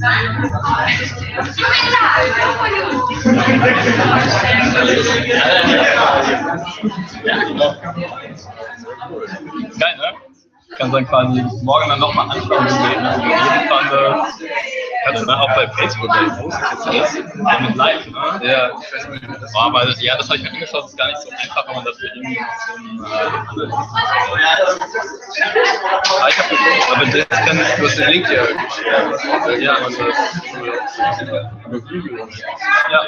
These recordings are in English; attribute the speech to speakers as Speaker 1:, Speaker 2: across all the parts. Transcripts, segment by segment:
Speaker 1: Geil, ne? Ich kann dann quasi morgen dann nochmal anschauen, wie wir auf jeden Fall kannst du auch bei Facebook posten jetzt mit live, ne? Ja, aber ja, das habe ich mir angeschaut, das ist gar nicht so einfach, wenn man das für irgendwie aber das kann ich, du hast den Link ja geschickt. Ja, man über Google. Ja.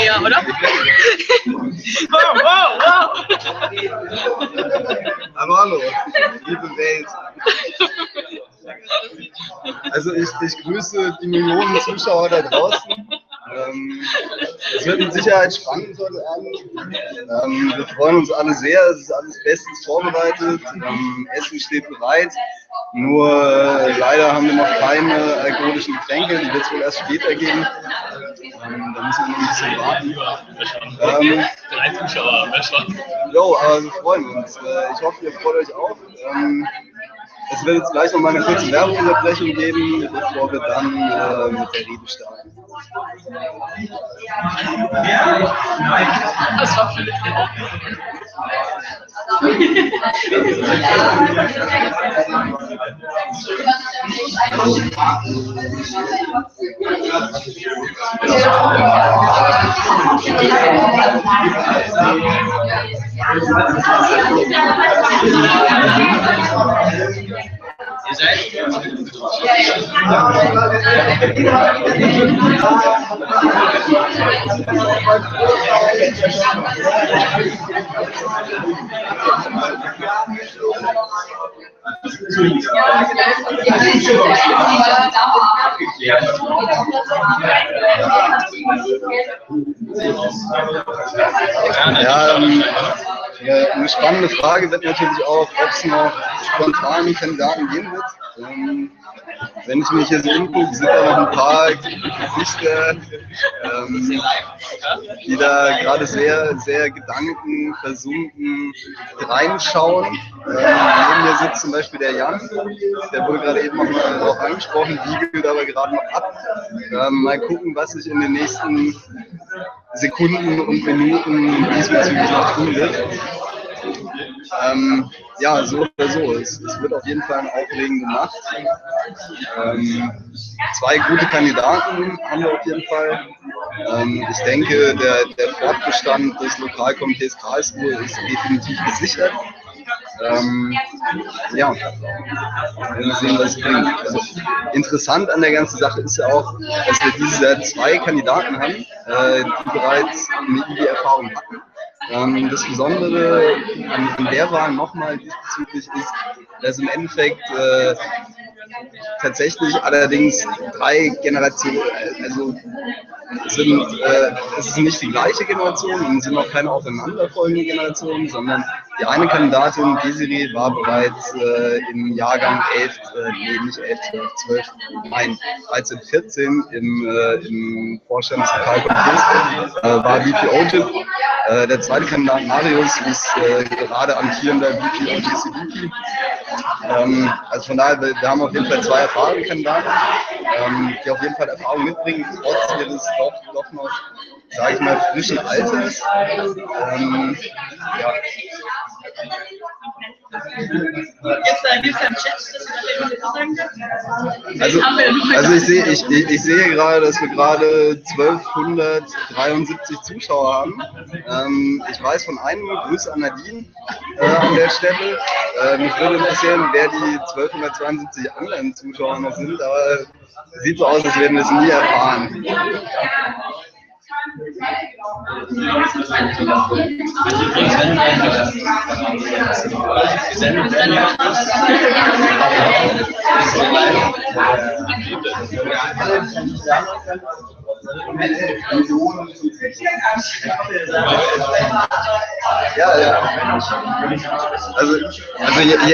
Speaker 2: Ja, oder?
Speaker 3: Wow. Hallo, liebe Welt. Also ich grüße die Millionen Zuschauer da draußen. Es wird mit Sicherheit spannend heute Abend. Wir freuen uns alle sehr, es ist alles bestens vorbereitet. Essen steht bereit. Nur leider haben wir noch keine alkoholischen Getränke, die wird es wohl erst später geben. Da müssen wir noch ein bisschen warten.
Speaker 1: 3 Zuschauer, schon.
Speaker 3: Jo, aber wir freuen uns. Ich hoffe, ihr freut euch auch. Es wird jetzt gleich noch mal eine kurze Werbeunterbrechung geben, bevor wir dann mit der Rede starten.
Speaker 2: Das war Philipp.
Speaker 1: Ihr seid?
Speaker 3: Ja, eine spannende Frage wird natürlich auch, ob es noch spontane Kandidaten geben wird. Wenn ich mich hier so umgucke, sind da noch ein paar Gesichter, die da gerade sehr, sehr gedankenversunken reinschauen. Neben mir sitzt zum Beispiel der Jan, der wurde gerade eben noch mal darauf angesprochen, wiegelt aber gerade noch ab. Mal gucken, was sich in den nächsten Sekunden und Minuten diesbezüglich noch tun wird. Ja, so oder so. Es wird auf jeden Fall eine aufregende Nacht. 2 gute Kandidaten haben wir auf jeden Fall. Ich denke, der Fortbestand des Lokalkomitees Karlsruhe ist definitiv gesichert. Ja, wir werden sehen, was es bringt. Also, interessant an der ganzen Sache ist ja auch, dass wir dieses Jahr 2 Kandidaten haben, die bereits eine IB-Erfahrung hatten. Das Besondere an der Wahl nochmal diesbezüglich ist, dass im Endeffekt tatsächlich allerdings 3 Generationen, also es ist nicht die gleiche Generation und sind auch keine aufeinanderfolgenden Generationen, sondern die eine Kandidatin, Desiree, war bereits im Jahrgang 13, 14 im Vorstand des Lokalkomitees, war VP-OTIP. Der zweite Kandidat, Marius, ist gerade amtierender VP-OTCVP. Also von daher, wir haben auf jeden Fall 2 erfahrene Kandidaten, die auf jeden Fall Erfahrung mitbringen, trotz ihres doch noch sage ich mal, frischen Alters. Ja.
Speaker 2: Gibt's da einen Chat, dass du das sagen kannst?
Speaker 3: Also ich sehe gerade, dass wir gerade 1273 Zuschauer haben. Ich weiß von einem, Grüße an Nadine an der Stelle. Mich würde interessieren, wer die 1272 anderen Zuschauer noch sind, aber sieht so aus, als werden wir es nie erfahren. Ja. Also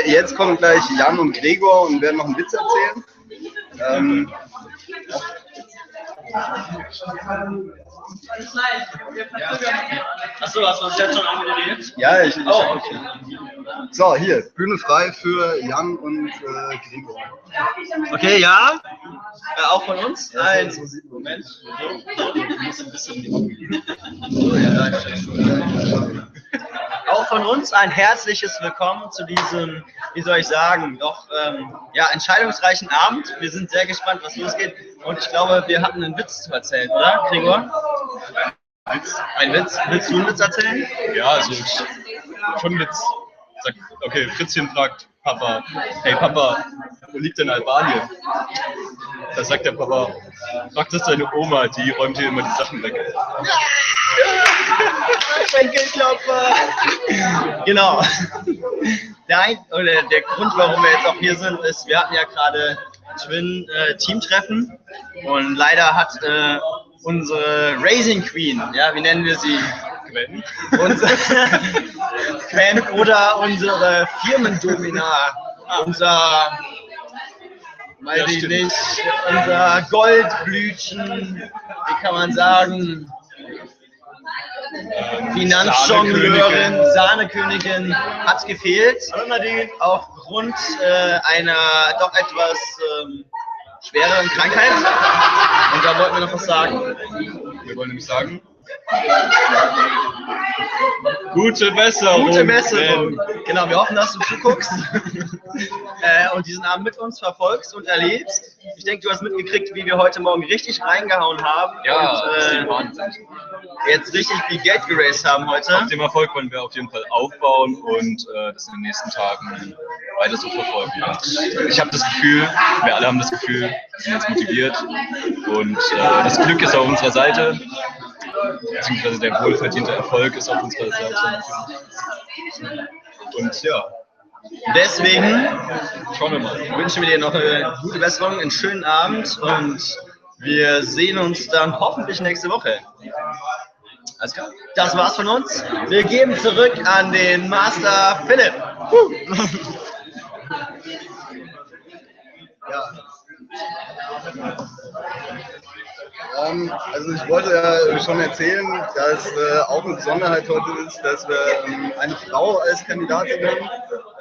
Speaker 3: jetzt kommen gleich Jan und Gregor und werden noch einen Witz erzählen.
Speaker 2: Achso, hast du uns jetzt schon anmoderiert?
Speaker 3: Ja, ich auch. So, hier, Bühne frei für Jan und Gregor.
Speaker 2: Okay, ja. Auch von uns? Ein
Speaker 3: Moment.
Speaker 2: Auch von uns ein herzliches Willkommen zu diesem, wie soll ich sagen, doch ja, entscheidungsreichen Abend. Wir sind sehr gespannt, was losgeht. Und ich glaube, wir hatten einen Witz zu erzählen, oder, Gregor? Ein Witz? Willst du einen Witz erzählen?
Speaker 1: Ja, also schon Witz. Sagt, okay, Fritzchen fragt Papa, hey Papa, wo liegt denn Albanien? Da sagt der Papa, frag das deine Oma, die räumt dir immer die Sachen weg.
Speaker 2: Schenkelklopfer! Genau. Der Grund, warum wir jetzt auch hier sind, ist, wir hatten ja gerade Twin-Teamtreffen und leider hat unsere Racing Queen, ja, wie nennen wir sie?
Speaker 1: Gwen.
Speaker 2: Gwen oder unsere Firmendomina, unser, weiß ich nicht, unser Goldblütchen, wie kann man sagen, Finanzjongleurin, Sahnekönigin hat gefehlt, aufgrund einer doch etwas schwereren Krankheit. Und da wollten wir noch was sagen.
Speaker 1: Wir wollen nämlich sagen, gute Besserung.
Speaker 2: Gute Besserung. Genau, wir hoffen, dass du zuguckst und diesen Abend mit uns verfolgst und erlebst. Ich denke, du hast mitgekriegt, wie wir heute Morgen richtig reingehauen haben.
Speaker 1: Ja,
Speaker 2: und jetzt richtig viel Geld geraced haben heute.
Speaker 1: Auf dem Erfolg wollen wir auf jeden Fall aufbauen und das in den nächsten Tagen weiter so verfolgen. Und ich habe das Gefühl, wir alle haben das Gefühl, wir sind jetzt motiviert und das Glück ist auf unserer Seite. Beziehungsweise der wohlverdiente Erfolg ist auf unserer Seite. Und ja.
Speaker 2: Deswegen
Speaker 1: schauen wir mal.
Speaker 2: Wünschen wir dir noch eine gute Besserung, einen schönen Abend und wir sehen uns dann hoffentlich nächste Woche. Alles klar. Das war's von uns. Wir geben zurück an den Master Philipp.
Speaker 3: Ja. Also ich wollte ja schon erzählen, dass auch eine Besonderheit heute ist, dass wir eine Frau als Kandidatin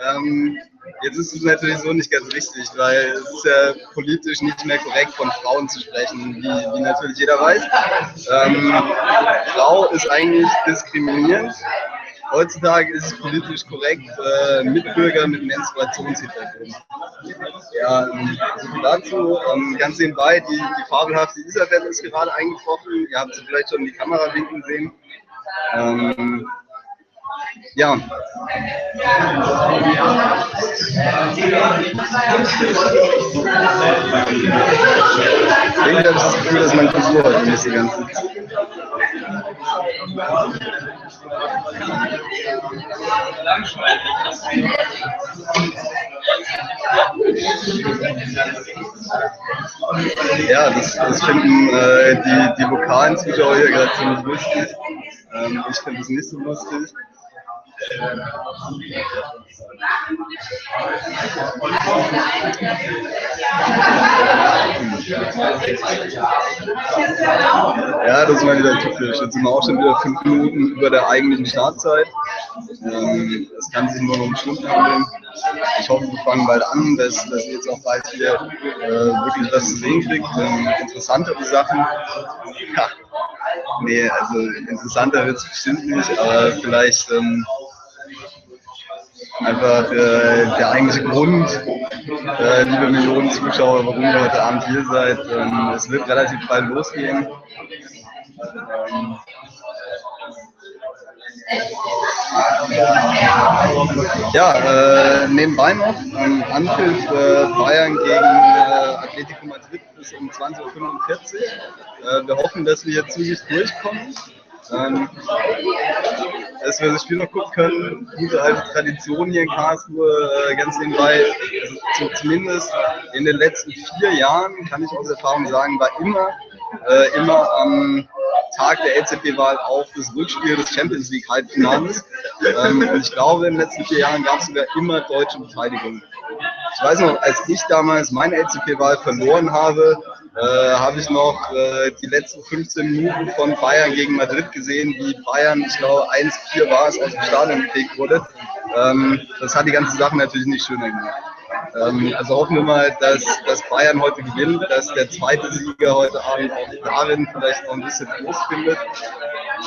Speaker 3: haben. Jetzt ist es natürlich so nicht ganz richtig, weil es ist ja politisch nicht mehr korrekt, von Frauen zu sprechen, wie natürlich jeder weiß. Frau ist eigentlich diskriminierend. Heutzutage ist es politisch korrekt, Mitbürger mit Menstruationshintergrund. Ja, dazu ganz nebenbei, die fabelhafte Isabel ist gerade eingetroffen. Ihr habt sie vielleicht schon in die Kamerawinkel sehen. Ja. Irgendwie habe ich das Gefühl, dass mein Frisur heute nicht so ganz sitzt. Ja, das finden die lokalen Zuschauer hier gerade ziemlich lustig. Ich finde es nicht so lustig. Ja, das ist mal wieder typisch. Jetzt sind wir auch schon wieder 5 Minuten über der eigentlichen Startzeit. Es kann sich nur noch um Stunden handeln. Ich hoffe, wir fangen bald an, dass ihr jetzt auch bald wieder wirklich was zu sehen kriegt. Interessantere Sachen. Ja. Nee, also interessanter wird es bestimmt nicht, aber vielleicht einfach der eigentliche Grund, liebe Millionen Zuschauer, warum ihr heute Abend hier seid. Es wird relativ bald losgehen. Ja, nebenbei noch Anpfiff Bayern gegen Atletico Madrid bis um 20:45 Uhr. Wir hoffen, dass wir hier zügig durchkommen. Dass wir das Spiel noch gucken können, gute alte Tradition hier in Karlsruhe, ganz nebenbei, also zumindest in den letzten 4 Jahren, kann ich aus Erfahrung sagen, war immer am Tag der LCP-Wahl auch das Rückspiel des Champions League Halbfinals. Und ich glaube, in den letzten 4 Jahren gab es sogar immer deutsche Beteiligung. Ich weiß noch, als ich damals meine LCP-Wahl verloren habe, habe ich noch die letzten 15 Minuten von Bayern gegen Madrid gesehen, wie Bayern, ich glaube 1:4 war es, aus dem Stadion gekickt wurde. Das hat die ganze Sache natürlich nicht schöner gemacht. Also hoffen wir mal, dass Bayern heute gewinnt, dass der zweite Sieger heute Abend auch darin vielleicht noch ein bisschen Trost findet.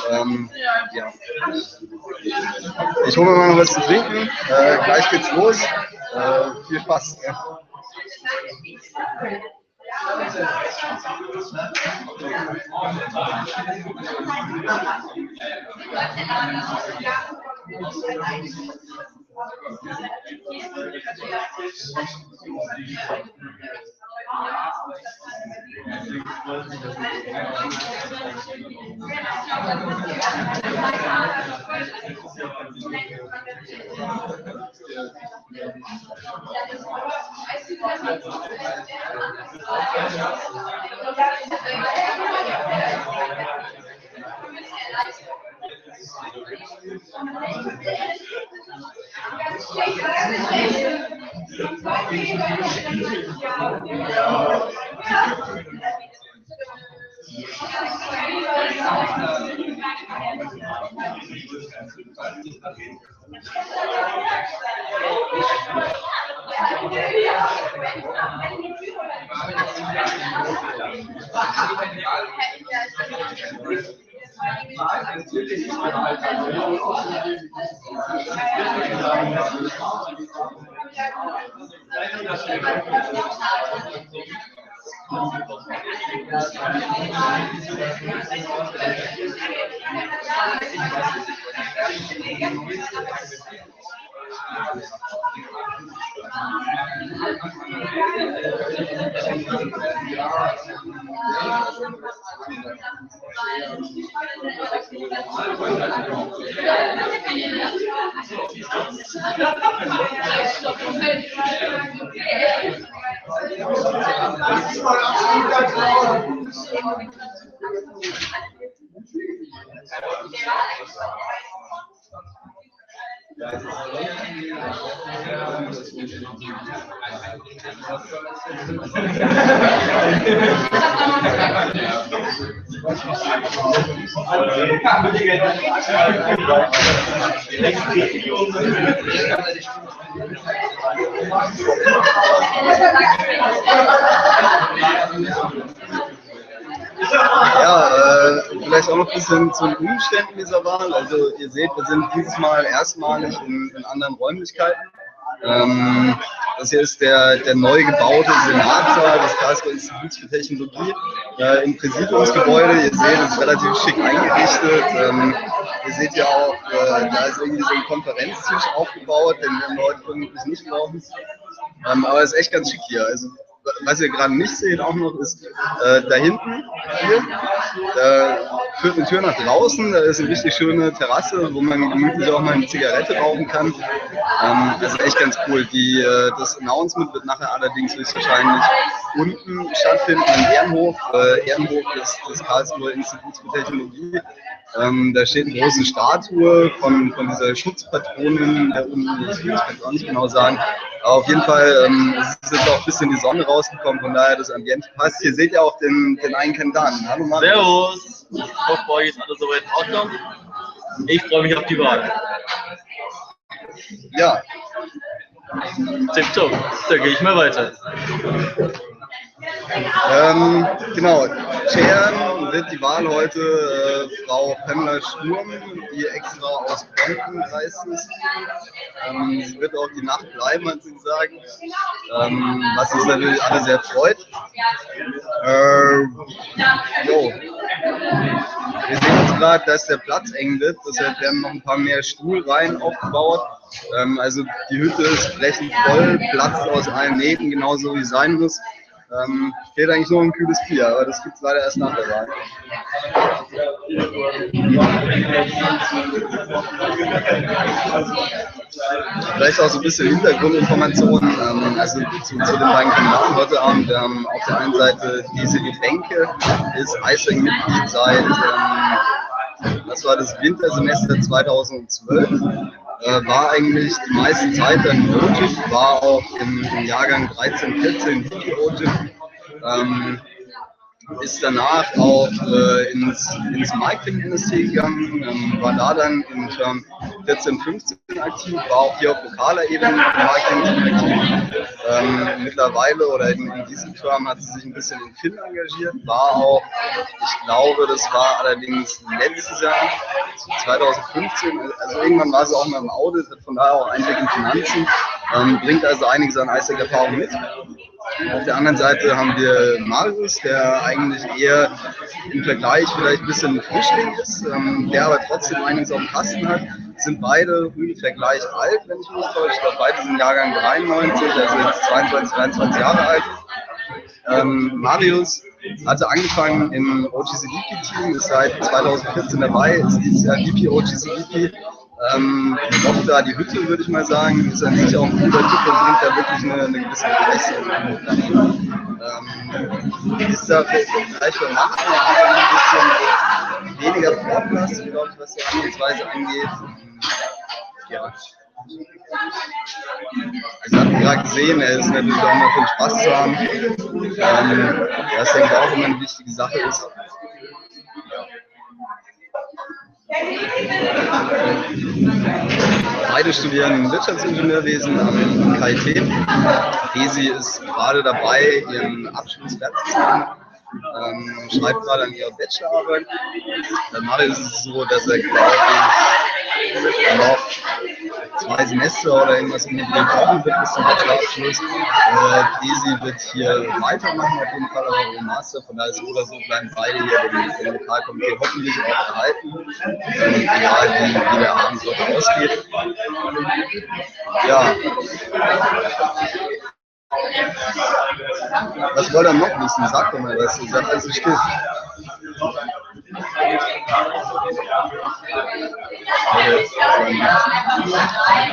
Speaker 3: Ja. Ich hole mir mal noch was zu trinken. Gleich geht's los. Viel Spaß. Ja, vielleicht auch noch ein bisschen zu den Umständen dieser Wahl. Also ihr seht, wir sind dieses Mal erstmalig in anderen Räumlichkeiten. Das hier ist der neu gebaute Senatssaal des Karlsruher Instituts für Technologie im Präsidiumsgebäude. Ihr seht, es ist relativ schick eingerichtet. Ihr seht ja auch, da ist irgendwie so ein Konferenztisch aufgebaut, den wir heute vermutlich nicht brauchen. Aber es ist echt ganz schick hier. Also, was ihr gerade nicht seht auch noch ist, da hinten, hier, da führt eine Tür nach draußen, da ist eine richtig schöne Terrasse, wo man gemütlich auch mal eine Zigarette rauchen kann. Das ist echt ganz cool. Das Announcement wird nachher allerdings höchstwahrscheinlich unten stattfinden, im Ehrenhof. Ehrenhof ist das Karlsruher Institut für Technologie. Da steht eine große Statue von dieser Schutzpatronin der Uni, ich kann es auch nicht genau sagen. Aber auf jeden Fall ist jetzt auch ein bisschen die Sonne rausgekommen, von daher das Ambiente passt. Hier seht ihr auch den einen Kandidaten. Hallo Mann.
Speaker 4: Servus! Ich hoffe, bei euch ist alles soweit in Ordnung. Ich freue mich auf die Wahl.
Speaker 3: Ja.
Speaker 4: Tipptopp, da gehe ich mal weiter.
Speaker 3: Genau, Chairen wird die Wahl heute Frau Pamela Sturm, die extra aus Bonn gereist ist. Sie wird auch die Nacht bleiben, hat sie gesagt, was uns natürlich alle sehr freut. Wir sehen uns gerade, dass der Platz eng wird, deshalb werden noch ein paar mehr Stuhlreihen aufgebaut. Also die Hütte ist brechend voll, platzt aus allen Nähten, genauso wie es sein muss. Fehlt eigentlich nur ein kühles Bier, aber das gibt es leider erst nach der Wahl. Vielleicht auch so ein bisschen Hintergrundinformationen, also zu den beiden Kandidaten heute Abend. Wir haben auf der einen Seite diese Gedenke, ist AIESEC-Mitglied seit, das war das Wintersemester 2012. War eigentlich die meiste Zeit dann im OGIF, war auch im Jahrgang 13, 14 OGIF, ist danach auch ins Marketing-Industrie gegangen, war da dann in Term 14, 15 aktiv, war auch hier auf lokaler Ebene im Marketing aktiv. Mittlerweile oder in diesem Term hat sie sich ein bisschen in Finn engagiert, war auch, ich glaube, das war allerdings letztes Jahr, 2015, also irgendwann war sie auch mal im Audit, hat von daher auch Einblick in Finanzen, bringt also einiges an AIESEC-Erfahrung mit. Auf der anderen Seite haben wir Marius, der eigentlich eher im Vergleich vielleicht ein bisschen ein Frischling ist, der aber trotzdem einiges auf dem Kasten hat. Sind beide ungefähr gleich alt, wenn ich mich nicht täusche. Ich glaube, beide sind Jahrgang 93, also jetzt 22, 23 Jahre alt. Marius hatte angefangen im OGCVP-Team, ist seit 2014 dabei, ist dieses Jahr VP OGCVP. Noch da die Hütte, würde ich mal sagen, ist an sich auch ein guter Typ und bringt da wirklich eine gewisse Begeisterung mit. Ist da vielleicht für manche ein bisschen weniger vorbelastet, glaube ich, was die Angehensweise angeht. Ja. Also hat man gerade gesehen, er ist natürlich auch immer viel Spaß zu haben. Was denke ich auch immer eine wichtige Sache ist. Beide studieren Wirtschaftsingenieurwesen am KIT. Esi ist gerade dabei, ihren Abschluss fertig zu machen. Schreibt gerade an ihrer Bachelorarbeit. Bei Marius ist es so, dass er, glaube ich, noch 2 Semester oder irgendwas mit dem brauchen wird bis zum Bachelorabschluss. Esi wird hier weitermachen, auf jeden Fall aber auch im Master. Von daher so oder so bleiben beide hier im Lokalkomitee hoffentlich auch erhalten. Egal wie der Abend dort ausgeht. Ja. Was wollt ihr noch wissen? Sag doch mal was, ihr seid also still.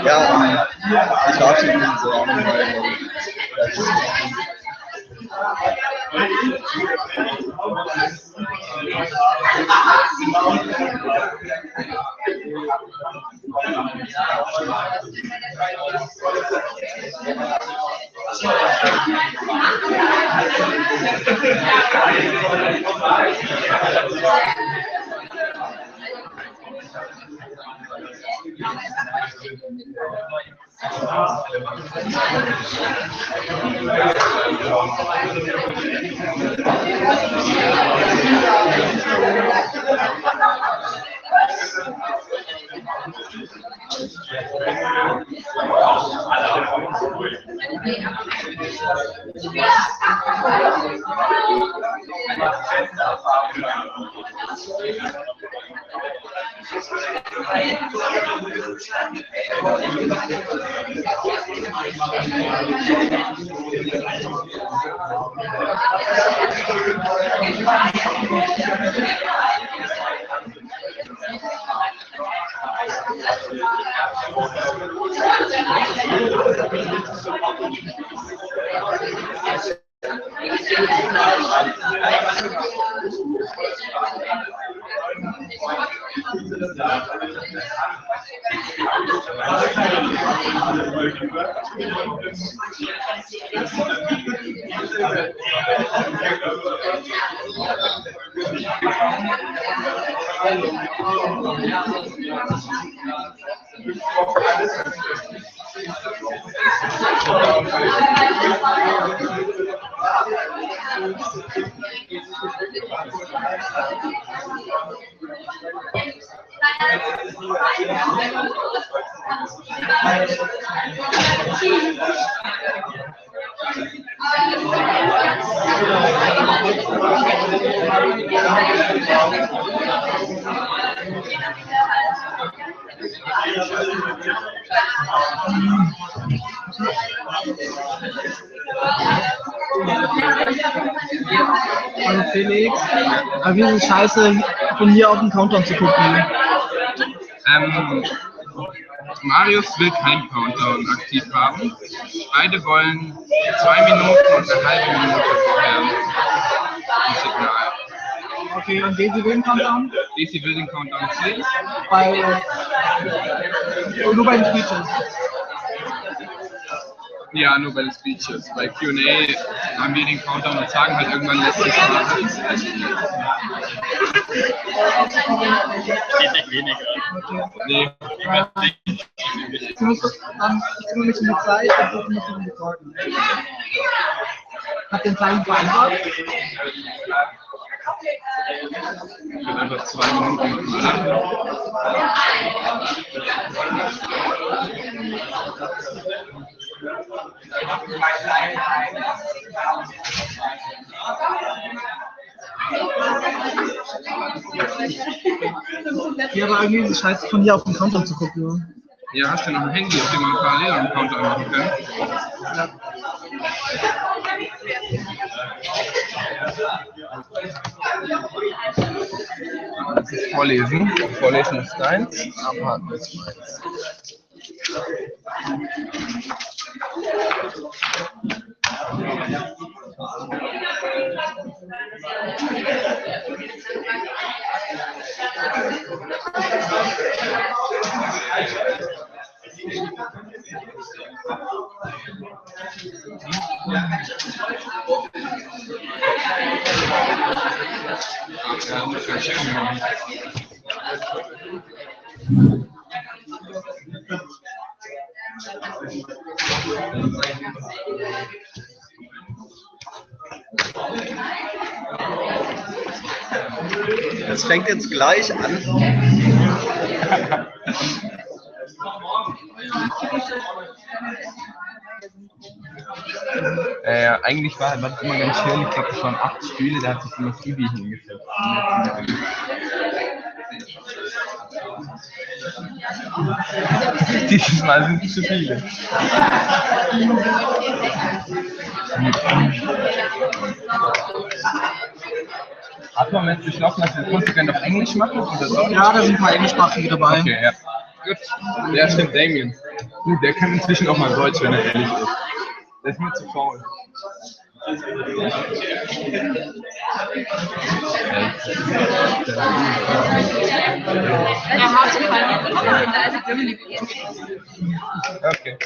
Speaker 3: Ja, ich verabschiede mich so auch nochmal.
Speaker 5: Also Felix, aber wie ist es scheiße, von hier auf den Countdown zu gucken?
Speaker 6: Marius will keinen Countdown aktiv haben. Beide wollen 2 Minuten und eine halbe Minute vorher ein Signal.
Speaker 5: Okay, und Daisy will den Countdown?
Speaker 6: Daisy will den Countdown sehen.
Speaker 5: Nur bei den Speeches.
Speaker 6: Ja, nur bei den Speeches. Bei Q&A haben wir den Countdown und sagen halt irgendwann letztes Mal.
Speaker 4: Stetig weniger.
Speaker 5: Okay.
Speaker 6: Nee,
Speaker 5: Ich kümmere mich um die Zeit und du musst dich um die Fragen. Hat den Zeichen vereinbart?
Speaker 6: ich will einfach 2 Minuten machen.
Speaker 5: Ja, aber irgendwie ist es scheiße, von hier auf den Countdown zu gucken.
Speaker 6: Ja, hast du noch ein Handy, auf dem man parallel einen Countdown machen kann?
Speaker 5: Ja.
Speaker 6: Das ist Vorlesen. Vorlesen ist deins, abhaken ist meins. Ja, muss ich checken.
Speaker 2: Das fängt jetzt gleich an.
Speaker 6: Eigentlich war das immer ganz schön. Ich glaube, es waren 8 Spiele, da hat sich immer Phoebe hingesetzt. Dieses Mal sind es zu viele. Hat man jetzt beschlossen, dass wir konsequent auf Englisch machen oder so?
Speaker 5: Ja, da sind ein paar Englischsprachige dabei.
Speaker 6: Okay, ja. Gut. Ja, stimmt, Damien. Gut, der kann inzwischen auch mal Deutsch, wenn er ehrlich ist. Der ist mir zu faul. Okay.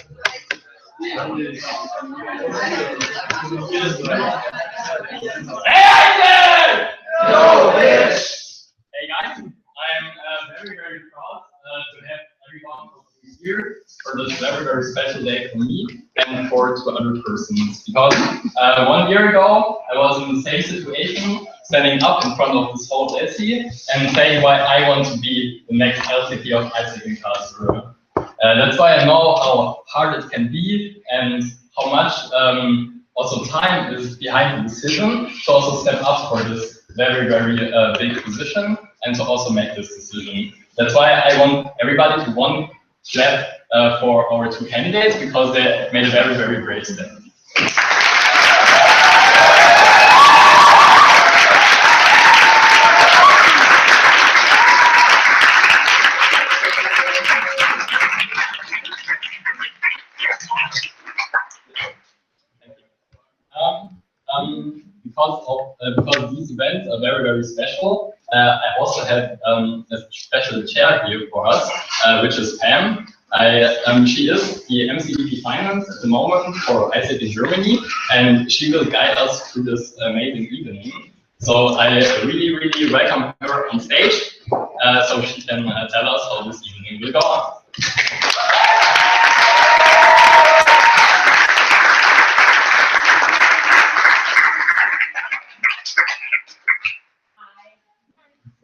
Speaker 1: Hey guys, I'm very, very proud to have everyone here for this very, very special day for me and for 2 other persons. Because 1 year ago, I was in the same situation, standing up in front of this whole LC and saying why I want to be the next LCP of AIESEC in Karlsruhe. That's why I know how hard it can be and how much also time is behind the decision to also step up for this very, very big position and to also make this decision. That's why I want everybody to one clap for our 2 candidates because they made a very, very great step. Because these events are very, very special, I also have a special chair here for us, which is Pam. She is the MCDP Finance at the moment for AIESEC in Germany, and she will guide us through this amazing evening. So I really, really welcome her on stage, so she can tell us how this evening will go on.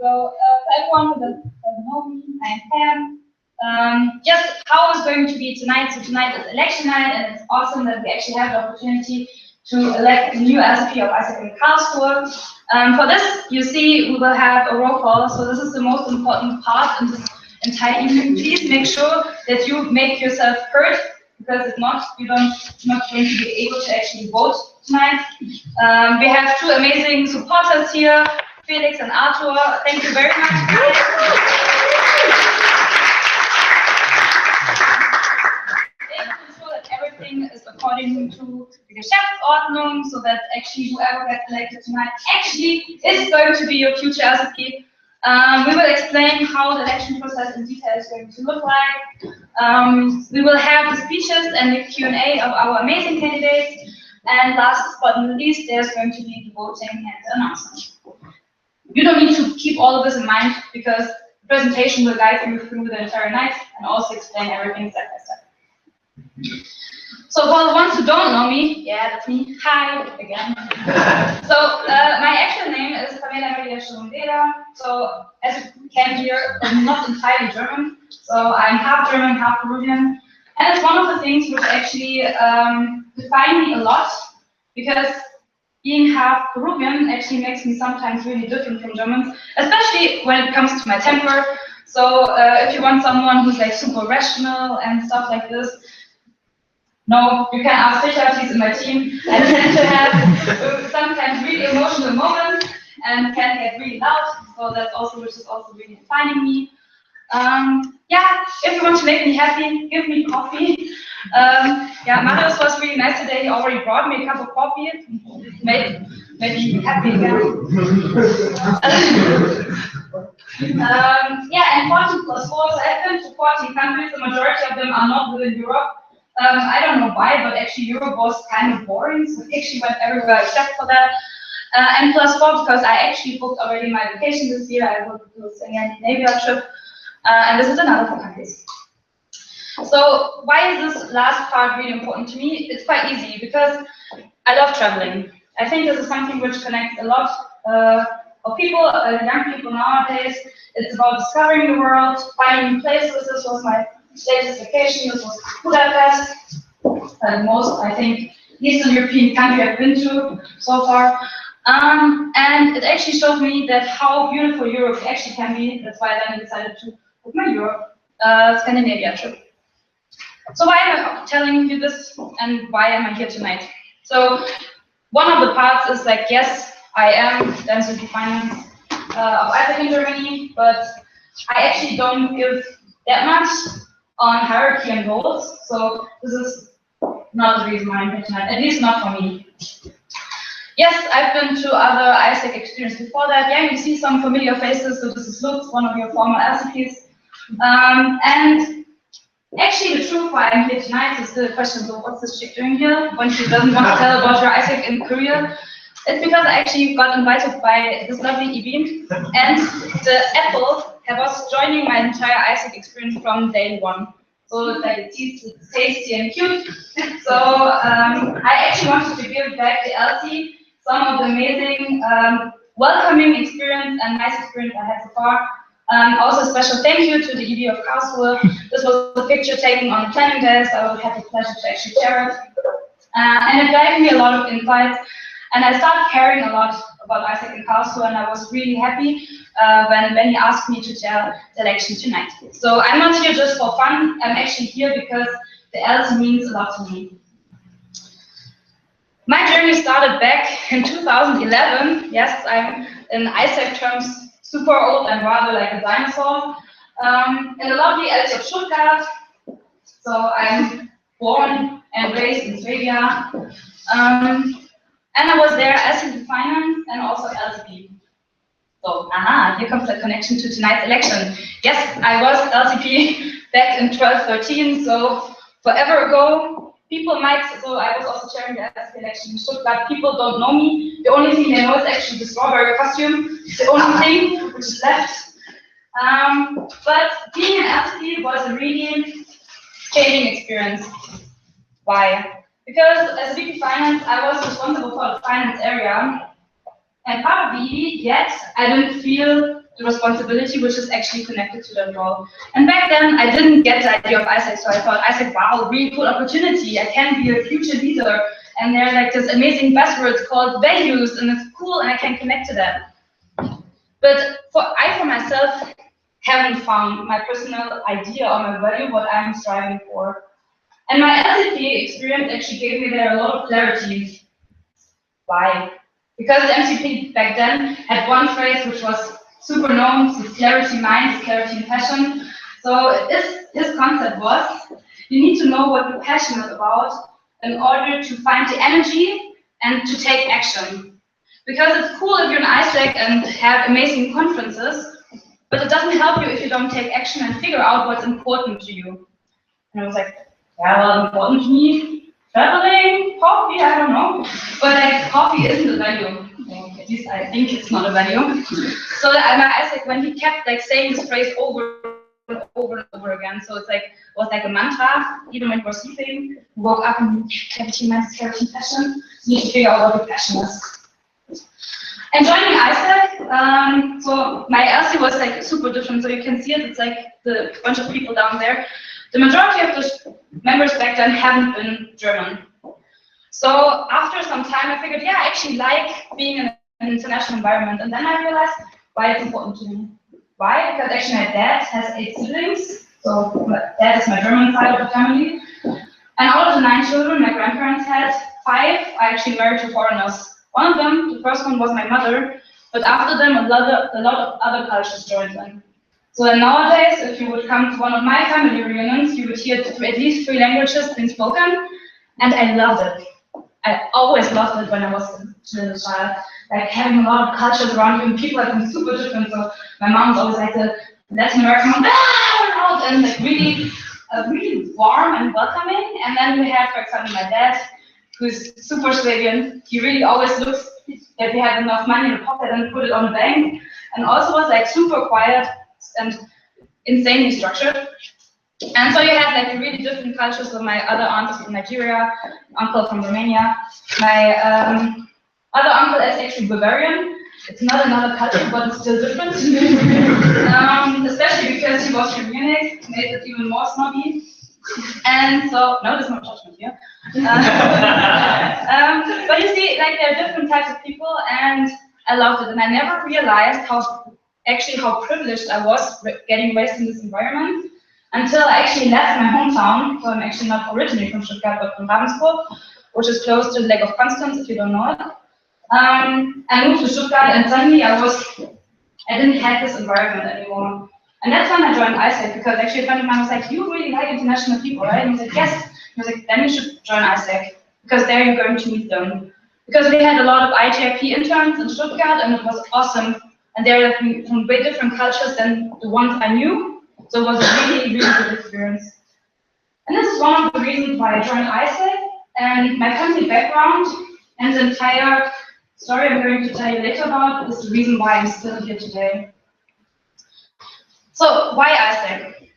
Speaker 7: So for everyone who doesn't know me, I'm Pam. Just how it's going to be tonight. So tonight is election night, and it's awesome that we actually have the opportunity to elect the new LCP of AIESEC in Karlsruhe. For this, you see, we will have a roll call. So this is the most important part in this entire evening. Please make sure that you make yourself heard, because if not, you're not going to be able to actually vote tonight. We have two amazing supporters here, Felix and Arthur. Thank you very much, guys. Everything is according to the Geschäftsordnung, so that actually whoever gets elected tonight actually is going to be your future LCP. We will explain how the election process in detail is going to look like. We will have the speeches and the Q&A of our amazing candidates. And last but not least, there's going to be the voting and the announcement. You don't need to keep all of this in mind, because the presentation will guide you through the entire night and also explain everything step by step. So for the ones who don't know me, yeah, that's me. Hi again. So my actual name is Pamela Maria Schonweder. So as you can hear, I'm not entirely German. So I'm half German, half Peruvian. And it's one of the things which actually define me a lot, because being half Peruvian actually makes me sometimes really different from Germans, especially when it comes to my temper. So if you want someone who's like super rational and stuff like this, no, you can ask Richard, he's in my team. I tend to have sometimes really emotional moments and can get really loud, so that's also, which is also really defining me. Yeah, if you want to make me happy, give me coffee. Yeah, Marius was really nice today. He already brought me a cup of coffee. Made me happy again. Yeah, and 14 plus 4, so I've been to 14 countries. The majority of them are not within Europe. I don't know why, but actually Europe was kind of boring, so I actually went everywhere except for that. And plus 4, because I actually booked already my vacation this year. I will do a Scandinavia trip, and visited another 4 countries. So why is this last part really important to me? It's quite easy, because I love traveling. I think this is something which connects a lot of people, young people nowadays. It's about discovering the world, finding places. This was my latest vacation. This was Budapest, most, I think, Eastern European country I've been to so far. And it actually showed me that how beautiful Europe actually can be. That's why I then decided to book my Europe Scandinavia trip. So why am I telling you this, and why am I here tonight? So one of the parts is like, yes, I am LCP Finance of AIESEC in Germany, but I actually don't give that much on hierarchy and roles. So this is not the reason why I'm here tonight, at least not for me. Yes, I've been to other AIESEC experience before that. Yeah, you see some familiar faces. So this is Lutz, one of your former LCPs. And actually, the truth why I'm here tonight is the question, so what's this chick doing here when she doesn't want to tell about her AIESEC in Korea? It's because I actually got invited by this lovely event, and the Apple was joining my entire AIESEC experience from day one. So it's like it's tasty and cute. So I actually wanted to give back the LC some of the amazing welcoming experience and nice experience I had so far. Also, a special thank you to the EB of Karlsruhe. This was a picture taken on the planning desk. I would have the pleasure to actually share it. And it gave me a lot of insights. And I started caring a lot about AIESEC in Karlsruhe, and I was really happy when he asked me to chair the election tonight. So I'm not here just for fun. I'm actually here because the LC means a lot to me. My journey started back in 2011. Yes, I'm in AIESEC terms super old and rather like a dinosaur. In the lovely LC of Stuttgart. So I'm born and raised in Swabia. And I was there LCP Finance and also LCP. So, here comes the connection to tonight's election. Yes, I was LCP back in 12-13, so forever ago. People might, so I was also chairing the LCP election in Stuttgart. People don't know me. The only thing they know is actually the strawberry costume. It's the only thing which is left. But being an LCP was a really changing experience. Why? Because as VP Finance, I was responsible for the finance area. And part of the ED, yet I didn't feel the responsibility which is actually connected to that role. And back then, I didn't get the idea of AIESEC, so I thought, AIESEC, wow, really cool opportunity. I can be a future leader. And there are like this amazing buzzwords called values, and it's cool, and I can connect to that. But I, for myself, haven't found my personal idea or my value, what I'm striving for. And my LCP experience actually gave me there a lot of clarity. Why? Because the MCP back then had one phrase which was super known, so clarity mind, clarity in passion. So his concept was, you need to know what you're passionate about in order to find the energy and to take action. Because it's cool if you're an AIESEC and have amazing conferences, but it doesn't help you if you don't take action and figure out what's important to you. And I was like, yeah, well, important to me, traveling, coffee, I don't know. But like, coffee isn't a value. Well, at least I think it's not a value. So my AIESEC, when he kept like saying this phrase over and over again, so it's like, it was like a mantra, even when you were sleeping, you woke up and clarity, mind, clarity, passion. You need to figure out what your passion is. And joining AIESEC, so my LC was like super different, so you can see it, it's like the bunch of people down there. The majority of the members back then haven't been German. So after some time I figured, yeah, I actually like being in an international environment, and then I realized why it's important to me. Why? Because actually my dad has 8 siblings, so my dad is my German side of the family. And out of the 9 children my grandparents had, 5 I actually married to foreigners. One of them, the first one, was my mother, but after them a lot of other cultures joined in. So then nowadays, if you would come to one of my family reunions, you would hear at least 3 languages being spoken, and I loved it. I always loved it when I was a little child, like having a lot of cultures around you, and people have been super different. So my mom was always like the Latin American one, and like really warm and welcoming. And then we have, for example, my dad, who's super Swabian. He really always looks that we have enough money in the pocket and put it on the bank, and also was like super quiet and insanely structured. And so you had like really different cultures. So my other aunt is from Nigeria, uncle from Romania. My other uncle is actually Bavarian. It's not another culture, but it's still different. Especially because he was from Munich, made it even more snobby. And so, no, there's no judgment here. But you see, like, there are different types of people, and I loved it. And I never realized how privileged I was getting raised in this environment until I actually left my hometown. So I'm actually not originally from Stuttgart, but from Ravensburg, which is close to the Lake of Constance, if you don't know it. I moved to Stuttgart, and suddenly I didn't have this environment anymore. And that's when I joined AIESEC, because actually a friend of mine was like, you really like international people, right? And I was like, yes. He was like, then you should join AIESEC, because there you're going to meet them. Because we had a lot of IGIP interns in Stuttgart, and it was awesome. And they're from way different cultures than the ones I knew. So it was a really, really good experience. And this is one of the reasons why I joined AIESEC. And my family background and the entire story I'm going to tell you later about is the reason why I'm still here today. So why AIESEC?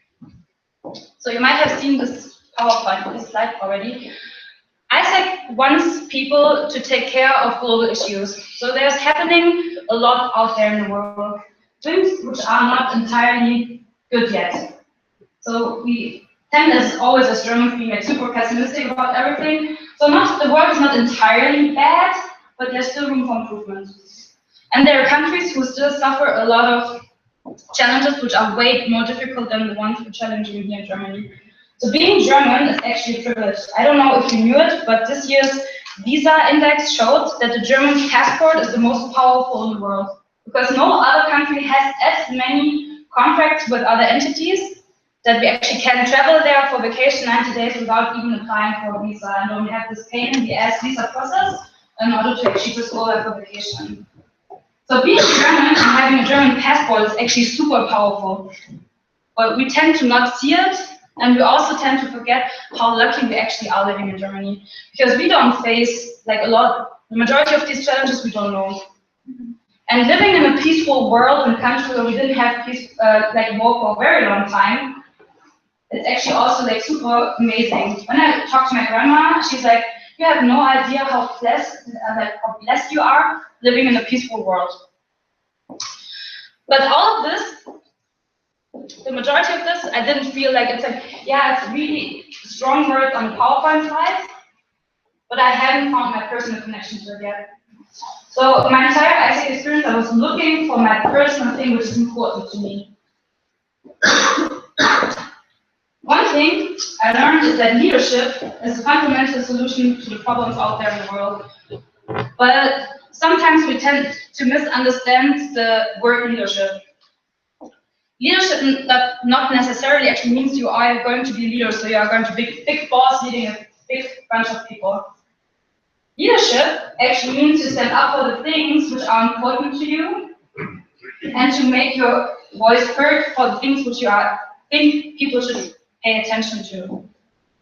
Speaker 7: So you might have seen this PowerPoint, this slide already. AIESEC wants people to take care of global issues. So there's happening a lot out there in the world, things which are not entirely good yet. So we tend, as always as Germans, being like super pessimistic about everything. So the world is not entirely bad, but there's still room for improvement. And there are countries who still suffer a lot of challenges which are way more difficult than the ones we're challenging here in Germany. So being German is actually a privilege. I don't know if you knew it, but this year's Visa Index showed that the German passport is the most powerful in the world, because no other country has as many contracts with other entities that we actually can travel there for vacation 90 days without even applying for a visa, and don't have this pain in the ass visa process in order to actually just go there for vacation. So being German and having a German passport is actually super powerful. But we tend to not see it, and we also tend to forget how lucky we actually are living in Germany. Because we don't face, like, the majority of these challenges we don't know. And living in a peaceful world, in a country where we didn't have peace, war for a very long time, it's actually also like super amazing. When I talk to my grandma, she's like, you have no idea how blessed you are living in a peaceful world. But all of this, the majority of this, I didn't feel like it's like, yeah, it's really strong words on the PowerPoint slide, but I haven't found my personal connection to it yet. So my entire AIESEC experience, I was looking for my personal thing which is important to me. One thing I learned is that leadership is a fundamental solution to the problems out there in the world. But sometimes we tend to misunderstand the word leadership. Leadership not necessarily actually means you are going to be a leader, so you are going to be a big boss leading a big bunch of people. Leadership actually means to stand up for the things which are important to you and to make your voice heard for the things which you think people should pay attention to.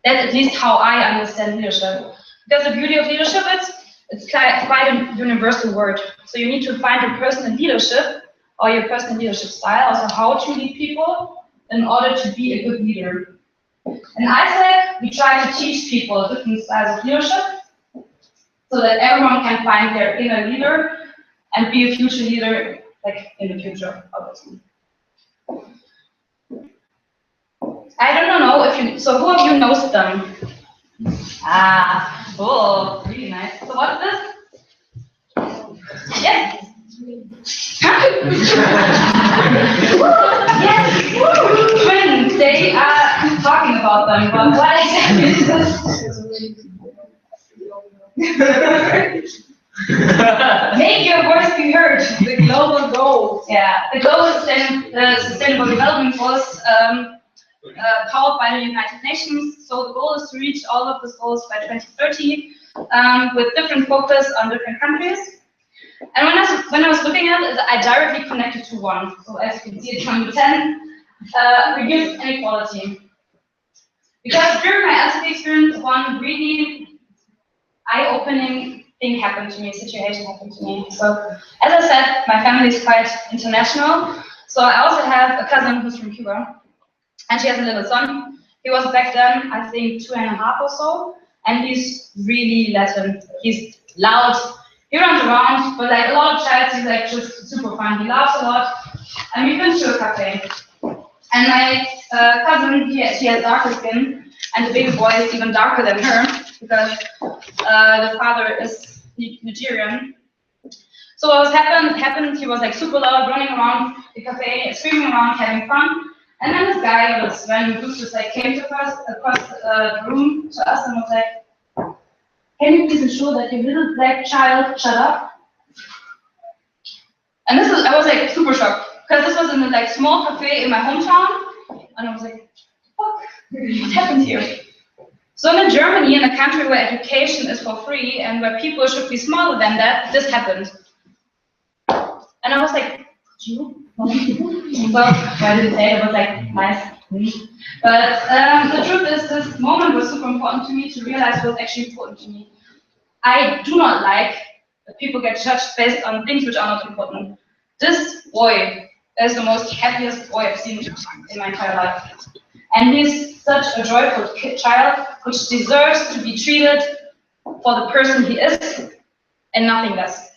Speaker 7: That's at least how I understand leadership. Because the beauty of leadership is it's quite a universal word. So you need to find your personal leadership or your personal leadership style, also how to lead people in order to be a good leader. In AIESEC, we try to teach people different styles of leadership so that everyone can find their inner leader and be a future leader, like in the future, obviously. I don't know if you, so who of you knows them? Ah, cool, really nice. So what is this? Yes. Yes, twins, they are talking about them, but what exactly is this? Make your voice be heard. The global goal. Yeah, the global sustainable development goals powered by the United Nations. So the goal is to reach all of these goals by 2030 with different focus on different countries. And when I was looking at it, I directly connected to one. So as you can see, it's number 10, reduce inequality. Because during my LCP experience, one really eye-opening thing happened to me, situation happened to me. So as I said, my family is quite international. So I also have a cousin who's from Cuba, and she has a little son. He was back then, I think, 2.5 or so, and he's really Latin. He's loud. He runs around, but like a lot of childs, he's like just super fun. He laughs a lot, and we've been to a cafe. And my cousin, she has darker skin, and the baby boy is even darker than her because the father is Nigerian. So what happened? He was like super loud, running around the cafe, screaming around, having fun. And then this guy, this random dude, just like came to us across the room to us and was like, "Can you please ensure that your little black child shut up?" And I was like super shocked because this was in a like small cafe in my hometown, and I was like, "Fuck, what happened here?" So in Germany, in a country where education is for free and where people should be smaller than that, this happened. And I was like, "You?" Well, I didn't say it. I was like, nice. But the truth is, this moment was super important to me to realize what's actually important to me. I do not like that people get judged based on things which are not important. This boy is the most happiest boy I've seen in my entire life. And he's such a joyful child, which deserves to be treated for the person he is and nothing less.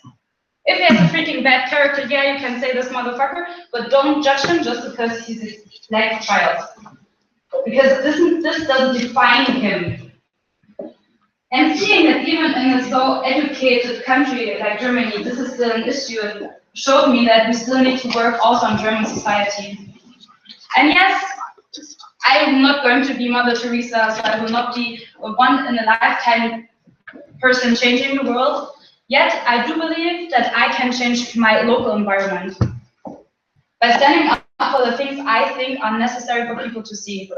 Speaker 7: If he has a freaking bad character, yeah, you can say this motherfucker, but don't judge him just because he's a black child. Because this doesn't define him. And seeing that even in a so educated country like Germany, this is still an issue, it showed me that we still need to work also on German society. And yes, I'm not going to be Mother Teresa, so I will not be a one-in-a-lifetime person changing the world. Yet, I do believe that I can change my local environment by standing up for the things I think are necessary for people to see.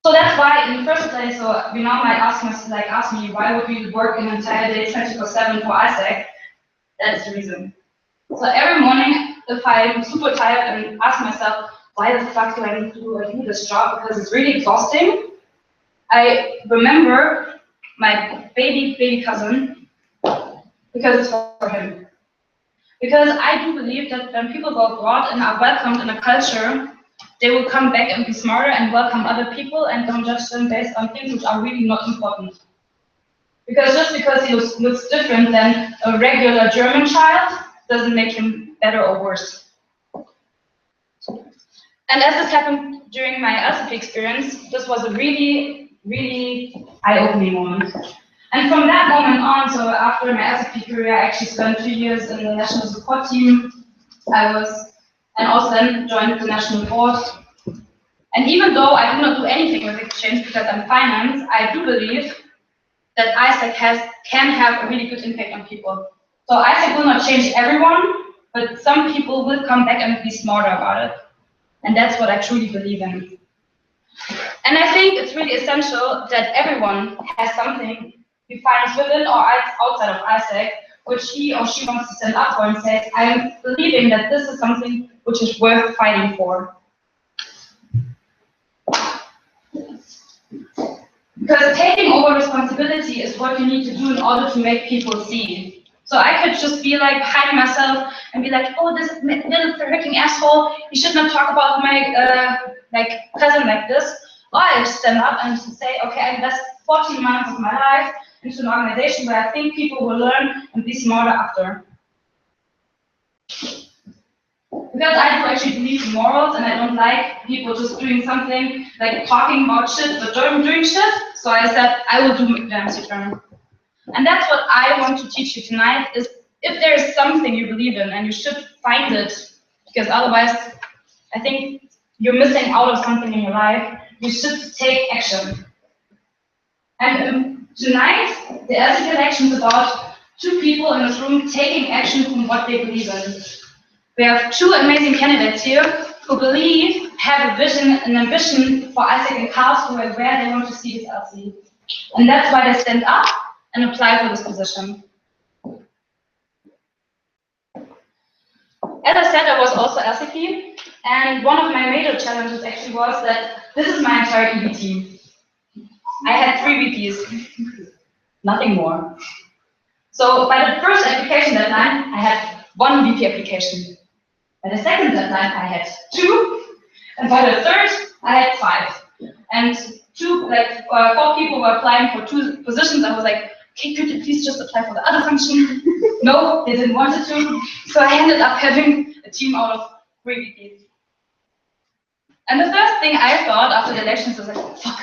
Speaker 7: So that's why, in the first place, so you now might ask me, why would we work an entire day 24/7 for AIESEC? That's the reason. So every morning, if I'm super tired and ask myself, why the fuck do I need to do this job? Because it's really exhausting. I remember my baby cousin, because it's for him. Because I do believe that when people go abroad and are welcomed in a culture, they will come back and be smarter and welcome other people and don't judge them based on things which are really not important. Because just because he looks different than a regular German child doesn't make him better or worse. And as this happened during my LCP experience, this was a really, really eye-opening moment. And from that moment on, so after my LCP career, I actually spent 2 years in the national support team. And also then joined the national board. And even though I do not do anything with exchange because I'm finance, I do believe that AIESEC can have a really good impact on people. So AIESEC will not change everyone, but some people will come back and be smarter about it. And that's what I truly believe in. And I think it's really essential that everyone has something he finds within or outside of AIESEC, which he or she wants to stand up for and say, I'm believing that this is something which is worth fighting for. Because taking over responsibility is what you need to do in order to make people see. So I could just be like, hide myself and be like, oh, this little freaking asshole, you should not talk about my cousin like this. Or I stand up and say, okay, I invest 14 months of my life into an organization where I think people will learn and be smarter after. Because I do actually believe in morals and I don't like people just doing something like talking about shit but doing shit. So I said, I will do the MC turn. And that's what I want to teach you tonight is if there is something you believe in and you should find it, because otherwise I think you're missing out of something in your life, you should take action. And tonight, the LCP election is about 2 people in this room taking action from what they believe in. We have 2 amazing candidates here who have a vision, an ambition for AIESEC in Karlsruhe and where they want to see this LC. And that's why they stand up and apply for this position. As I said, I was also LCP, and one of my major challenges actually was that this is my entire EB team. I had 3 VPs, nothing more. So by the first application deadline, I had 1 VP application. By the second deadline, I had 2, and by the third, I had 5. And 4 people were applying for 2 positions. I was like, okay, could you please just apply for the other function? No, they didn't want it to. So I ended up having a team out of 3 VPs. And the first thing I thought after the elections was like, fuck,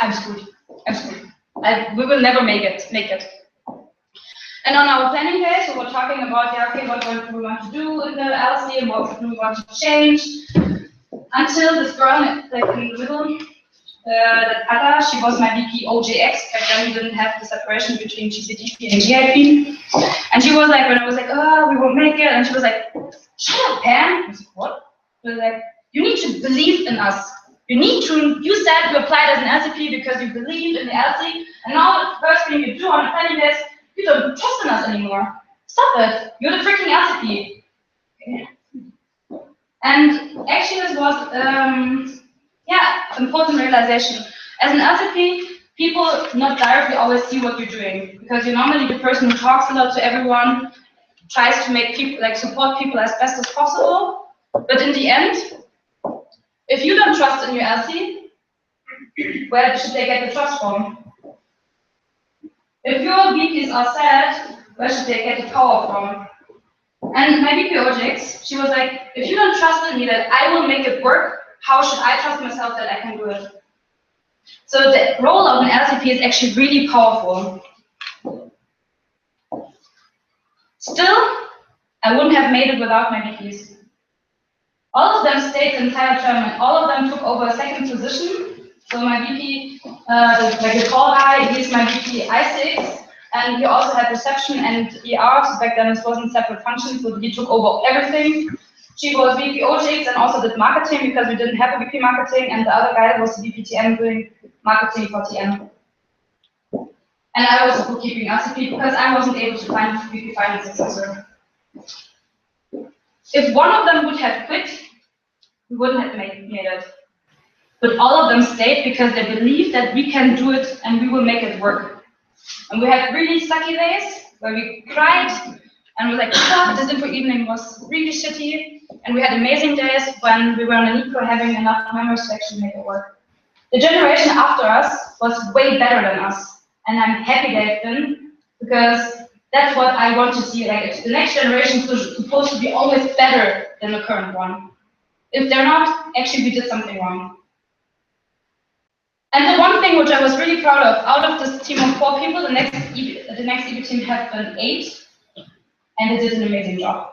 Speaker 7: I'm screwed. We will never make it. And on our planning day, so we're talking about, yeah, okay, what do we want to do in the LC and what do we want to change? Until this girl, like in the middle, that Ada, she was my VP OJX. Back then we didn't have the separation between GCDP and GIP. And she was like, when I was like, oh, we won't make it, and she was like, shut up, Pam. I was like, what? She was like, you need to believe in us. You said you applied as an LCP because you believed in the LC, and now the first thing you do on the planning days, you don't trust in us anymore. Stop it. You're the freaking LCP. Okay. And actually this was, important realization. As an LCP, people not directly always see what you're doing, because you're normally the person who talks a lot to everyone, tries to make people, support people as best as possible. But in the end, if you don't trust in your LC, where should they get the trust from? If your VPs are sad, where should they get the power from? And my VP OJX, she was like, if you don't trust in me that I will make it work, how should I trust myself that I can do it? So the role of an LCP is actually really powerful. Still, I wouldn't have made it without my VPs. All of them stayed the entire term, and all of them took over a second position. So my VP, the tall guy, he's my VP AIESEC, and he also had reception and ER, so back then this wasn't separate functions, so he took over everything. She was VP OJX and also did marketing because we didn't have a VP marketing, and the other guy was the VP TM doing marketing for TM. And I was the bookkeeping LCP because I wasn't able to find a VP finance successor. If one of them would have quit, we wouldn't have made it. But all of them stayed because they believed that we can do it and we will make it work. And we had really sucky days where we cried and we were like, oh, this info evening was really shitty. And we had amazing days when we were on an eco having enough members to actually make it work. The generation after us was way better than us. And I'm happy they've been, because That's what I want to see. Like the next generation is supposed to be always better than the current one. If they're not, actually we did something wrong. And the one thing which I was really proud of, out of this team of 4 people, the next EB team had been 8, and they did an amazing job.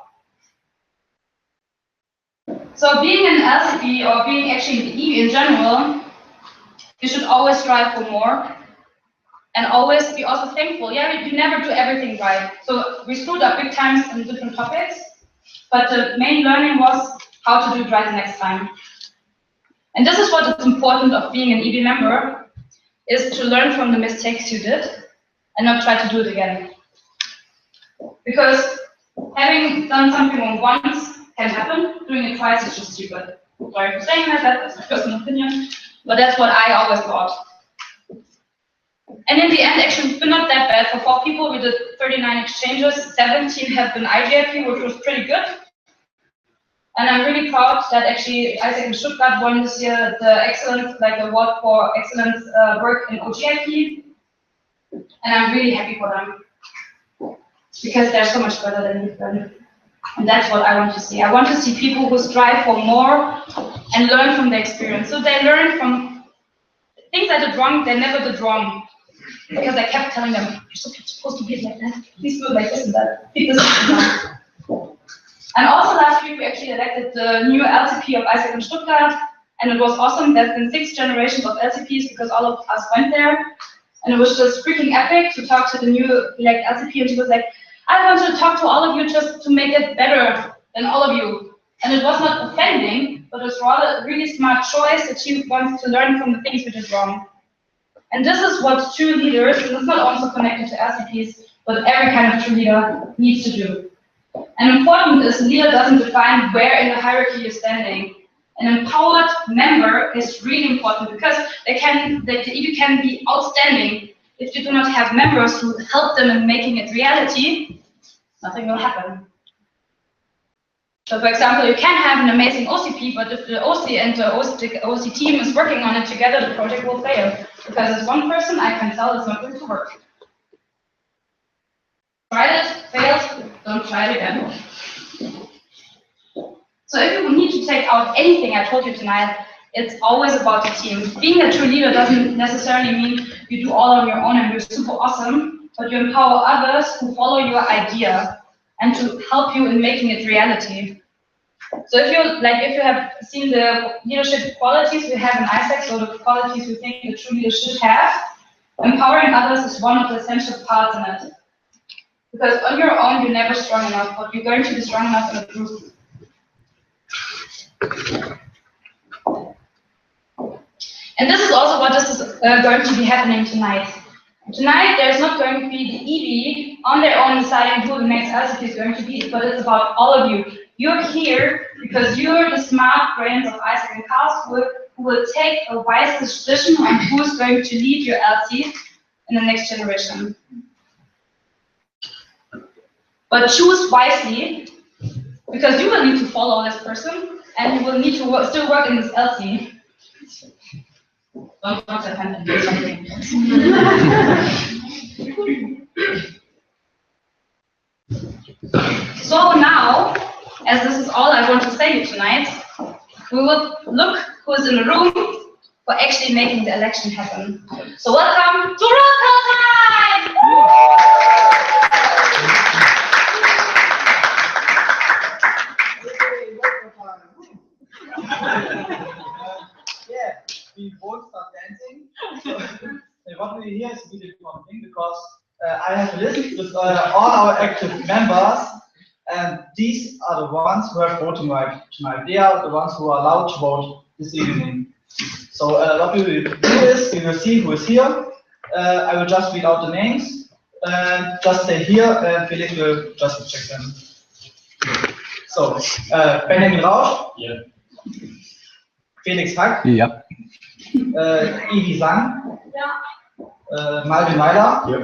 Speaker 7: So being an LCP or being actually in EB in general, you should always strive for more. And always be also thankful. Yeah, you never do everything right. So we screwed up big times in different topics, but the main learning was how to do it right the next time. And this is what is important of being an EB member, is to learn from the mistakes you did and not try to do it again. Because having done something wrong once can happen, doing it twice is just stupid. Sorry for saying that, that's my personal opinion, but that's what I always thought. And in the end, actually, it's been not that bad. For 4 people, we did 39 exchanges. 17 have been IGIP, which was pretty good. And I'm really proud that actually AIESEC in Stuttgart won this year the excellence, like award for excellent work in OGIP. And I'm really happy for them because they're so much better than we've done. And that's what I want to see. I want to see people who strive for more and learn from the experience. So they learn from things I did wrong, they never did wrong. Because I kept telling them, you're supposed to be like that, please do it like this and that, keep this and that. And also last week we actually elected the new LCP of AIESEC in Stuttgart, and it was awesome. There's been 6 generations of LCPs because all of us went there. And it was just freaking epic to talk to the new elect LCP, and she was like, I want to talk to all of you just to make it better than all of you. And it was not offending, but it was rather a really smart choice that she wants to learn from the things we did wrong. And this is what true leaders, and it's not also connected to LCPs, but every kind of true leader needs to do. And important is, a leader doesn't define where in the hierarchy you're standing. An empowered member is really important because the EB can be outstanding. If you do not have members who help them in making it reality, nothing will happen. So, for example, you can have an amazing OCP, but if the OC and the OC team is working on it together, the project will fail. Because as one person, I can tell it's not going to work. Tried it, failed, don't try it again. So if you need to take out anything I told you tonight, it's always about the team. Being a true leader doesn't necessarily mean you do all on your own and you're super awesome, but you empower others who follow your idea and to help you in making it reality. So if you have seen the leadership qualities we have in AIESEC, so the qualities we think the true leader should have, empowering others is one of the essential parts in it. Because on your own, you're never strong enough, but you're going to be strong enough in a group. And this is also what is going to be happening tonight. Tonight, there's not going to be the EB on their own deciding who the next LCP is going to be, but it's about all of you. You're here because you're the smart brains of AIESEC and Karlsruhe who will take a wise decision on who's going to lead your LC in the next generation. But choose wisely, because you will need to follow this person, and you will need to still work in this LC. Don't attend and do something. So now, as this is all I want to say tonight, we will look who's in the room for actually making the election happen. So welcome to roll call time!
Speaker 5: Yeah, we both start dancing. What we hear is really fun thing because I have a list with all our active members, and these are the ones who have voting right tonight. They are the ones who are allowed to vote this evening. So what we will do is we will see who is here. I will just read out the names and just stay here, and Felix will just check them. So Benjamin Rausch.
Speaker 1: Yeah.
Speaker 5: Felix Hack.
Speaker 3: Ja.
Speaker 5: Ivi Sang.
Speaker 7: Ja.
Speaker 5: Malvin Weiler.
Speaker 3: Ja.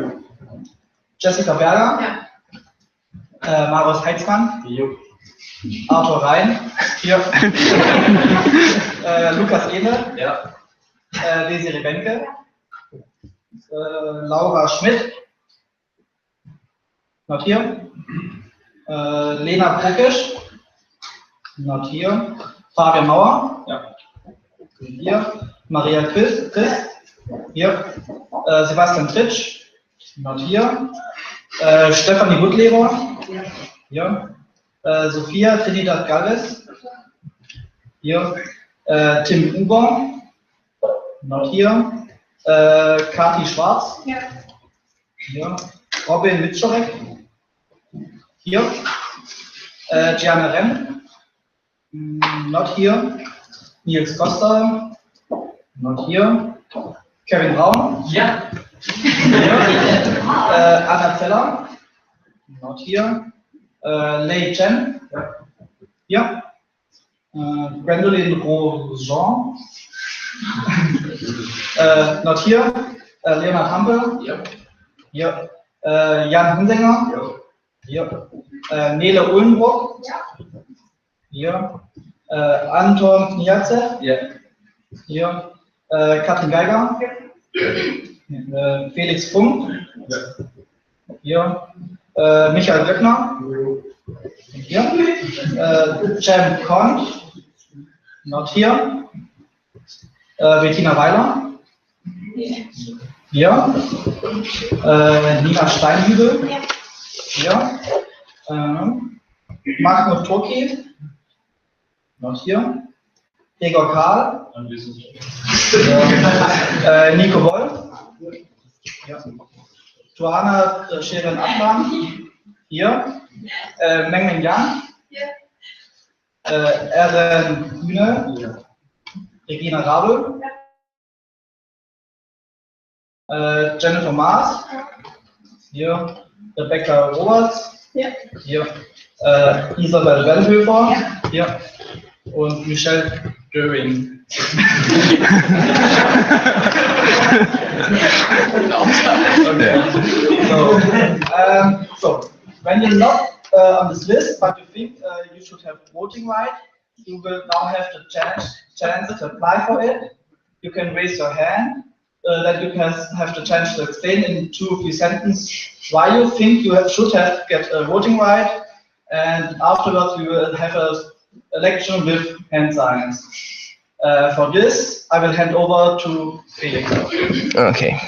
Speaker 5: Jessica Berger.
Speaker 7: Ja.
Speaker 5: Marius Heitzmann.
Speaker 3: Jo.
Speaker 5: Arthur Rhein. Hier. Lukas Ehle.
Speaker 3: Ja.
Speaker 5: Desiree Benke. Laura Schmidt. not here. Lena Brückisch, not here. Fabian Mauer, here. Maria Christ, here. Sebastian Tritsch, not here. Stefanie Gutleber, here. Sophia Trinidad Galvez, here. Tim Uber, not here. Kati Schwarz, here. Robin Mitschorek, here. Gianna Renn, not here. Nils Costa, not here. Kevin Braun, here. Anna Zeller, not here. Lei Chen, here. Gwendoline Rojean, not here. Leonard Hampel, here. Jan Hunsinger, here. Nele Ullenbrock, here. Anton Kniatze, hier. Katrin Geiger, Felix Funk, hier. Michael Glöckner, hier. Cem Kont, not here. Bettina Weiler, hier. Nina Steinhübel, hier. Mahmoud Turki, not here. Gregor Karl, Nico Wolf, Johanna Scheren Abram, hier. Mengmen Yang, Eren Kühne, Regina Rabe, Jennifer Maas, hier. Rebecca Roberts, hier. Isabel Wellhöfer, hier. Und Michelle Göring. So when you're not on this list, but you think you should have voting right, you will now have the chance to apply for it. You can raise your hand. That you can have the chance to explain in 2 or 3 sentences why you think you should get a voting right, and afterwards we will have an election with hand signs. For this, I will hand over to Felix.
Speaker 8: Okay.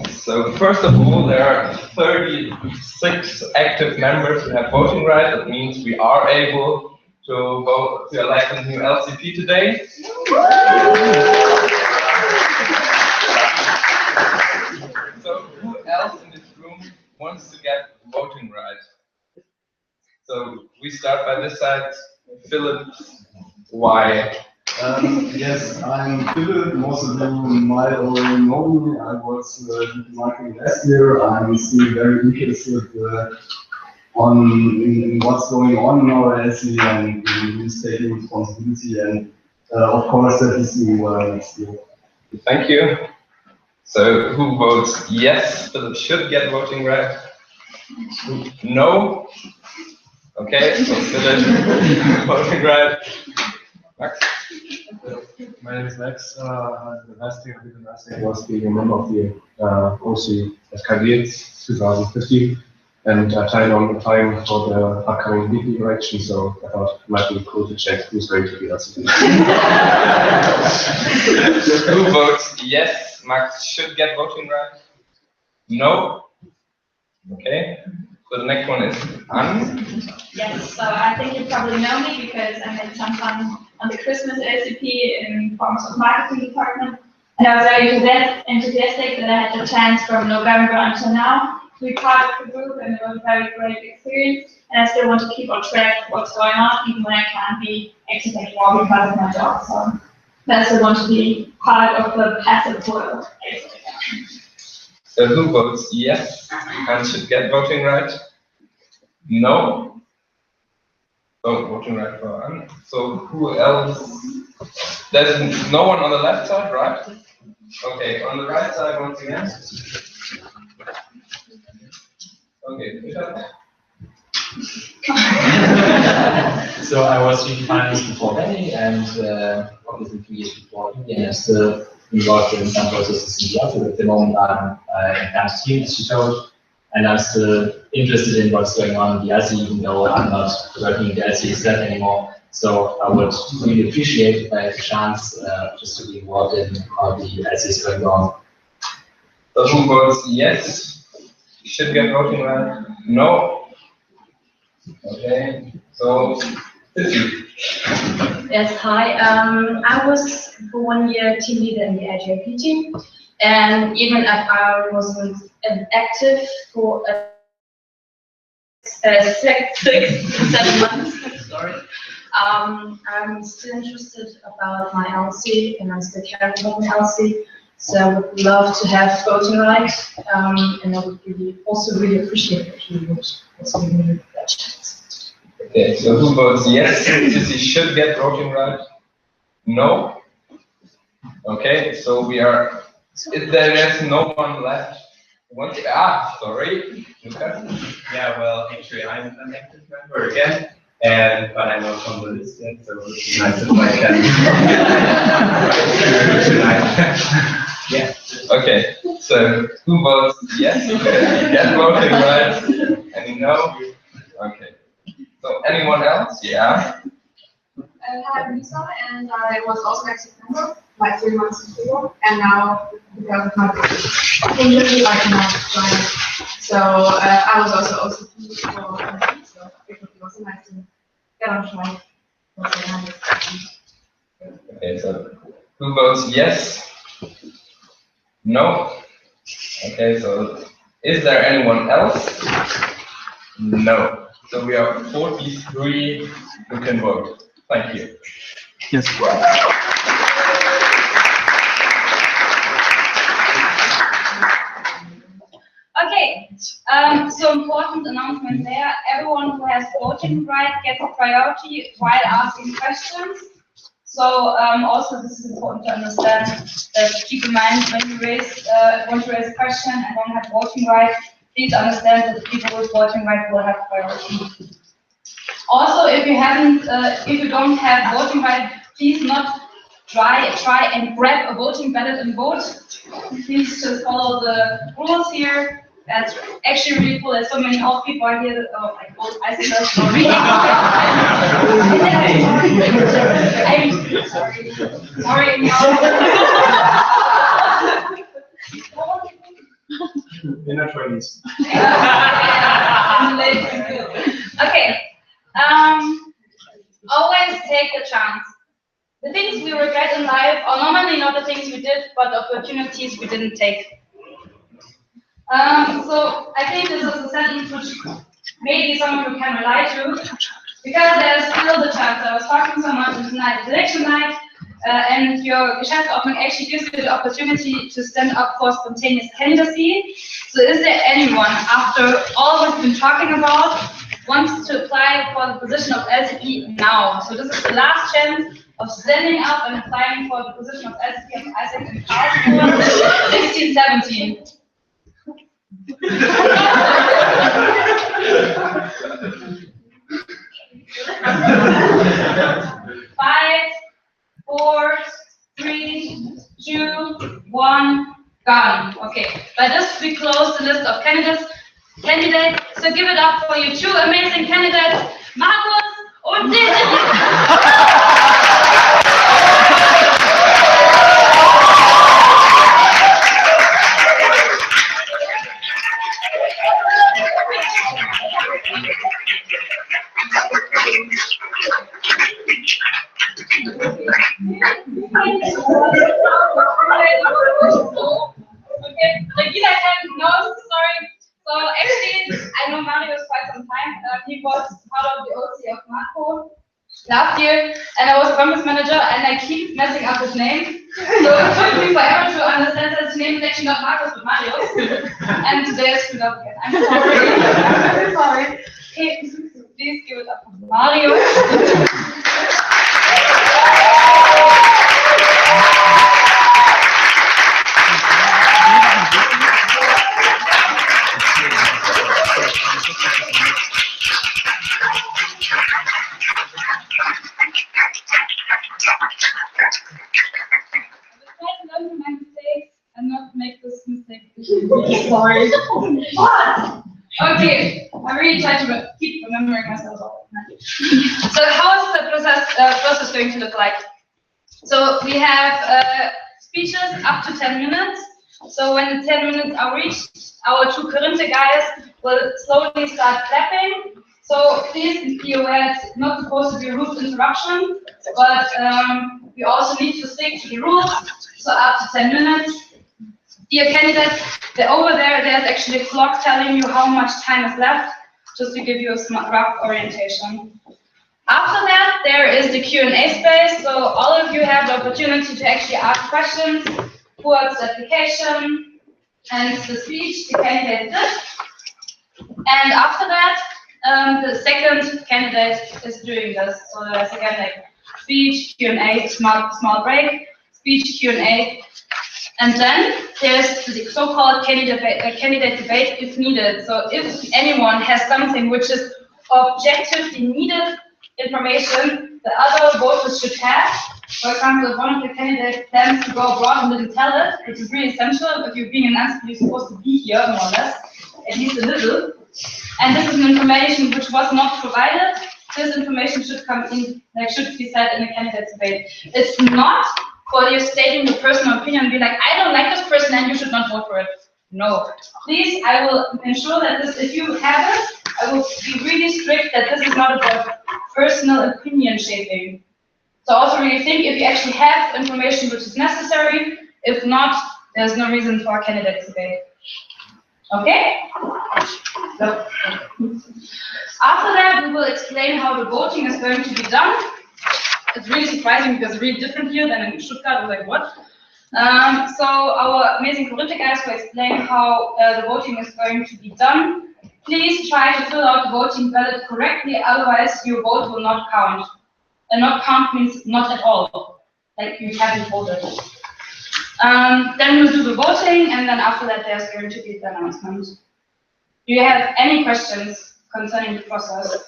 Speaker 9: So first of all, there are 36 active members who have voting rights. That means we are able to vote to elect a new LCP today. So who else in this room wants to get voting rights? So we start by this side. Philip, why?
Speaker 3: Yes, I'm Philip. Most of you might already know me. I was marketing last year. I'm still very interested in what's going on in our LC and in taking responsibility, and of course that is the next year.
Speaker 9: Thank you. So who votes yes, Philip should get voting right? No? Okay, so Philip voting right. Max?
Speaker 10: My name is Max. The last thing I did in AIESEC was being a member of the OC SKD 2015. And I planned on applying for the upcoming weekly election, so I thought it might be cool to check who's going to be LCP.
Speaker 9: Who votes yes, Max should get voting right? No? Okay. So the next one is Anne.
Speaker 7: Yes, so I think you probably know me because I made some fun on the Christmas LCP in forms of marketing department. And I was very enthusiastic that I had the chance from November until now to be part of the group, and it was a very great experience. And I still want to keep on track of what's going on, even when I can't be active anymore because of my job. So I still want to be part of the passive world.
Speaker 9: So who votes yes and should get voting right? No? Oh, voting right for Anne. So who else? There's no one on the left side, right? Okay, on the right side once again. Okay, Peter.
Speaker 11: So I was in finance before Benny, and obviously 2 years before he, and I still
Speaker 8: involved in some processes in the office. At the moment, I'm in Cam's team, as she showed, and I'm still interested in what's going on in the LC, even though I'm not working in the LC itself anymore. So I would really appreciate if I had a chance just to be involved in how the LC is going on.
Speaker 9: So who votes yes? Should get voting right? No? Okay, so
Speaker 11: Yes, hi. I was for 1 year team leader in the LCP team, and even if I wasn't active for 6 to 7 months, sorry, I'm still interested about my LC, and I'm still caring about my LC. So I would love to have voting rights, and I would also really appreciate it if you would also give me that chance.
Speaker 9: okay, so who votes yes? Sissy should get voting right? No? Okay, so we are. There's no one left. Sorry.
Speaker 1: Yeah, well, actually, I'm an active member again, but I'm not on the list yet, so it's nice if I can. Yeah.
Speaker 9: Okay, so who votes yes? Get voting right? Any no? Okay. So anyone else? Yeah.
Speaker 12: I'm Lisa, and I was also active member like 3 months before, and now because of my injury, I cannot join. So I was also OCP for so it would be also nice to get on track.
Speaker 9: Okay, so who votes yes? No? Okay, so is there anyone else? No. So we are 43 who can vote. Thank you.
Speaker 2: Yes.
Speaker 7: Okay, so important announcement there. Everyone who has voting right gets priority while asking questions. So also this is important to understand that keep in mind when you want to raise a question and don't have voting right, please understand that the people with voting right will have priority. Also, if you don't have voting right, please not try and grab a voting ballot and vote. Please just follow the rules here. That's actually really cool. There's so many old people are here. Oh my God, I see that. Sorry. Sorry.
Speaker 10: You're not trainees.
Speaker 7: Okay. Always take the chance. The things we regret in life are normally not the things we did, but the opportunities we didn't take. So I think this is a sentence which maybe someone you can relate to, because there's still the chance. I was talking to someone tonight, it's election night, and your Geschäftsordnung actually gives you the opportunity to stand up for spontaneous candidacy. So is there anyone, after all we've been talking about, wants to apply for the position of LCP now? So this is the last chance of standing up and applying for the position of LCP of AIESEC in Karlsruhe 1617. 5, 4, 3, 2, 1, gone. Okay, by this we close the list of candidates. So give it up for you 2 amazing candidates, Markus und Okay, Regina knows the story. So actually, I know Marius quite some time. He was part of the OC of Marco last year, and I was campus manager, and I keep messing up his name. So it took me forever to understand that his name is actually not Marcus, but Marius. And today I screwed up again. I'm sorry. I'm sorry. Okay, please give it up for Marius. Sorry. What? Okay, I really try to keep remembering myself all the time. So how is the process going to look like? So we have speeches up to 10 minutes. So when the 10 minutes are reached, our two Korinthe guys will slowly start clapping. So please be aware it's not supposed to be a rude interruption, but we also need to stick to the rules. So up to 10 minutes. Dear candidates, over there's actually a clock telling you how much time is left, just to give you a rough orientation. After that, there is the Q&A space, so all of you have the opportunity to actually ask questions towards the application and the speech the candidate did. And after that, the second candidate is doing this. So there's again like speech, Q&A, small break, speech, Q&A. And then there's the so-called candidate debate if needed. So if anyone has something which is objectively needed information the other voters should have, for example, if one of the candidates plans to go abroad and didn't tell it, which is really essential. If you're being an answer, you're supposed to be here, more or less, at least a little. And this is an information which was not provided. This information should come in, should be said in the candidate debate. It's not for you stating your personal opinion and be like, I don't like this person and you should not vote for it. No. Please, I will ensure that this, if you have it, I will be really strict that this is not about personal opinion shaping. So also really think if you actually have information which is necessary. If not, there's no reason for a candidate debate. Okay? So, after that, we will explain how the voting is going to be done. It's really surprising because it's really different here than in Stuttgart. I was like, what? So our amazing Korinthe guys will explain how the voting is going to be done. Please try to fill out the voting ballot correctly, otherwise your vote will not count. And not count means not at all, like you haven't voted. Then we'll do the voting, and then after that there's going to be the announcement. Do you have any questions concerning the process?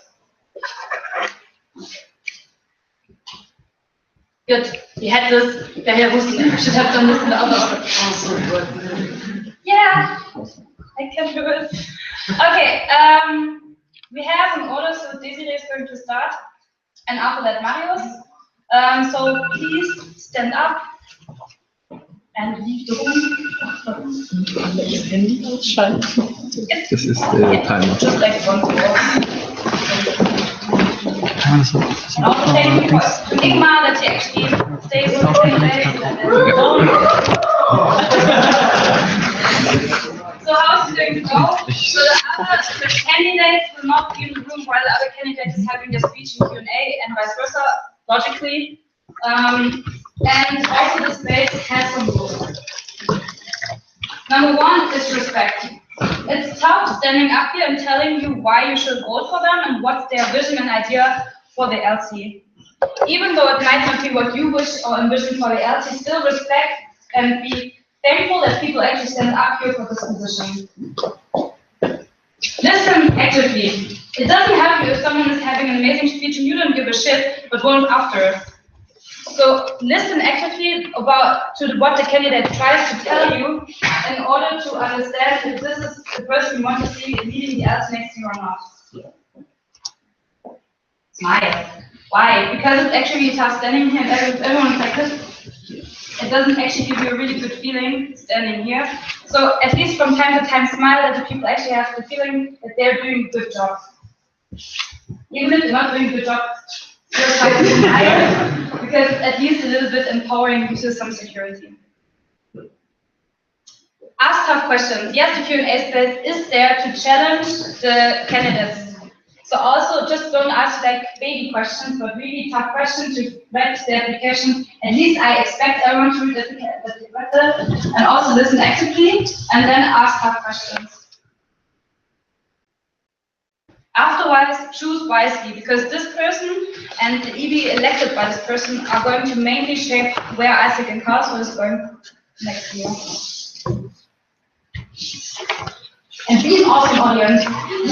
Speaker 7: Good. We had this. The Herr Russen should have done this in the other order. Yeah, I can do it. Okay. We have an order, so Desiree is going to start, and after that Marius. So please stand up and leave the room.
Speaker 1: This is the timer.
Speaker 7: Just like once. Also thank you for Ingmar that he actually stays so So how's it going to go? So the candidates will not be in the room while the other candidate is having their speech and Q&A and vice versa, logically. And also this space has some rules. Number one is respect. It's tough standing up here and telling you why you should vote for them and what's their vision and idea for the LC. Even though it might not be what you wish or envision for the LC, still respect and be thankful that people actually stand up here for this position. Listen actively. It doesn't help you if someone is having an amazing speech and you don't give a shit, but won't after. So listen actively to what the candidate tries to tell you in order to understand if this is the person you want to see leading the LC next year or not. Smile. Why? Because it's actually tough standing here and everyone's like this. It doesn't actually give you a really good feeling standing here. So at least from time to time smile that the people actually have the feeling that they're doing a good job. Even if they're not doing a good job, you're trying to smile because at least a little bit empowering gives you some security. Ask tough questions. Yes, the Q&A space is there to challenge the candidates. So also just don't ask like baby questions, but really tough questions to read the application. At least I expect everyone to read the letter and also listen actively and then ask tough questions. Afterwards, choose wisely because this person and the EB elected by this person are going to mainly shape where AIESEC and Karlsruhe is going next year. And be an awesome audience.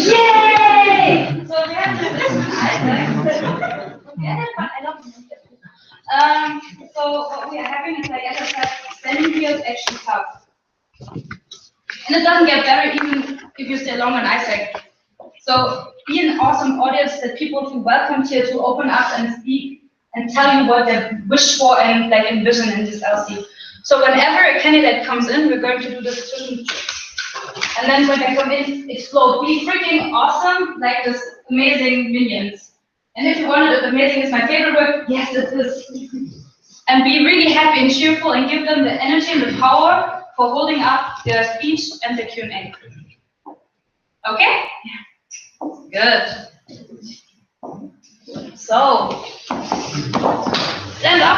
Speaker 7: Yay! So we have to listen to AIESEC. I love it. So what we are having is, like as I said, standing here is actually tough. And it doesn't get better even if you stay longer in AIESEC. So be an awesome audience that people feel welcomed here to open up and speak and tell you what they wish for and like envision in this LC. So whenever a candidate comes in, we're going to do this decision. And then when they come in, explode. Be freaking awesome, like this amazing minions. And if you wanted, amazing is my favorite word, yes it is. And be really happy and cheerful and give them the energy and the power for holding up their speech and their Q&A. Okay? Good. So, stand up.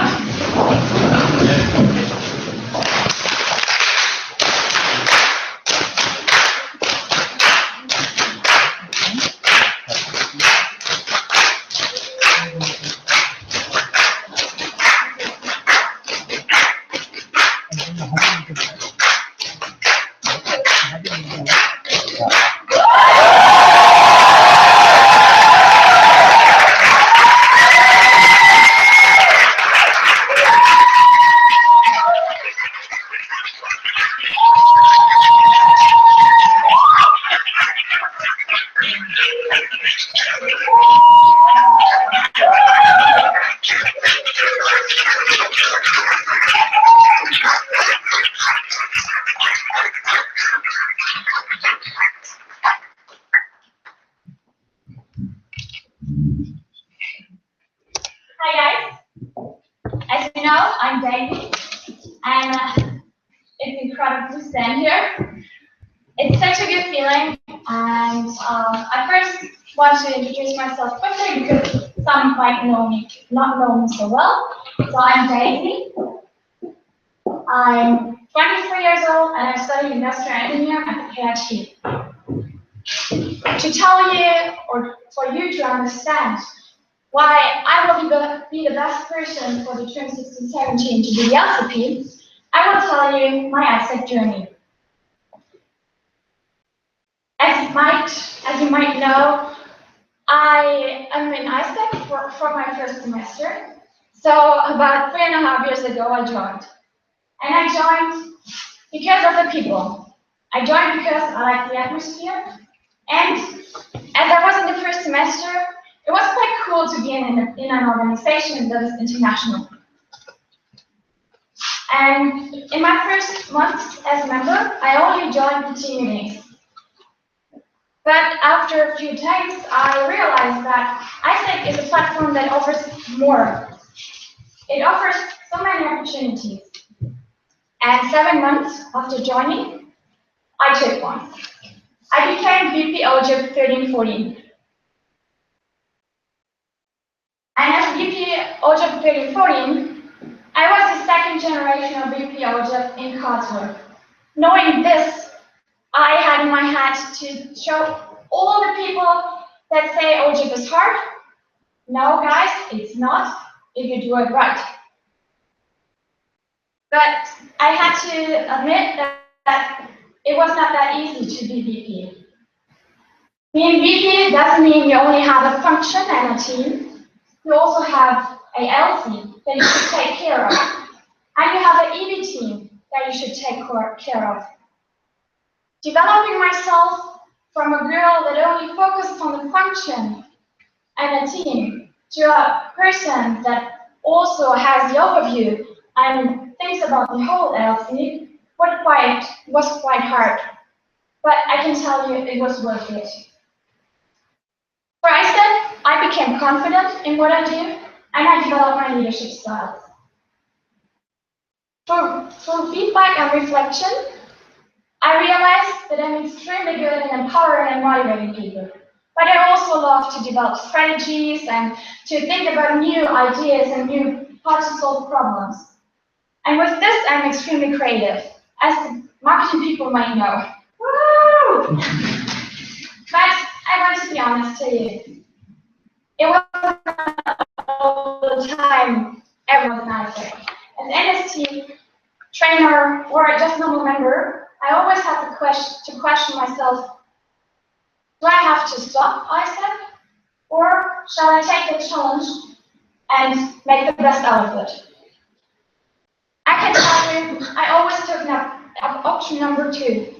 Speaker 13: Hi guys, as you know, I'm Davey, and it's incredible to stand here. It's such a good feeling, and I first want to introduce myself quickly because some might not know me so well. So I'm Davey. I'm 23 years old, and I study industrial engineering at the KIT. To tell you, or for you to understand, why I will be the best person for the 2016-17 to do the LCP, I will tell you my AIESEC journey. As you might know, I am in AIESEC for my first semester. So about 3.5 years ago, I joined. And I joined because of the people. I joined because I like the atmosphere. And as I was in the first semester, it was quite cool to be in an organization that is international. And in my first months as a member, I only joined the team meetings. But after a few days, I realized that AIESEC is a platform that offers more. It offers so many opportunities. And 7 months after joining, I took one. I became VP OJIP 1314. And as VP OJIP 1314, I was the second generation of VP OJIP in Karlsruhe. Knowing this, I had in my head to show all the people that say OJIP is hard. No, guys, it's not, if you do it right. But I had to admit that it was not that easy to be VP. Being VP doesn't mean you only have a function and a team. You also have a LC that you should take care of. And you have an EV team that you should take care of. Developing myself from a girl that only focused on the function and a team to a person that also has the overview and thinks about the whole LC was quite hard. But I can tell you it was worth it. For AIESEC, I became confident in what I do, and I developed my leadership styles. Through feedback and reflection, I realized that I'm extremely good at empowering and motivating people. But I also love to develop strategies and to think about new ideas and new how to solve problems. And with this, I'm extremely creative, as marketing people might know. Woo! But I want to be honest to you. It wasn't all the time everyone was AIESEC. As NST, trainer, or just a normal member, I always had to question myself, do I have to stop AIESEC? Or shall I take the challenge and make the best out of it? I can tell you, I always took option number 2.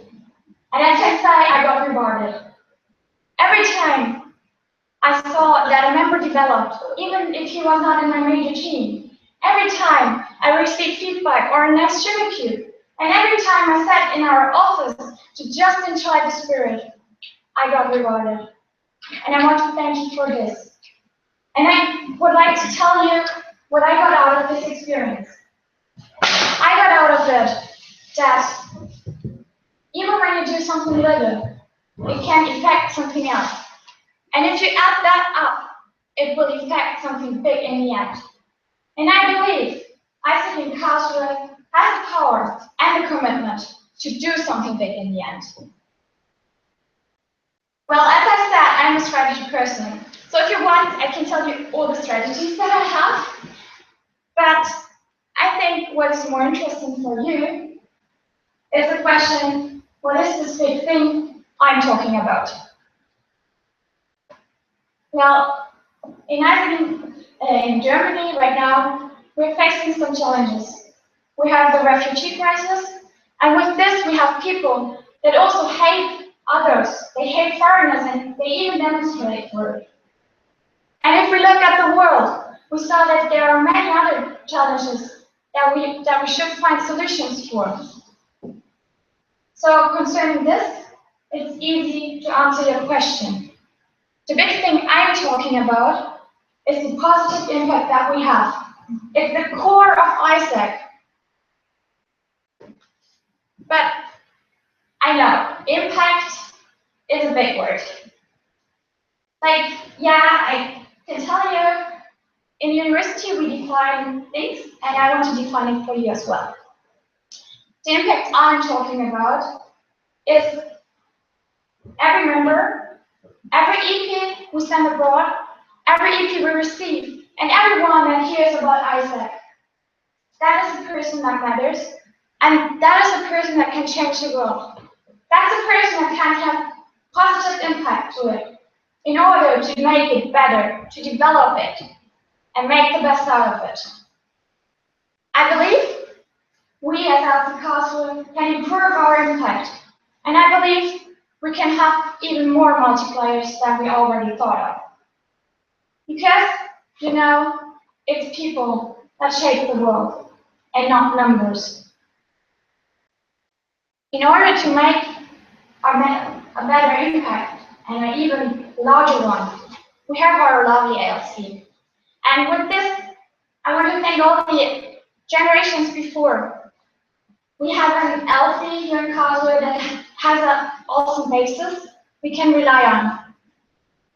Speaker 13: And I can say I got rewarded. Every time I saw that a member developed, even if he was not in my major team, every time I received feedback or a nice sugar cube, and every time I sat in our office to just enjoy the spirit, I got rewarded. And I want to thank you for this. And I would like to tell you what I got out of this experience. I got out of it that even when you do something little, it can affect something else. And if you add that up, it will affect something big in the end. And I believe AIESEC in Karlsruhe has the power and the commitment to do something big in the end. Well, as I said, I'm a strategy person. So if you want, I can tell you all the strategies that I have. But I think what is more interesting for you is the question, what is this big thing I'm talking about? Well, in AIESEC in Germany right now, we're facing some challenges. We have the refugee crisis, and with this we have people that also hate others. They hate foreigners, and they even demonstrate for it. And if we look at the world, we saw that there are many other challenges that we should find solutions for. So concerning this, it's easy to answer your question. The big thing I'm talking about is the positive impact that we have. It's the core of AIESEC. But I know, impact is a big word. Like, yeah, I can tell you, in university we define things, and I want to define it for you as well. The impact I'm talking about is every member, every EP we send abroad, every EP we receive, and everyone that hears about AIESEC. That is a person that matters, and that is a person that can change the world. That's a person that can have positive impact to it in order to make it better, to develop it, and make the best out of it. I believe we as AIESEC Karlsruhe can improve our impact, and I believe we can have even more multipliers than we already thought of. Because, you know, it's people that shape the world, and not numbers. In order to make a better impact, and an even larger one, we have our lovely LC. And with this, I want to thank all the generations before. We have an LC here in Karlsruhe that has an awesome basis we can rely on.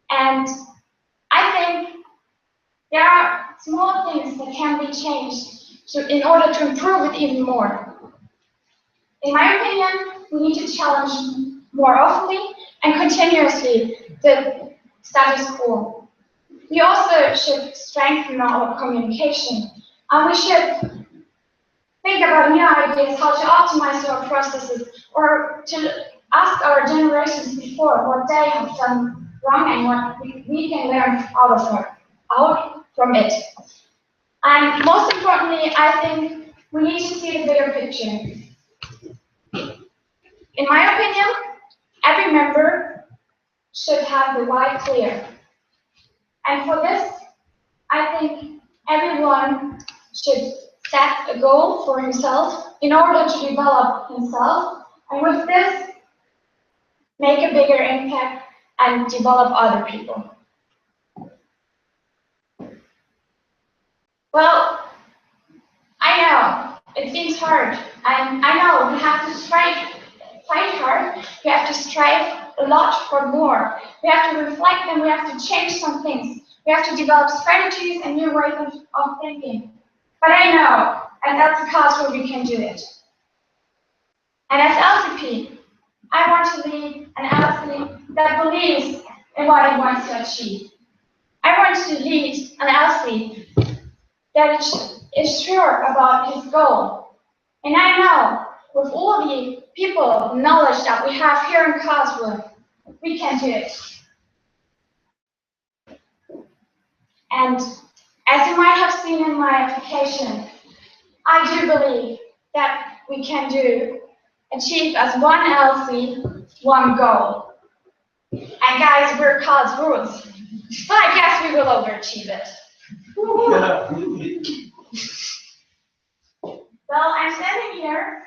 Speaker 13: And I think there are small things that can be changed in order to improve it even more. In my opinion, we need to challenge more often and continuously the status quo. We also should strengthen our communication, and we should think about new ideas, how to optimize our processes, or to ask our generations before what they have done wrong and what we can learn out from it. And most importantly, I think we need to see the bigger picture. In my opinion, every member should have the why clear. And for this, I think everyone should set a goal for himself in order to develop himself, and with this, make a bigger impact and develop other people. Well, I know it seems hard, and I know we have to fight hard. We have to strive a lot for more. We have to reflect, and we have to change some things. We have to develop strategies and new ways of thinking. But I know, and that's the cause where we can do it. And as LCP, I want to lead an LC that believes in what it wants to achieve. I want to lead an LC that is sure about his goal. And I know, with all the people, knowledge that we have here in Karlsruhe, we can do it. And as you might have seen in my application, I do believe that we can achieve as one LC one goal. And guys, we're Karlsruhe, so I guess we will overachieve it. Well, I'm standing here.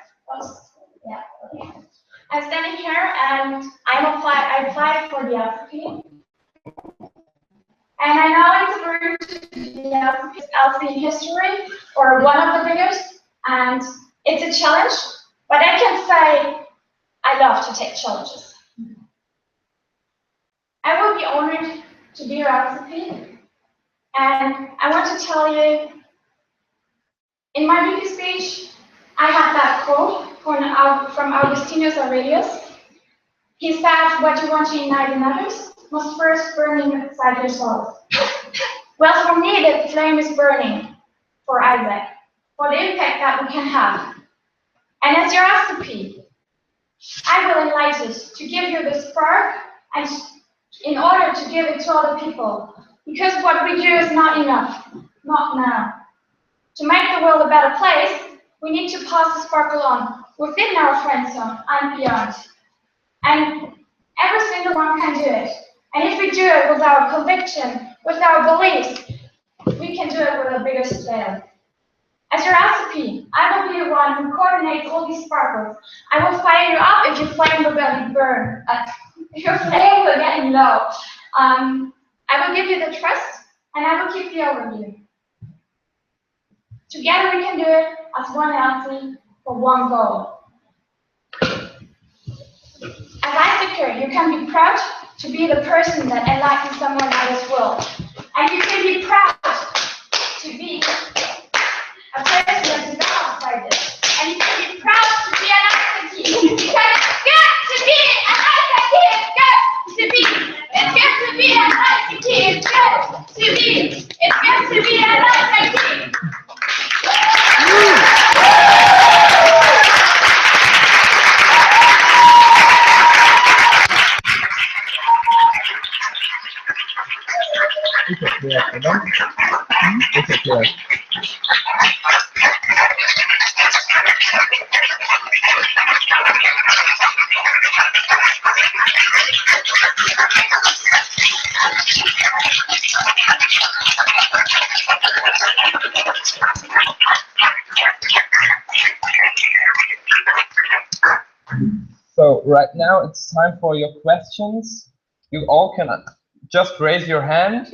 Speaker 13: Yeah, okay. I'm standing here, and I applied for the LCP. And I know it's very the LCP in history, or one of the biggest, and it's a challenge, but I can say I love to take challenges. I will be honored to be your LCP, and I want to tell you, in my VP speech, I had that quote from Augustinus Aurelius. He said, what you want to unite in others must first burn inside yourself. Well, for me, the flame is burning for AIESEC, for the impact that we can have. And as your LCP, I will enlight it to give you the spark, and in order to give it to other people. Because what we do is not enough, not now. To make the world a better place, we need to pass the sparkle on within our friend zone and beyond. And every single one can do it. And if we do it with our conviction, with our beliefs, we can do it with a bigger scale. As your LCP, I will be the one who coordinates all these sparkles. I will fire you up if your flame will burn. Your flame will get low. I will give you the trust, and I will keep the overview. Together we can do it as one LCP for one goal. As AIESEC, you can be proud to be the person that enlightens someone else's world. And you can be proud to be a person that develops like this. And you can be proud to be an AIESEC, because it's good to be an AIESEC, it's good to be. It's good to be an AIESEC, it's good to be. It's good to be an AIESEC.
Speaker 6: So right now it's time for your questions. You all can just raise your hand.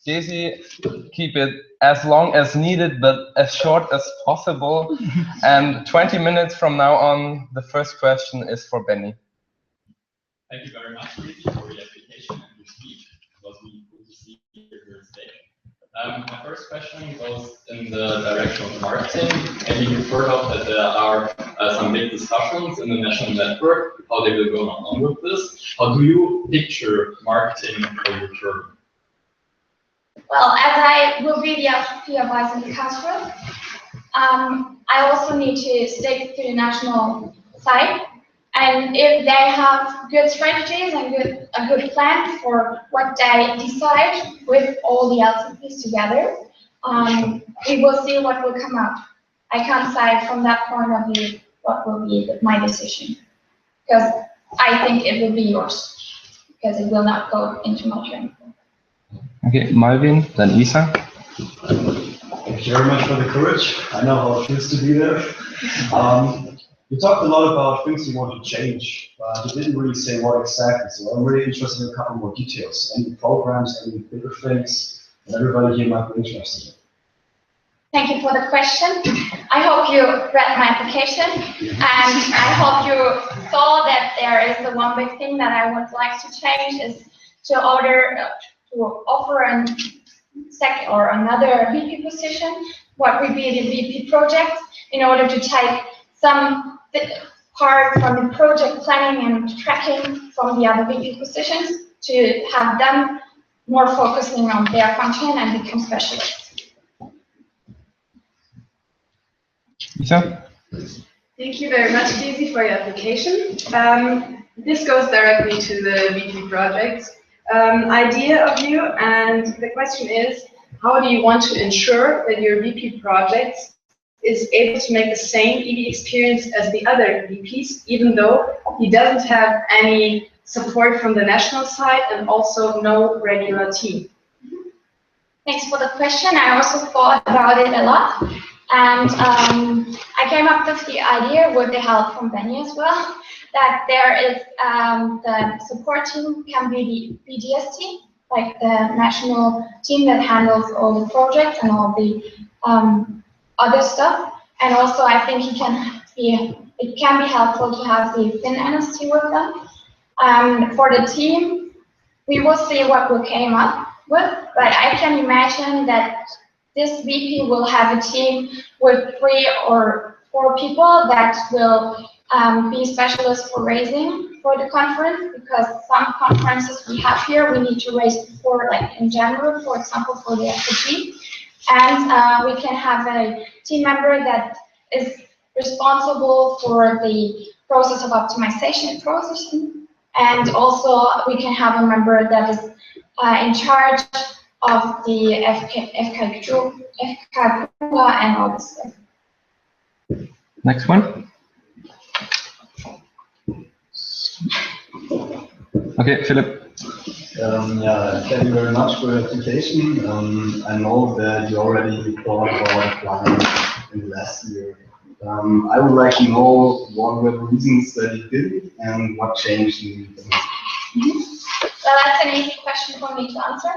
Speaker 6: Daisy, keep it as long as needed, but as short as possible. And 20 minutes from now on, the first question is for Benny.
Speaker 14: Thank you very much, Daisy, for the application and your speech. It was really cool to see you here today. My first question goes in the direction of marketing. Maybe you've heard of that there are some big discussions in the national network, how they will go on with this. How do you picture marketing for your term?
Speaker 13: Well, as I will be the LCP of AIESEC Karlsruhe, I also need to stick to the national side. And if they have good strategies and a good plan for what they decide with all the LCPs together, we will see what will come out. I can't say from that point of view what will be my decision, because I think it will be yours, because it will not go into my training.
Speaker 6: Okay, Malvin, then Isa.
Speaker 15: Thank you very much for the courage. I know how it feels to be there. You talked a lot about things you want to change, but you didn't really say what exactly. So I'm really interested in a couple more details. Any programs, any bigger things that everybody here might be interested in.
Speaker 13: Thank you for the question. I hope you read my application, and I hope you saw that there is the one big thing that I would like to change is to offer another VP position. What would be the VP project in order to take some part from the project planning and tracking from the other VP positions to have them more focusing on their function and become specialists.
Speaker 6: Isa?
Speaker 16: Thank you very much, Daisy, for your application. This goes directly to the VP projects idea of you, and the question is, how do you want to ensure that your VP projects is able to make the same EV experience as the other VPs, even though he doesn't have any support from the national side and also no regular team?
Speaker 13: Thanks for the question. I also thought about it a lot. And I came up with the idea with the help from Benny as well, that there is the support team can be the BDS team, like the national team that handles all the projects and all the other stuff. And also I think it can be helpful to have the Finn NST with them. For the team, we will see what we came up with, but I can imagine that this VP will have a team with 3 or 4 people that will be specialists for raising for the conference, because some conferences we have here, we need to raise for, like in January, for example, for the LCP. And we can have a team member that is responsible for the process of optimization processing. And also we can have a member that is in charge of the FK and all this stuff.
Speaker 6: Next one. Okay, Philip.
Speaker 15: Yeah, thank you very much for your application. I know that you already thought about applying in the last year. I would like to know what were the reasons that you did and what changed in the
Speaker 13: Well, that's an easy question for me to answer.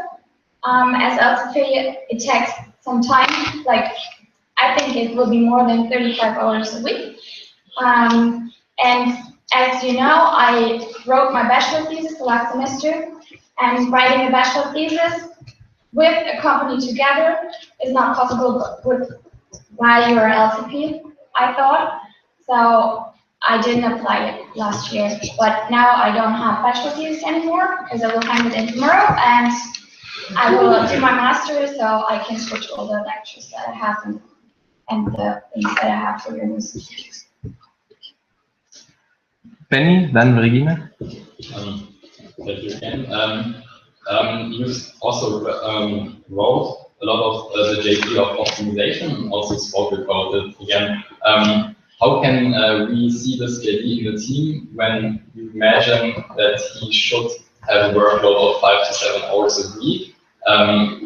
Speaker 13: As LCP, it takes some time. Like, I think it will be more than 35 hours a week. And as you know, I wrote my bachelor thesis the last semester, and writing a bachelor thesis with a company together is not possible while you're LCP, I thought. So I didn't apply it last year, but now I don't have bachelor thesis anymore because I will hand it in tomorrow, and I will do my master's so I can switch all the lectures that I have and the things that I have for university.
Speaker 6: Benny, then Regina.
Speaker 14: Thank you again. You also wrote a lot of the JP of optimization and also spoke about it again. How can we see this JD in the team when you imagine that he should have a workload of 5 to 7 hours a week?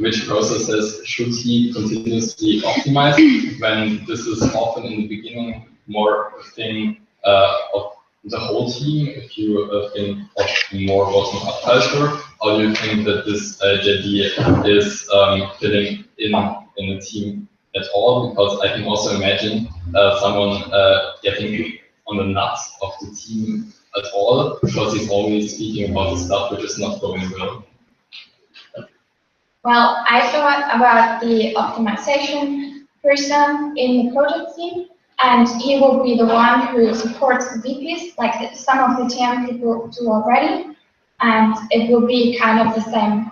Speaker 14: Which processes should he continuously optimize when this is often in the beginning more a thing of the whole team? If you think of more bottom-up culture, how do you think that this JD is fitting in the team at all? Because I can also imagine someone getting on the nuts of the team at all, because he's always speaking about the stuff which is not going well.
Speaker 13: Well, I thought about the optimization person in the project team, and he will be the one who supports the VPs, like some of the TM people do already, and it will be kind of the same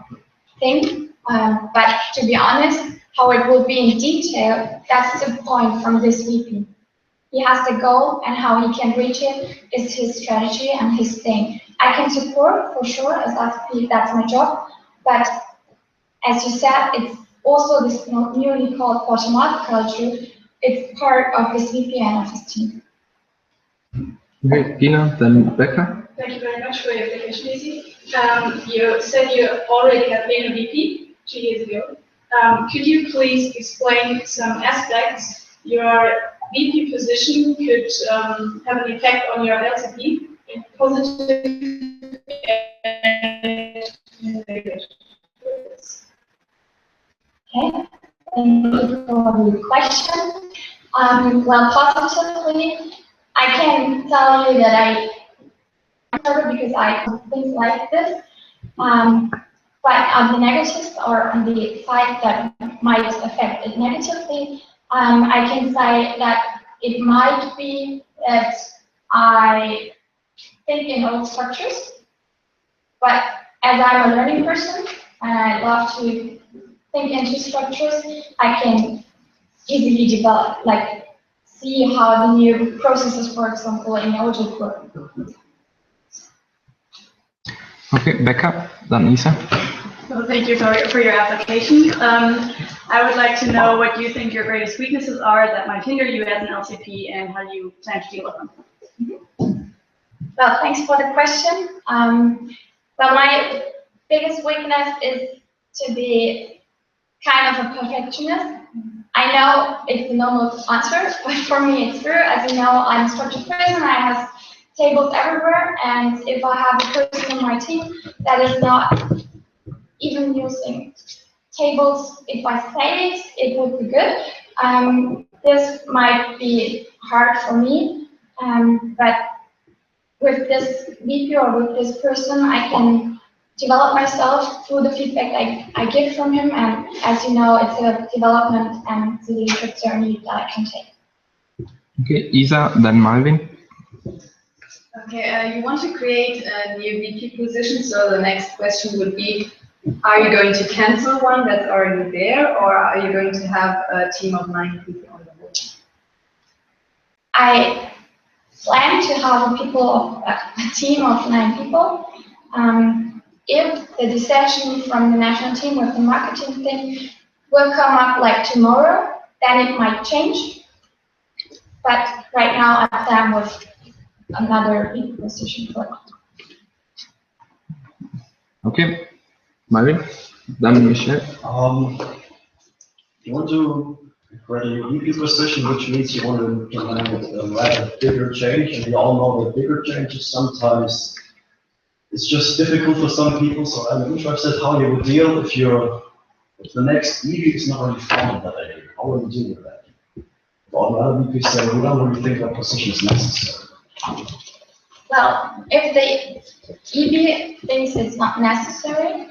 Speaker 13: thing. But to be honest, how it will be in detail, that's the point from this VP. He has the goal, and how he can reach it is his strategy and his thing. I can support for sure, as that's my job, but as you said, it's also this newly called bottom-up culture. It's part of this VP and of his team.
Speaker 6: Okay, Gina, then Becca.
Speaker 16: Thank you very much for your application, Izzy. You said you already have been a VP 2 years ago. Could you please explain some aspects your VP position could have an effect on your LCP in positive and negative?
Speaker 13: Okay, thank you for the question. Well, positively, I can tell you that I because I do things like this. But on the negatives, or on the side that might affect it negatively, I can say that it might be that I think in old structures, but as I'm a learning person and I love to think into structures, I can easily develop, like see how the new processes, for example, in OJIT work.
Speaker 6: Okay, Becca, then Isa.
Speaker 16: Well, thank you for your application. I would like to know what you think your greatest weaknesses are that might hinder you as an LCP and how you plan to deal with them.
Speaker 13: Well, thanks for the question. Well, my biggest weakness is to be kind of a perfectionist. I know it's a normal answer, but for me it's true. As you know, I'm a structured person. I have tables everywhere, and if I have a person on my team that is not even using tables, if I say it, it would be good. This might be hard for me, but with this VP or with this person, I can develop myself through the feedback I get from him. And as you know, it's a development and the leadership journey that I can take.
Speaker 6: Okay, Isa, then Malvin.
Speaker 17: Okay, you want to create a new VP position, so the next question would be, are you going to cancel one that's already there, or are you going to have a team of 9 people on the board?
Speaker 13: I plan to have a team of 9 people. If the decision from the national team with the marketing thing will come up like tomorrow, then it might change. But right now I plan with another VP position for it.
Speaker 6: Okay, Malvin, then Michelle.
Speaker 15: You want to create a VP position, which means you want to implement a rather bigger change, and we all know that bigger changes sometimes it's just difficult for some people. So I'm interested how you would deal if the next VP is not really found that idea. How will you deal with that? All the other VPs say we don't really think that position is necessary.
Speaker 13: Well, if the EB thinks it's not necessary,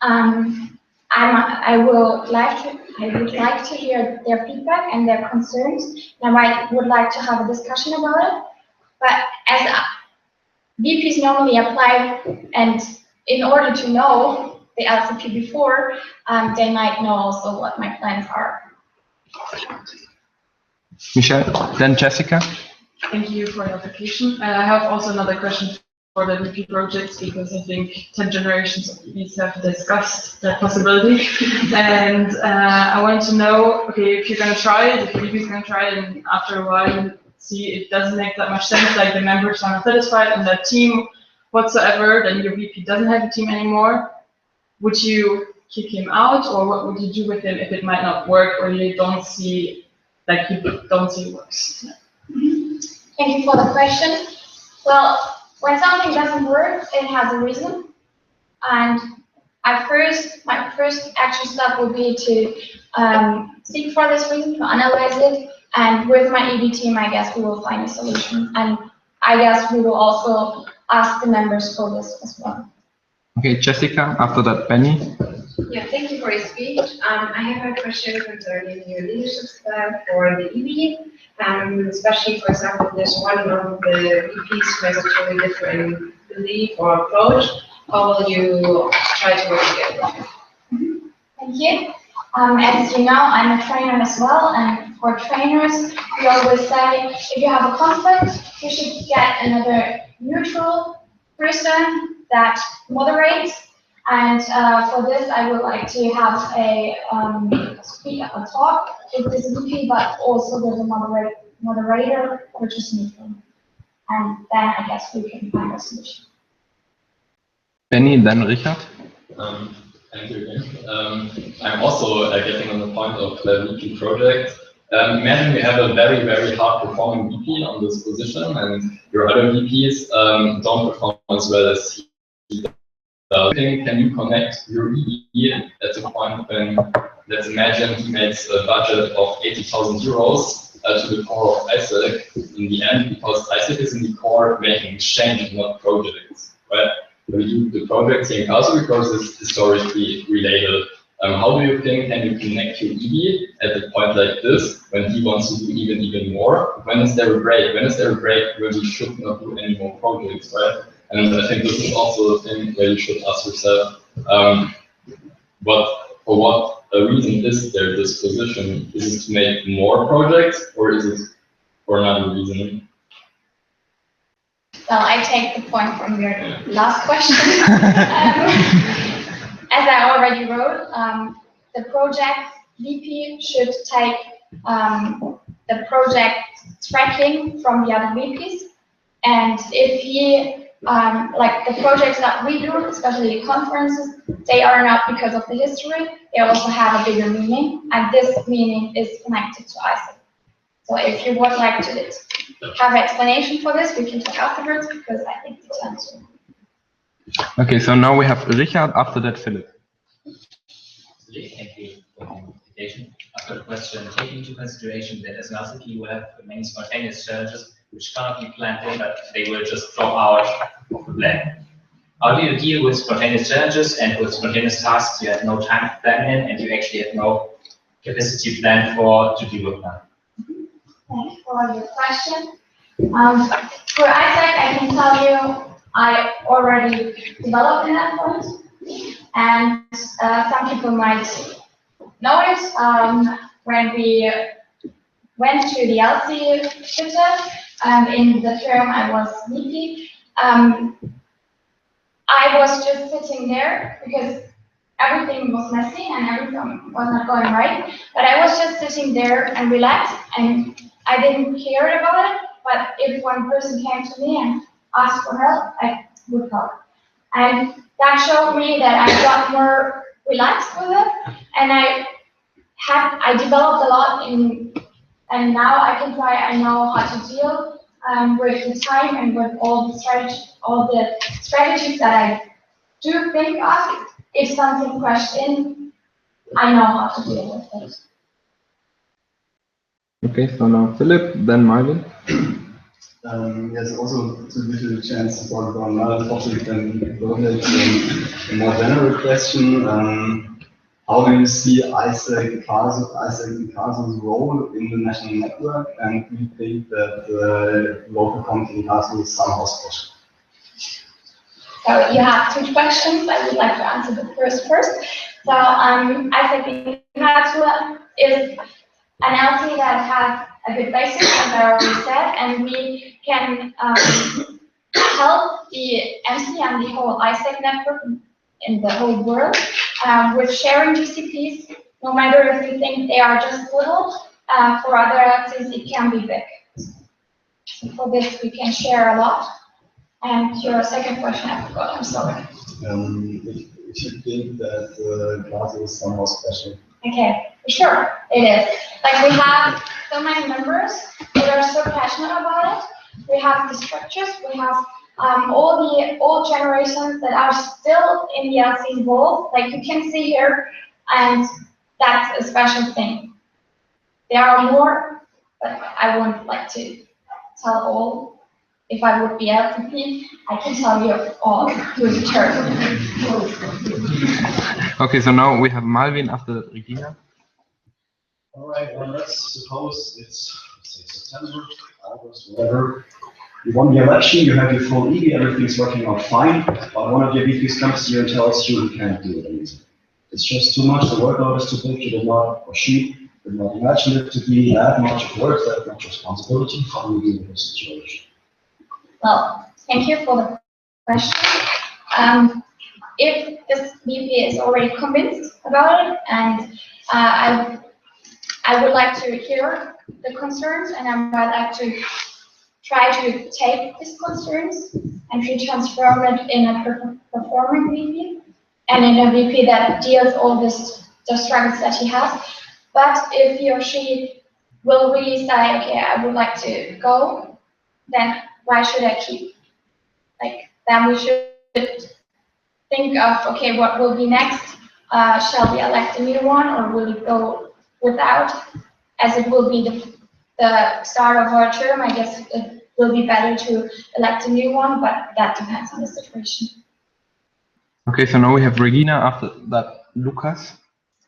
Speaker 13: I would like to hear their feedback and their concerns, and I would like to have a discussion about it. But as VPs normally apply, and in order to know the LCP before, they might know also what my plans are.
Speaker 6: Michelle, then Jessica.
Speaker 17: Thank you for the application. I have also another question for the VP projects, because I think 10 generations of VPs have discussed that possibility. And I want to know, okay, if you're going to try it, if the VP is going to try it, and after a while you see it doesn't make that much sense, like the members are not satisfied in that team whatsoever, then your VP doesn't have a team anymore. Would you kick him out, or what would you do with him if it might not work, or you don't see, like you don't see it works?
Speaker 13: Thank you for the question. Well, when something doesn't work, it has a reason. And my first action step will be to seek for this reason, to analyze it. And with my EB team, I guess we will find a solution. And I guess we will also ask the members for this as well.
Speaker 6: Okay, Jessica, after that, Benny.
Speaker 18: Yeah, thank you for your speech. I have a question concerning your leadership style for the EB. Especially, for example, there's one of the VPs who has a totally different belief or approach. How will you try to work together?
Speaker 13: Thank you. As you know, I'm a trainer as well, and for trainers, we always say if you have a conflict, you should get another neutral person that moderates. And for this, I would like to have a talk with this VP, but also with a moderator, which is neutral. And then I guess we can find a solution.
Speaker 6: Benny, then Richard.
Speaker 14: Thank you again. I'm also getting on the point of the VP project. Imagine you have a very, very hard performing VP on this position, and your other VPs don't perform as well as he does. Can you connect your EB at the point when, let's imagine he makes a budget of 80,000 euros to the core of AIESEC in the end, because AIESEC is in the core making exchange, not projects, right? We do the projects in Karlsruhe because it's historically related. How do you think can you connect your EB at a point like this when he wants to do even more? When is there a break? When is there a break where we should not do any more projects, right? And I think this is also the thing where you should ask yourself, for what reason is there this position? Is it to make more projects, or is it for another reason?
Speaker 13: Well, I take the point from your last question. As I already wrote, the project VP should take the project tracking from the other VPs. And if he, like the projects that we do, especially conferences, they are not because of the history, they also have a bigger meaning, and this meaning is connected to AIESEC. So if you would like to have an explanation for this, we can talk afterwards, because I think it's answer.
Speaker 6: Okay, so now we have Richard, after that Philip.
Speaker 8: Thank you for the invitation. I've got a question. Taking into consideration that as an LCP you will have many spontaneous challenges which cannot be planned in, but they will just drop out of the plan. How do you deal with spontaneous challenges and with spontaneous tasks you have no time to plan in and you actually have no capacity planned for to deal with them?
Speaker 13: Thanks for your question. For AIESEC, I can tell you I already developed an endpoint, and some people might know it. When we went to the LC Schütte, in the term I was VP, I was just sitting there because everything was messy and everything was not going right. But I was just sitting there and relaxed, and I didn't care about it. But if one person came to me and asked for help, I would help. And that showed me that I got more relaxed with it, and I developed a lot and now I can try. I know how to deal with the time and with all the strategies that I do think of. If something crashed in, I know how to deal with it.
Speaker 6: Okay, so now Philip, then Marvin.
Speaker 3: Yes, also to give you a chance to talk about another topic and go ahead a more general question. How do you see AIESEC Karlsruhe's role in the national network, and do you think that the local committee in Karlsruhe is somehow special?
Speaker 13: So you have two questions. I would like to answer the first. So AIESEC Karlsruhe is an LC that has a good basis, as I already said, and we can help the MC and the whole AIESEC network in the whole world with sharing GCPs, no matter if you think they are just little. For other LCs, it can be big. So for this, we can share a lot. And your second question, I forgot, I'm sorry.
Speaker 3: If you think that Karlsruhe is somehow special.
Speaker 13: Okay, sure, it is. Like, we have so many members that are so passionate about it. We have the structures, we have all the old generations that are still in the LC involved, like you can see here, and that's a special thing. There are more, but I wouldn't like to tell all. If I would be LCP, I can tell you all to turn.
Speaker 6: Okay, so now we have Malvin after that, Regina.
Speaker 15: All right, well, let's suppose it's, let's say, September, August, whatever. You won the election, you have your full EV, everything's working out fine, but one of your VPs comes to you and tells you you can't do it anymore. It's just too much, the workload is too big, you did not, or she did not imagine it to be that much work, that much responsibility. How do you deal with the situation?
Speaker 13: Well, thank you for the question. If this VP is already convinced about it, and I would like to hear the concerns, and I would like to try to take these concerns and to transform it in a performing VP, and in a VP that deals all the struggles that he has. But if he or she will really say, okay, I would like to go, then why should I keep? Like, then we should think of, okay, what will be next? Shall we elect a new one, or will it go without? As it will be the start of our term, I guess it will be better to elect a new one, but that depends on the situation.
Speaker 6: Okay, so now we have Regina, after that Lucas.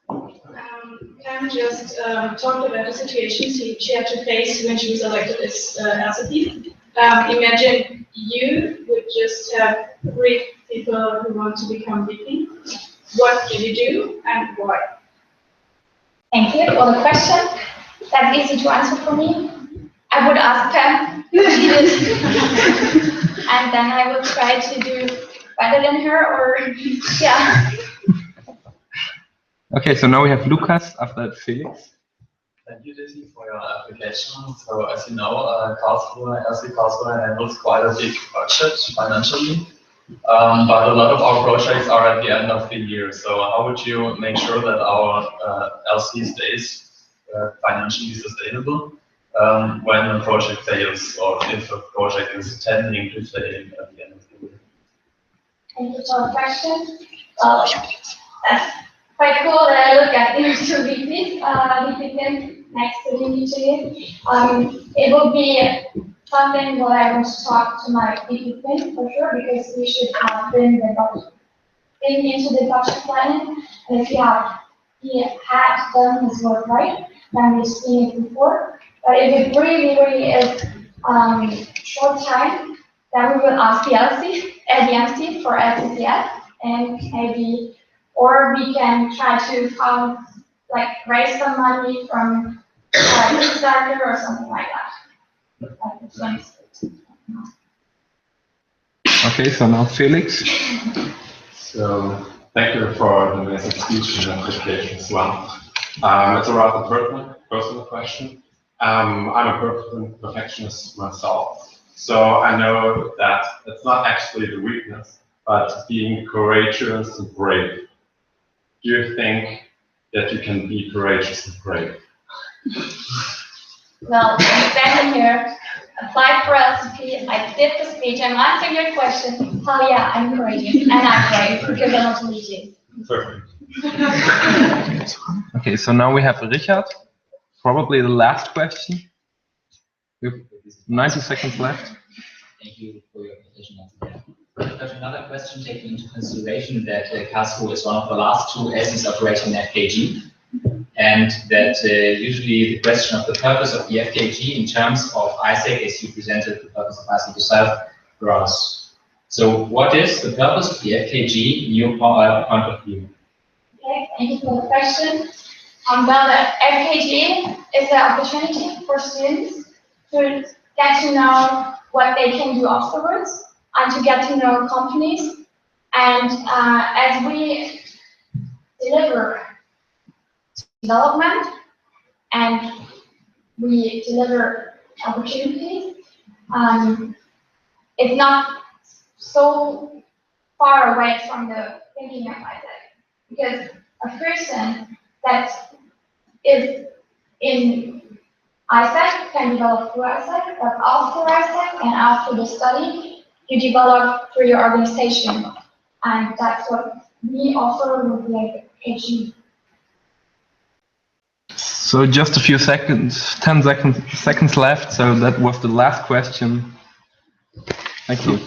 Speaker 16: Pam just talked about the situations she had to face when she was elected as LCP. Imagine you would just have 3 people who want to become VP. What do you do and why?
Speaker 13: Thank you for the question. That's easy to answer for me. I would ask Pam what she did. And then I will try to do better than her, or yeah.
Speaker 6: Okay, so now we have Lucas, after that Felix.
Speaker 19: Thank you, Dizzy, for your application. So, as you know, Karlsruhe, LC Karlsruhe handles quite a big budget financially, but a lot of our projects are at the end of the year. So, how would you make sure that our LC stays financially sustainable when a project fails, or if a project is tending to fail at the end of the year?
Speaker 13: Thank you for the question. That's quite cool that I look at these two VPs, VP next to VP. It would be something that I want to talk to my VP for sure, because we should have been into the budget planning. And if he had done his work right, then we've seen it before. But if it really is short time, then we will ask the MC for LCCF, and maybe, or we can try to raise some money from Kickstarter or something like that.
Speaker 6: Okay, so now Felix.
Speaker 10: So thank you for the amazing speech and application as well. It's a rather personal question. I'm a perfectionist myself, so I know that it's not actually the weakness, but being courageous and brave. Do you think that you can be courageous and brave?
Speaker 13: Well, I'm standing here, applied for LCP, I did the speech, I'm answering your question. Hell yeah, I'm courageous, and I'm brave, because I want to meet you.
Speaker 10: Perfect.
Speaker 6: Okay, so now we have Richard. Probably the last question. We have 90 seconds left.
Speaker 8: Thank you for your presentation. I've got another question, taking into consideration that Karlsruhe is one of the last two LCs operating in FKG, and that usually the question of the purpose of the FKG in terms of AIESEC, as you presented the purpose of AIESEC yourself, grows. So what is the purpose of the FKG in your point of view?
Speaker 13: Okay, thank you for the question. Well, the FKG is an opportunity for students to get to know what they can do afterwards, and to get to know companies. And as we deliver development and we deliver opportunities, it's not so far away from the thinking of AIESEC, because a person that is in AIESEC can develop through AIESEC, but after AIESEC and after the study, you develop through your organization. And that's what we offer with the FKG.
Speaker 6: So just a few seconds, 10 seconds left, so that was the last question. Thank you.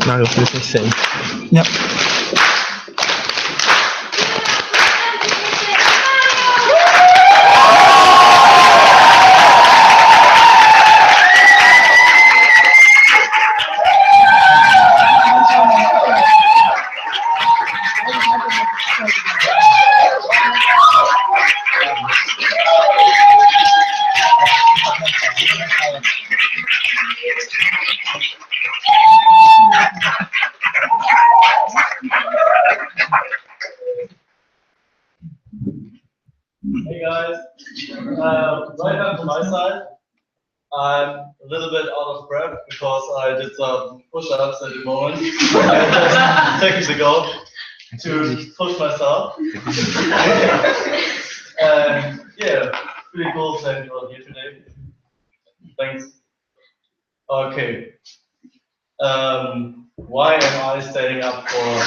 Speaker 2: Now you're listening.
Speaker 6: Yep.
Speaker 4: Hey guys, right up to my side. I'm a little bit out of breath because I did some push-ups at the moment, just seconds ago, to push myself. And yeah, pretty cool that you're here today. Thanks. Okay. Why am I standing up for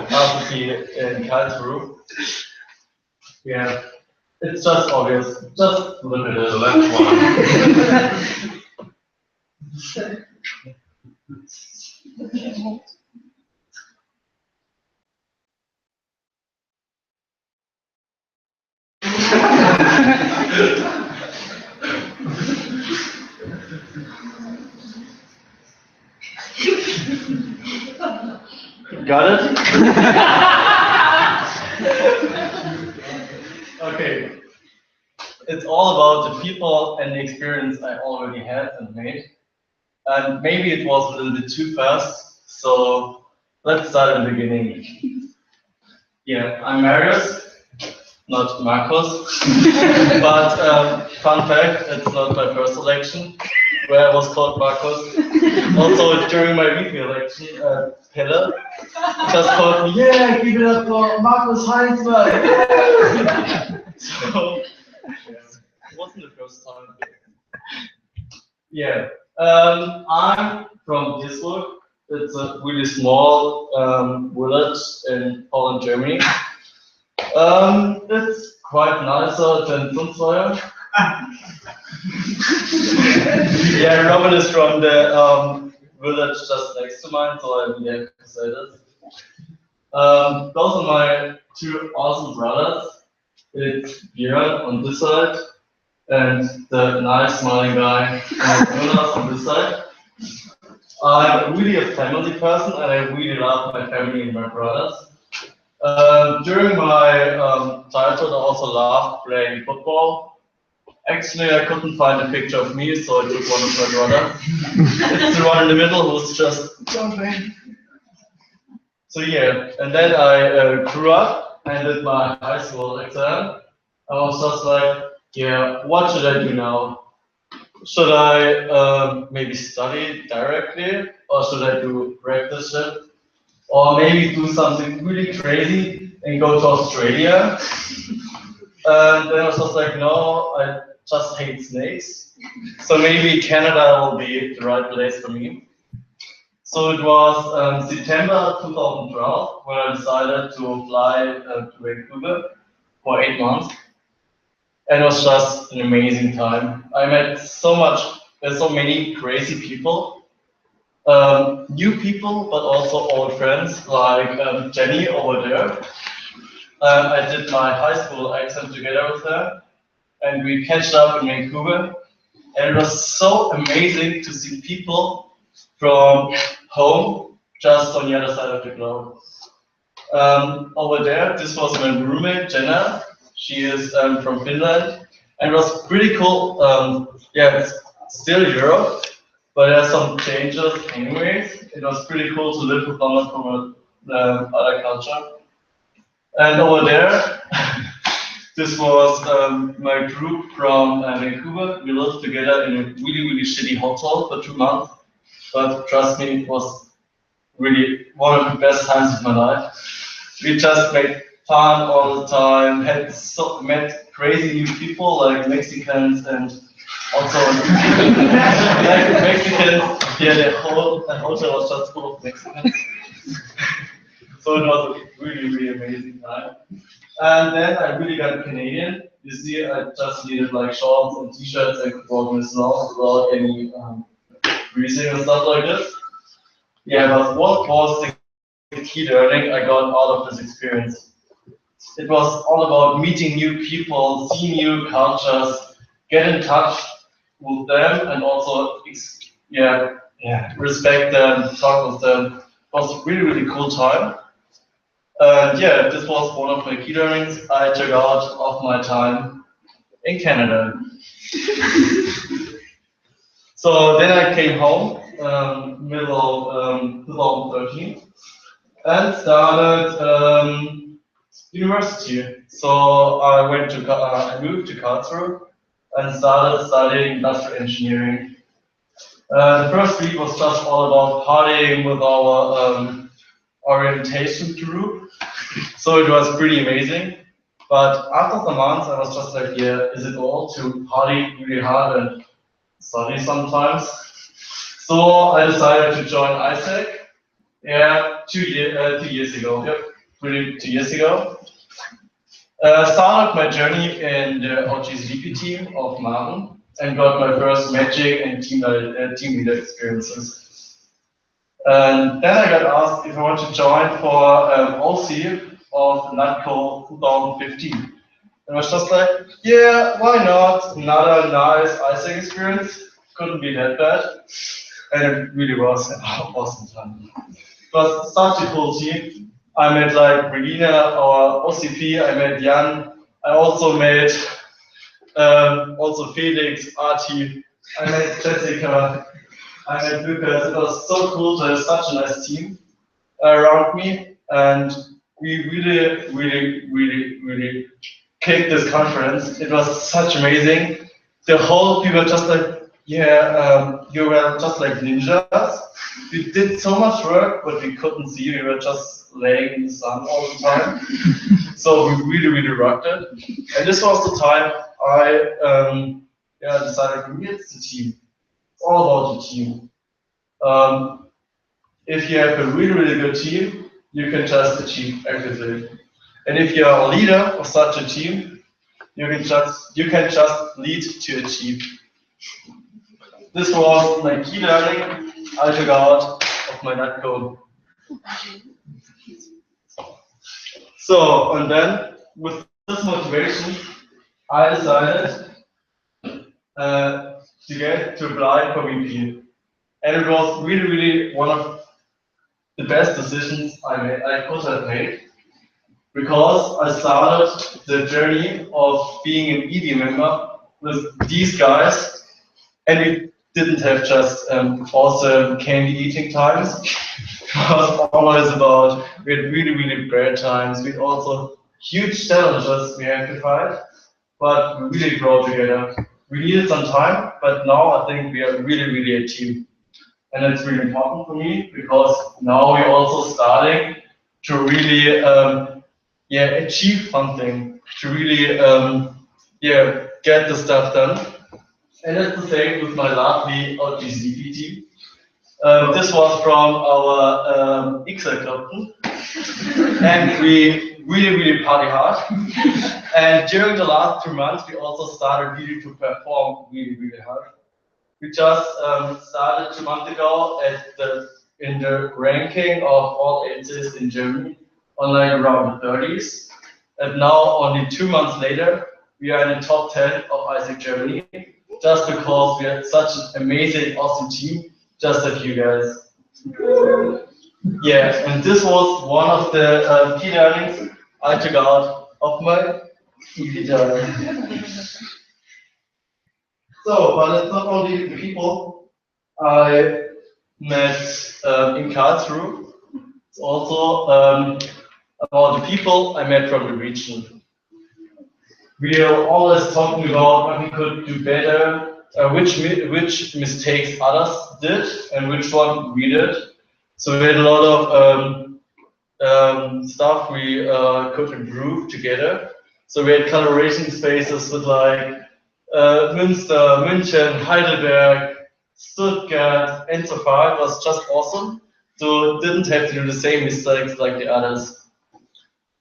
Speaker 4: LCP in Karlsruhe? Yeah, it's just obvious. Just look at the left one. Got it? Okay. It's all about the people and the experience I already had and made. And maybe it was a little bit too fast, so let's start at the beginning. Yeah, I'm Marius, not Marcus. But fun fact, it's not my first election where I was called Marcus. Also during my VP election, Pelle just called me, yeah, give it up for Marcus Heinzberg. Yeah. So, it wasn't the first time. Yeah, I'm from Karlsruhe. It's a really small village in Poland, Germany. It's quite nicer than Sundsvall. Yeah, Robin is from the village just next to mine, so I really have to say this. Those are my two awesome brothers. It's Björn on this side, and the nice smiling guy, Jonas on this side. I'm really a family person, and I really love my family and my brothers. During my childhood, I also loved playing football. Actually, I couldn't find a picture of me, so I took one of my brothers. It's the one in the middle who's just jumping. So yeah, and then I grew up and did my high school exam. I was just like, yeah, what should I do now? Should I maybe study directly, or should I do apprenticeship, or maybe do something really crazy and go to Australia? And then I was just like, no, I just hate snakes. So maybe Canada will be the right place for me. So it was September 2012 when I decided to fly to Vancouver for 8 months. And it was just an amazing time. I met so many crazy people, new people, but also old friends like Jenny over there. I did my high school exam together with her, and we catched up in Vancouver. And it was so amazing to see people from home just on the other side of the globe. Over there, this was my roommate, Jenna. She is from Finland. And it was pretty cool. Yeah, it's still Europe, but there are some changes anyways. It was pretty cool to live with someone from other culture. And over there, this was my group from Vancouver. We lived together in a really, really shitty hotel for 2 months. But trust me, it was really one of the best times of my life. We just made fun all the time, met crazy new people like Mexicans and also like Mexicans. Yeah, the hotel was just full of Mexicans. So it was a really, really amazing time. And then I really got Canadian. You see, I just needed like shorts and t-shirts and could walk in the snow without any freezing and stuff like this. Yeah, but what was the key learning I got out of this experience? It was all about meeting new people, see new cultures, get in touch with them, and also respect them, talk with them. It was a really, really cool time. Yeah, this was one of my key learnings I took out of my time in Canada. So then I came home, middle of 2013, and started university. So I moved to Karlsruhe and started studying industrial engineering. The first week was just all about partying with our orientation group. So it was pretty amazing. But after the months, I was just like, yeah, is it all to party really hard and study sometimes? So I decided to join AIESEC. Yeah, 2 years ago. Yep, 2 years ago. Started my journey in the OGSVP team of Maren and got my first magic and team leader experiences. And then I got asked if I want to join for OC of NATCO 2015. And I was just like, yeah, why not? Another nice AIESEC experience. Couldn't be that bad. and it really was an awesome time. It was such a cool team. I met like Regina, our OCP, I met Jan, I also met also Felix, Arti, I met Jessica, I met Lucas. It was so cool to have such a nice team around me, and we really kicked this conference. It was such amazing. The whole people just like, yeah, you were just like ninjas. We did so much work, but we couldn't see. We were just laying in the sun all the time. So we really rocked it. And this was the time I decided for me it's the team. It's all about the team. If you have a really good team, you can just achieve everything. And if you are a leader of such a team, you can just lead to achieve. This was my key learning I took out of my netcode. So, and then with this motivation, I decided to apply for VP. And it was really one of the best decisions I could have made, because I started the journey of being an ED member with these guys, and we didn't have just awesome candy eating times. It was always about, we had really great times. We had also huge challenges we had to fight, but we really grow together. We needed some time, but now I think we are really a team. And it's really important for me, because now we're also starting to really achieve something, to really get the stuff done. And it's the same with my lovely OGCP team. This was from our Excel club, and we really party hard. And during the last 2 months, we also started really to perform really hard. We just started 2 months ago in the ranking of all AIESECs in Germany, on like around the 30s. And now, only 2 months later, we are in the top 10 of AIESEC Germany, just because we had such an amazing, awesome team, just like you guys. Yeah, and this was one of the key learnings I took out of my ED journey. So, but it's not only the people I met in Karlsruhe, it's also about the people I met from the region. We are always talking about what we could do better, which mistakes others did, and which one we did. So we had a lot of stuff we could improve together. So we had collaboration spaces with like Münster, München, Heidelberg, Stuttgart, and so far. It was just awesome. So didn't have to do the same mistakes like the others.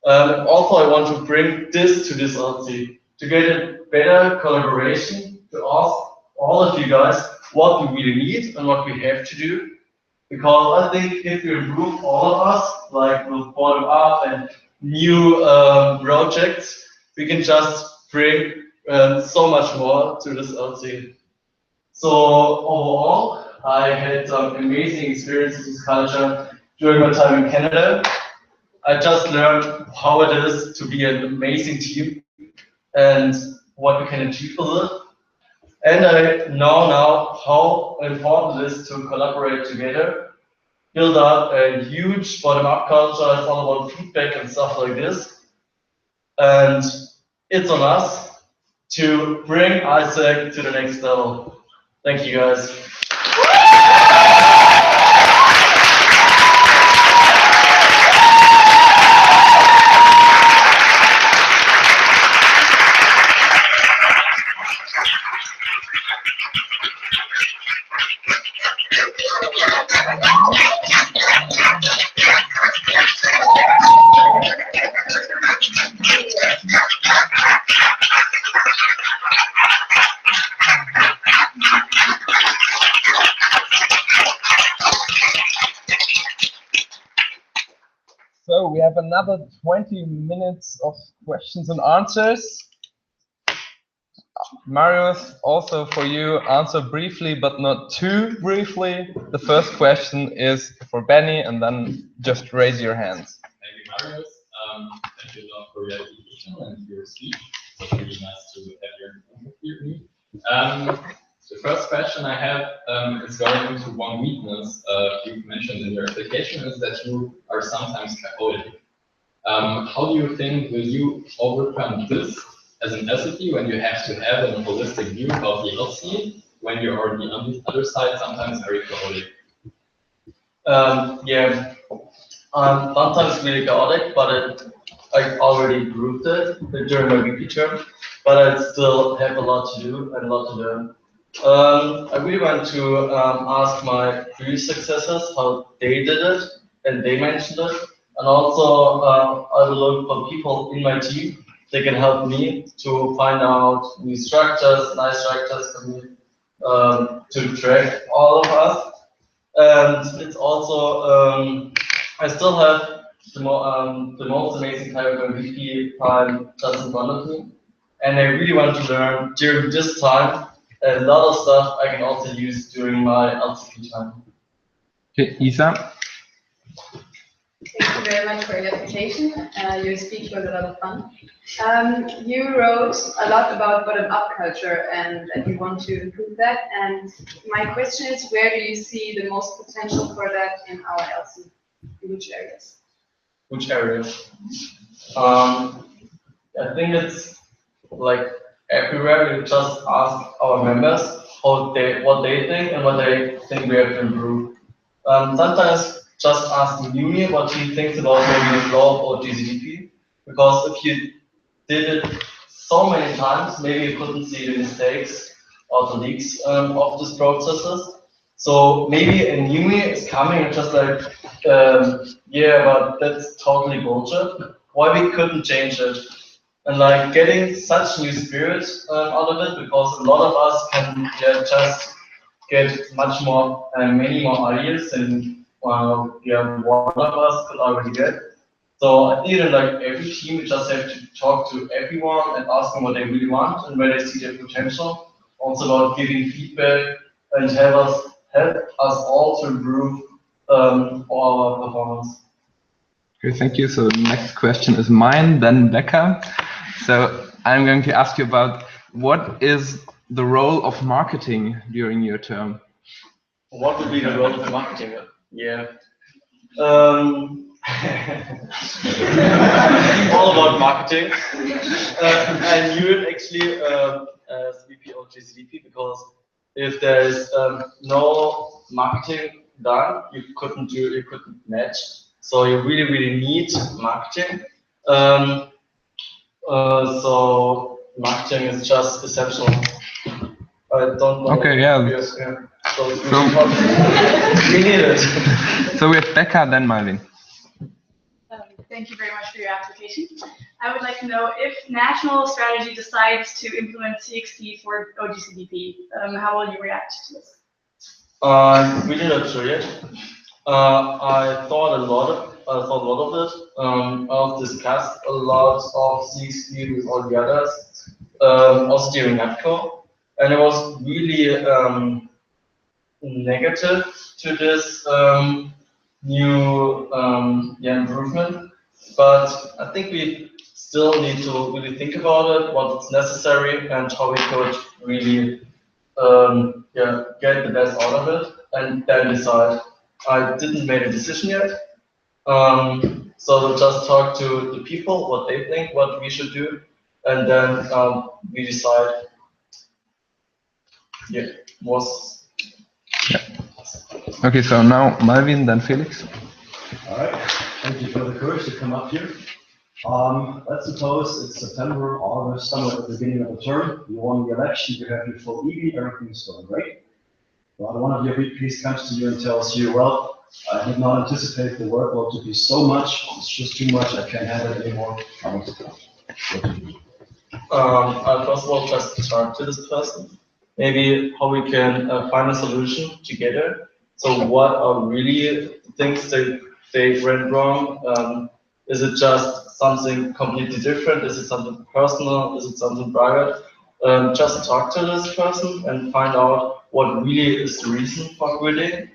Speaker 4: Also, I want to bring this to this LC to get a better collaboration, to ask all of you guys what we really need and what we have to do. Because I think if we improve all of us, like with bottom up and new projects, we can just bring so much more to this LC. So overall, I had some amazing experiences with culture during my time in Canada. I just learned how it is to be an amazing team and what we can achieve with it. And I know now how important it is to collaborate together, build up a huge bottom-up culture. It's all about feedback and stuff like this. And it's on us to bring AIESEC to the next level. Thank you, guys.
Speaker 6: So we have another 20 minutes of questions and answers. Marius, also for you, answer briefly, but not too briefly. The first question is for Benny, and then just raise your hands.
Speaker 14: Thank you, Marius. Thank you a lot for your education and your speech. It's really nice to have your here. The first question I have is going into one weakness you've mentioned in your application is that you are sometimes chaotic. How do you think will you overcome this as an SAP when you have to have a holistic view of the LC when you're already on the other side, sometimes very chaotic?
Speaker 4: Yeah, sometimes really chaotic, but I already proved it during my VP term, but I still have a lot to do and a lot to learn. I really want to ask my previous successors how they did it, and they mentioned it. And also, I will look for people in my team. They can help me to find out new structures, nice structures for me to track all of us. And it's also, I still have the most amazing time of VP time just in front of me. And I really want to learn during this time a lot of stuff I can also use during my LCP time.
Speaker 6: Okay, Isa.
Speaker 17: Thank you very much for your application. Your speech was a lot of fun. You wrote a lot about bottom-up culture and that you want to improve that. And my question is, where do you see the most potential for that in our LC? In which areas?
Speaker 4: Which areas? I think it's like everywhere. We just ask our members what they think and what they think we have to improve. Sometimes just ask Yumi what he thinks about maybe the flow of GCDP, because if you did it so many times, maybe you couldn't see the mistakes or the leaks of these processes. So maybe a Yumi is coming and just like, yeah, but that's totally bullshit. Why we couldn't change it? And like getting such new spirit out of it, because a lot of us can just get much more, many more ideas than one of us could already get. So I think that like every team, we just have to talk to everyone and ask them what they really want and where they see their potential. Also about giving feedback and help us all to improve our performance.
Speaker 6: Okay, thank you. So the next question is mine, then Becca. So I'm going to ask you about what is the role of marketing during your term?
Speaker 4: What would be the role of marketing? Yeah. All about marketing. I knew it actually as VP of GCDP, because if there is no marketing done, you couldn't match. So you really need marketing. So marketing is just essential. I don't know.
Speaker 6: Okay, yeah.
Speaker 4: Yes, yeah. So we need it.
Speaker 6: So we have Becca, then Marvin.
Speaker 16: Thank you very much for your application. I would like to know if national strategy decides to implement CXP for OGCDP, how will you react to this?
Speaker 4: We did not sure yet. I thought a lot of it. I've discussed a lot of CXP with all the others, also during NATCO, and it was really negative to this new improvement. But I think we still need to really think about it, what's necessary, and how we could really get the best out of it, and then decide. I didn't make a decision yet, so we'll just talk to the people, what they think, what we should do, and then we decide. Yeah,
Speaker 6: Okay, so now Malvin, then Felix.
Speaker 15: All right, thank you for the courage to come up here. Let's suppose it's September, August, somewhere at the beginning of the term. You won the election, you have your full EV, everything's going great. But one of your VPs comes to you and tells you, well, I did not anticipate the workload to be so much, it's just too much, I can't handle it anymore. I want to go.
Speaker 4: I'll first of all just talk to this person. Maybe how we can find a solution together. So what are really things that they went wrong? Is it just something completely different? Is it something personal? Is it something private? just talk to this person and find out what really is the reason for quitting,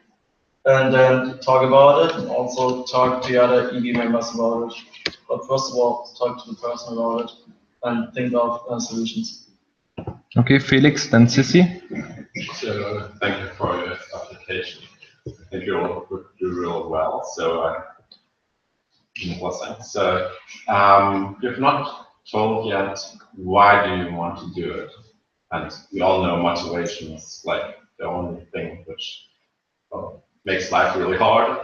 Speaker 4: and then talk about it, and also talk to the other EB members about it. But first of all, talk to the person about it and think of solutions.
Speaker 6: Okay, Felix, then Sissy.
Speaker 20: So thank you for your application. I think you all do real well. So in what sense? So you've not told yet why do you want to do it, and we all know motivation is like the only thing which makes life really hard.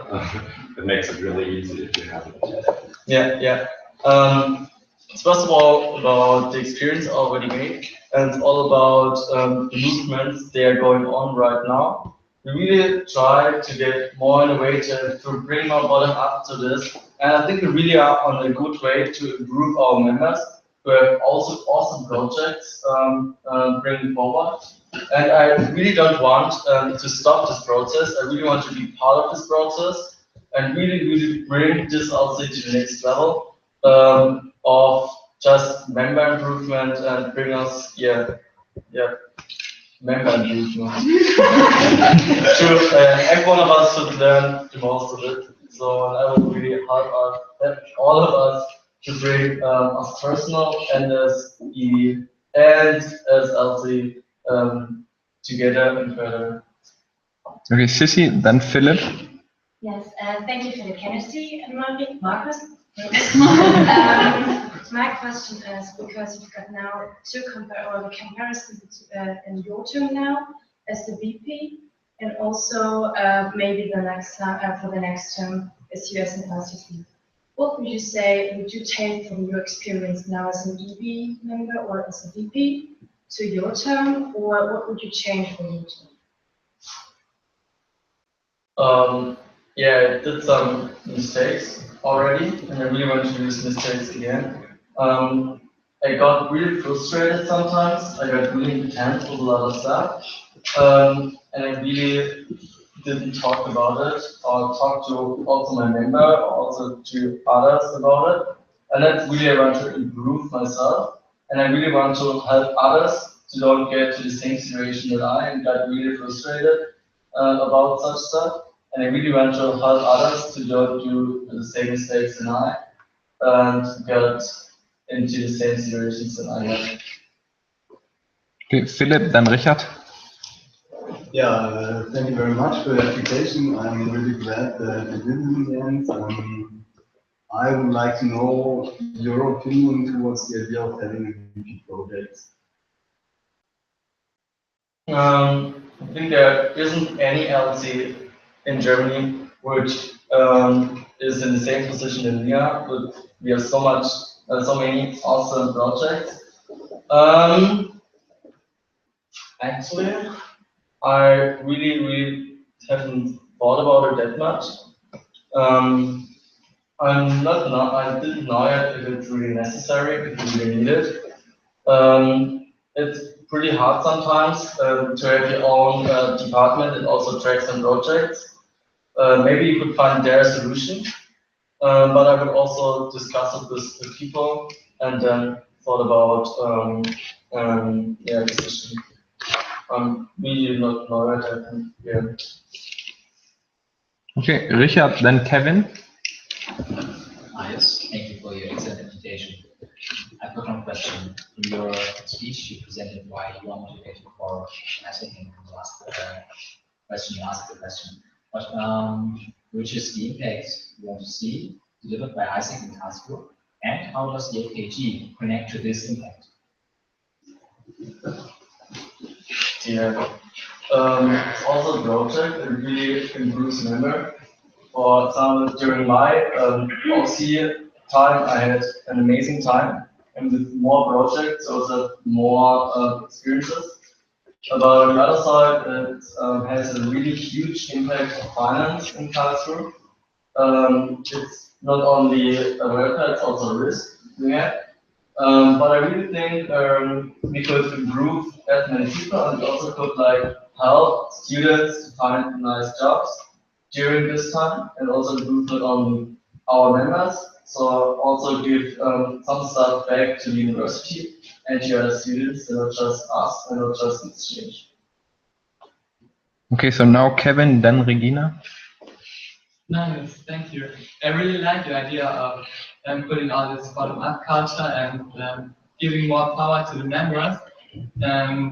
Speaker 20: It makes it really easy if you have it.
Speaker 4: Yeah. It's first of all about the experience already made, and it's all about the movements they are going on right now. We really try to get more innovative, to bring more bottom up to this, and I think we really are on a good way to improve our members, who have also awesome projects bringing forward. And I really don't want to stop this process. I really want to be part of this process and really bring this also to the next level of just member improvement and bring us, member improvement. Every one of us should learn the most of it. So I would really help all of us to bring us personal and as EB and as LC together and further.
Speaker 6: Okay, Sissy, then Philip.
Speaker 11: Yes, thank you for the chemistry, Marcus. My question is, because you've got now the comparison in your term now as the VP, and also maybe the next for the next term as you as an LCP. What would you say would you take from your experience now as an EB member or as a VP to your term, or what would you change for your term?
Speaker 4: Yeah, I did some mistakes already, and I really want to do these mistakes again. I got really frustrated sometimes. I got really intense with a lot of stuff, and I really didn't talk about it or talk to also my member or also to others about it. And that's really I want to improve myself, and I really want to help others to don't get to the same situation that I got really frustrated about such stuff. And I really want to help others to don't do the same mistakes than I and get into the same situations than I have.
Speaker 6: Okay, Philip, then Richard.
Speaker 3: Yeah, thank you very much for the application. I'm really glad that you did it in the end. I would like to know your opinion towards the idea of having a VP project.
Speaker 4: I think there isn't any LC in Germany which is in the same position as we are, but we have so many awesome projects. Actually, I really haven't thought about it that much. I didn't know yet if it's really necessary, if you really need it. It's pretty hard sometimes to have your own department and also track some projects. Maybe you could find their solution, but I would also discuss it with people and then thought about decision. We do not know it, I think. Yeah.
Speaker 6: Okay, Richard, then Kevin.
Speaker 21: Yes, thank you for your excellent presentation. I've got one question. In your speech, you presented why you are motivated for AIESEC in the last question you asked the question. But which is the impact you want to see delivered by AIESEC in Karlsruhe, and how does the AKG connect to this impact?
Speaker 4: Yeah, it's also a project that really improves member. For example, during my OC time, I had an amazing time, and with more projects, also more experiences. But on the other side, it has a really huge impact on finance in Karlsruhe. It's not only a welfare, it's also a risk we have. But I really think we could improve as many people, and we also could help students to find nice jobs during this time, and also improve not only our members, so also give some stuff back to the university.
Speaker 19: any other students, and not just us, and not just exchange.
Speaker 6: Okay, so now Kevin, then Regina.
Speaker 5: Nice, thank you. I really like the idea of putting all this bottom-up culture and giving more power to the members.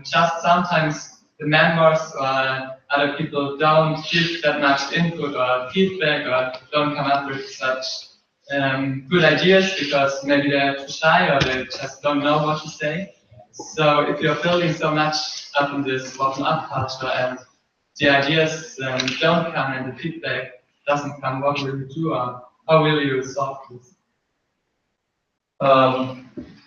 Speaker 5: Just sometimes the members or other people don't give that much input or feedback or don't come up with such good ideas because maybe they're too shy or they just don't know what to say. So if you're building so much up in this bottom-up culture and the ideas don't come and the feedback doesn't come, what will you do or how will you solve this?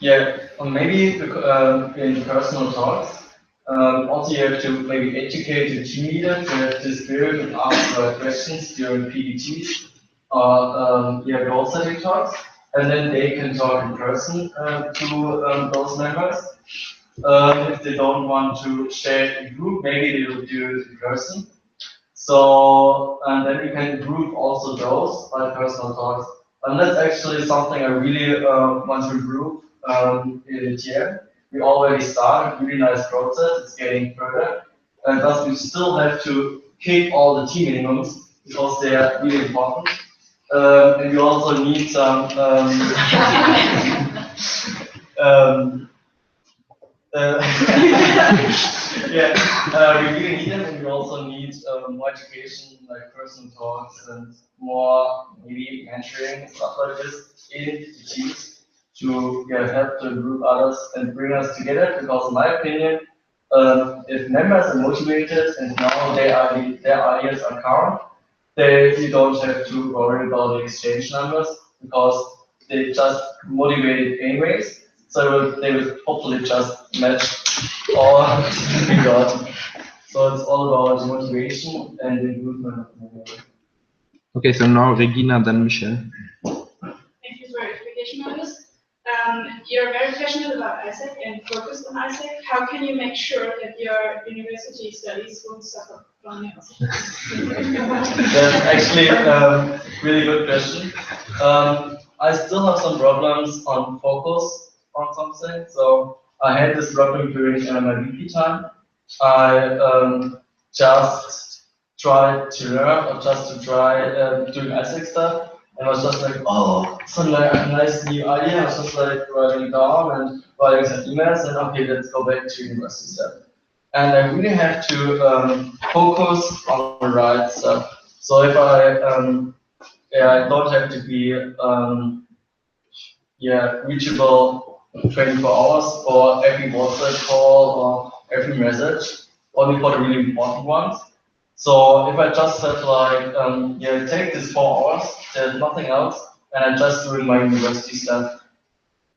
Speaker 19: Yeah, or maybe in personal talks. Also, you have to maybe educate the team leader to have the spirit and ask questions during PDTs or goal setting talks, and then they can talk in person to those members. If they don't want to share in group, maybe they will do it in person. So, and then you can group also those by personal talks. And that's actually something I really want to improve in the team. We already started a really nice process, it's getting further. But we still have to keep all the team minimums because they are really important. And we also need some we really need them, and we also need more education, like personal talks and more maybe mentoring and stuff like this in the teams to help to group others and bring us together. Because in my opinion, if members are motivated and now their ideas are current, you don't have to worry about the exchange numbers because they just motivated anyways. So they will hopefully just match all we got. So it's all about motivation and improvement.
Speaker 6: Okay, so now Regina, then Michelle.
Speaker 16: Thank you for your explanation on this. You're very passionate about AIESEC and focused on AIESEC. How can you make sure that your university studies won't suffer from AIESEC?
Speaker 19: That's actually a really good question. I still have some problems on focus on something. So I had this problem during my VP time. I just tried to learn or just to try doing AIESEC stuff. And I was just like, oh, some like a nice new idea. I was just like writing down and writing some emails and okay, let's go back to university stuff. And I really have to focus on the right stuff. So if I don't have to be reachable 24 hours for every WhatsApp call or every message, only for the really important ones. So if I just said like, take this 4 hours, there's nothing else, and I'm just doing my university stuff,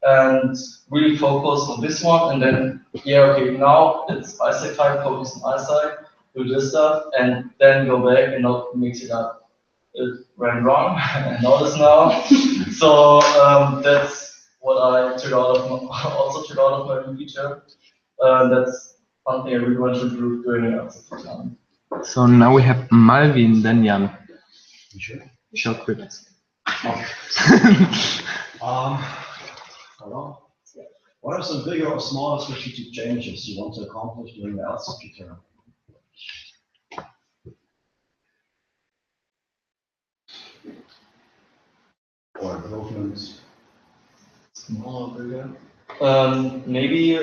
Speaker 19: and really focus on this one, and then, okay, now it's AIESEC time, focus on AIESEC, do this stuff, and then go back and not mix it up. It went wrong, I know this now. So that's what I took out of my future. That's something I really want to improve during the AIESEC time.
Speaker 6: So now we have Malvin, then Jan. Sure, quick.
Speaker 15: What are some bigger or smaller strategic changes you want to accomplish during the LCP term? Or improvements?
Speaker 19: Smaller, bigger. Maybe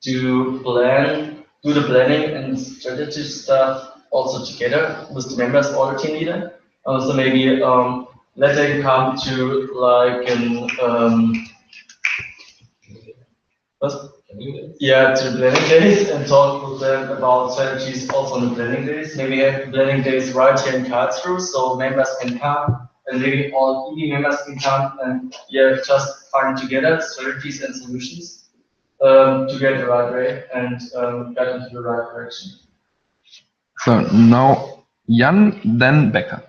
Speaker 19: do the planning and strategy stuff also together with the members or the team leader. So maybe let them come to like an to the planning days and talk with them about strategies also on the planning days. Maybe have planning days right here in Karlsruhe, so members can come and maybe all ED members can come and just find together strategies and solutions to get the right way and get into the right direction.
Speaker 6: So now Jan, then Becker.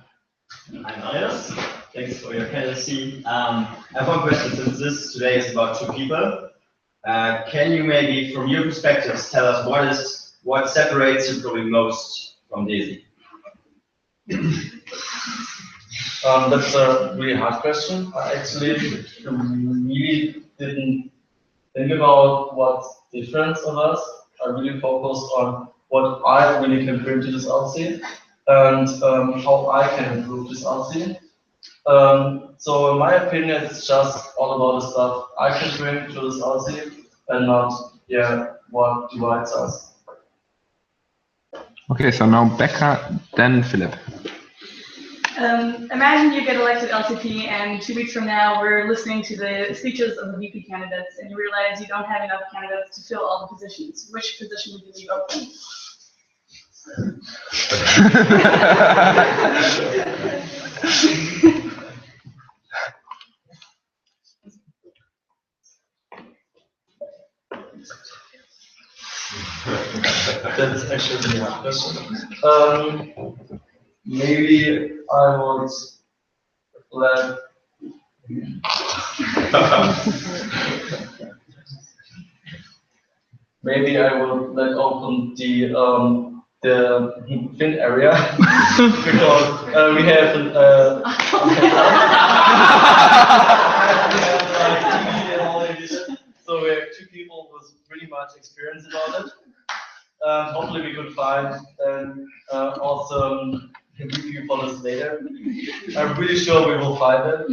Speaker 2: I'm Arias. Thanks for your candidacy. I have one question, since this today is about 2 people. Can you maybe, from your perspectives, tell us what separates you probably most from Daisy?
Speaker 19: That's a really hard question. I actually really didn't
Speaker 4: think about what's different of us. I really focused on what I really can bring to this LC and how I can improve this LC. So in my opinion, it's just all about the stuff I can bring to this LC and not, what divides us.
Speaker 6: Okay, so now Becca, then Philip.
Speaker 17: Imagine you get elected LCP and 2 weeks from now we're listening to the speeches of the VP candidates and you realize you don't have enough candidates to fill all the positions. Which position would you leave open?
Speaker 4: That's actually a question. Maybe I would let maybe I would let open the fin area because we have so we have 2 people with pretty much experience about it. Hopefully we could find an awesome review for this later. I'm pretty sure we will find it.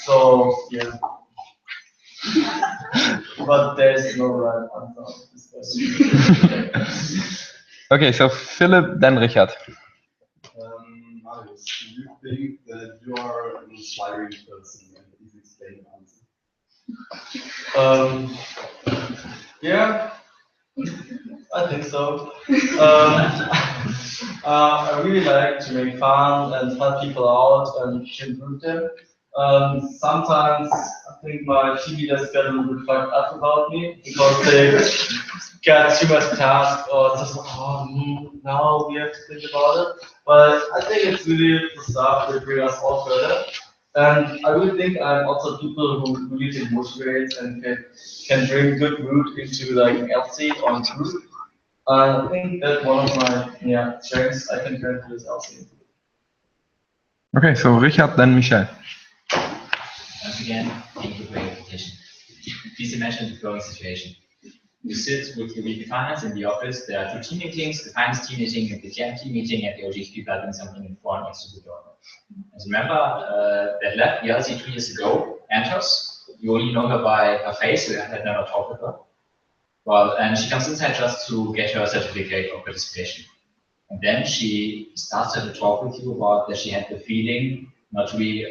Speaker 4: So yeah. But there's no right answer to this question.
Speaker 6: Okay, so Philip, then Richard.
Speaker 3: Marius, do you think that you are an inspiring person and please explain the answer?
Speaker 4: Yeah, I think so. I really like to make fun and help people out and to improve them. Sometimes I think my team leaders get a little bit fucked up about me because they get too much tasks or just now we have to think about it. But I think it's really the stuff that bring us all further. And I really think I'm also people who really can motivate and can bring good mood into like LC or group. I think that's one of my strengths I can bring to this LC.
Speaker 6: Okay, so Richard, then Michel.
Speaker 21: Once again, thank you for your presentation. Please imagine the following situation. You sit with your VP Finance in the office, there are 2 team meetings, the Finance team meeting and the TM team meeting, and the OGH people are doing something important next to the door. And remember, that left the LC 2 years ago enters, you only know her by her face, you had never talked with her. Well, and she comes inside just to get her certificate of participation. And then she starts to talk with you about that she had the feeling not to be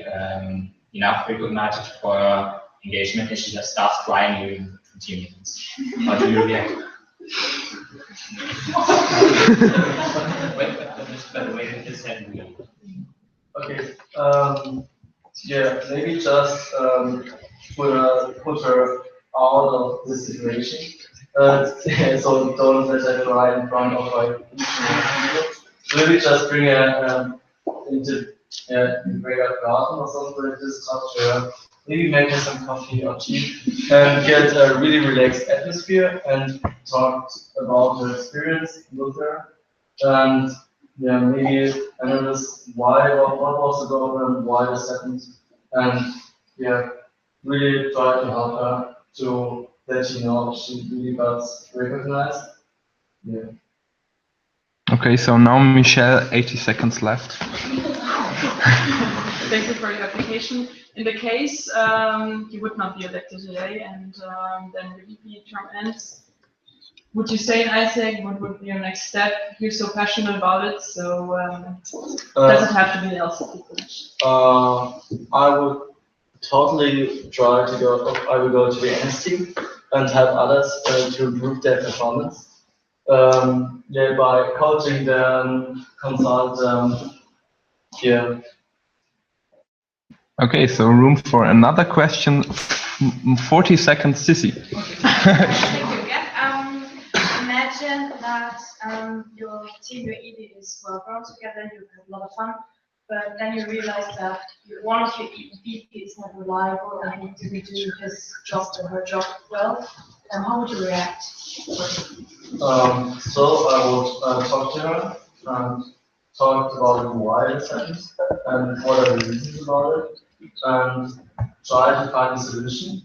Speaker 21: enough recognized for her engagement, and she just starts crying during the team meetings. How do you react? By the way, this had me.
Speaker 4: Okay. Yeah, maybe just put her out of this situation. So don't let her cry in front of like maybe just bring her into bring a garden or something like this, talk to her, maybe make her some coffee or tea, and get a really relaxed atmosphere and talk about her experience with her. And yeah, maybe analyze why or what was the problem, why this happened, and yeah, really try to help her to let you know she really got recognized. Yeah.
Speaker 6: Okay, so now Michelle, 80 seconds left.
Speaker 17: Thank you for your application. In the case you would not be elected today and then the VP term ends, would you stay in AIESEC? What would be your next step? You're so passionate about it, so does it have to be the LCP position?
Speaker 4: I would totally try to go. I will go to the NS team and help others to improve their performance. Yeah, by coaching them, consult them. Yeah.
Speaker 6: Okay, so room for another question. 40 seconds, Sissy.
Speaker 11: Thank you again. Imagine that your team, your ED is well grown together, you have a lot of fun, but then you realize that one of your VP is not reliable and he didn't do his job or her job well. How would you react?
Speaker 4: So I would talk to her and talk about why this happened and what are the reasons about it, and try to find a solution.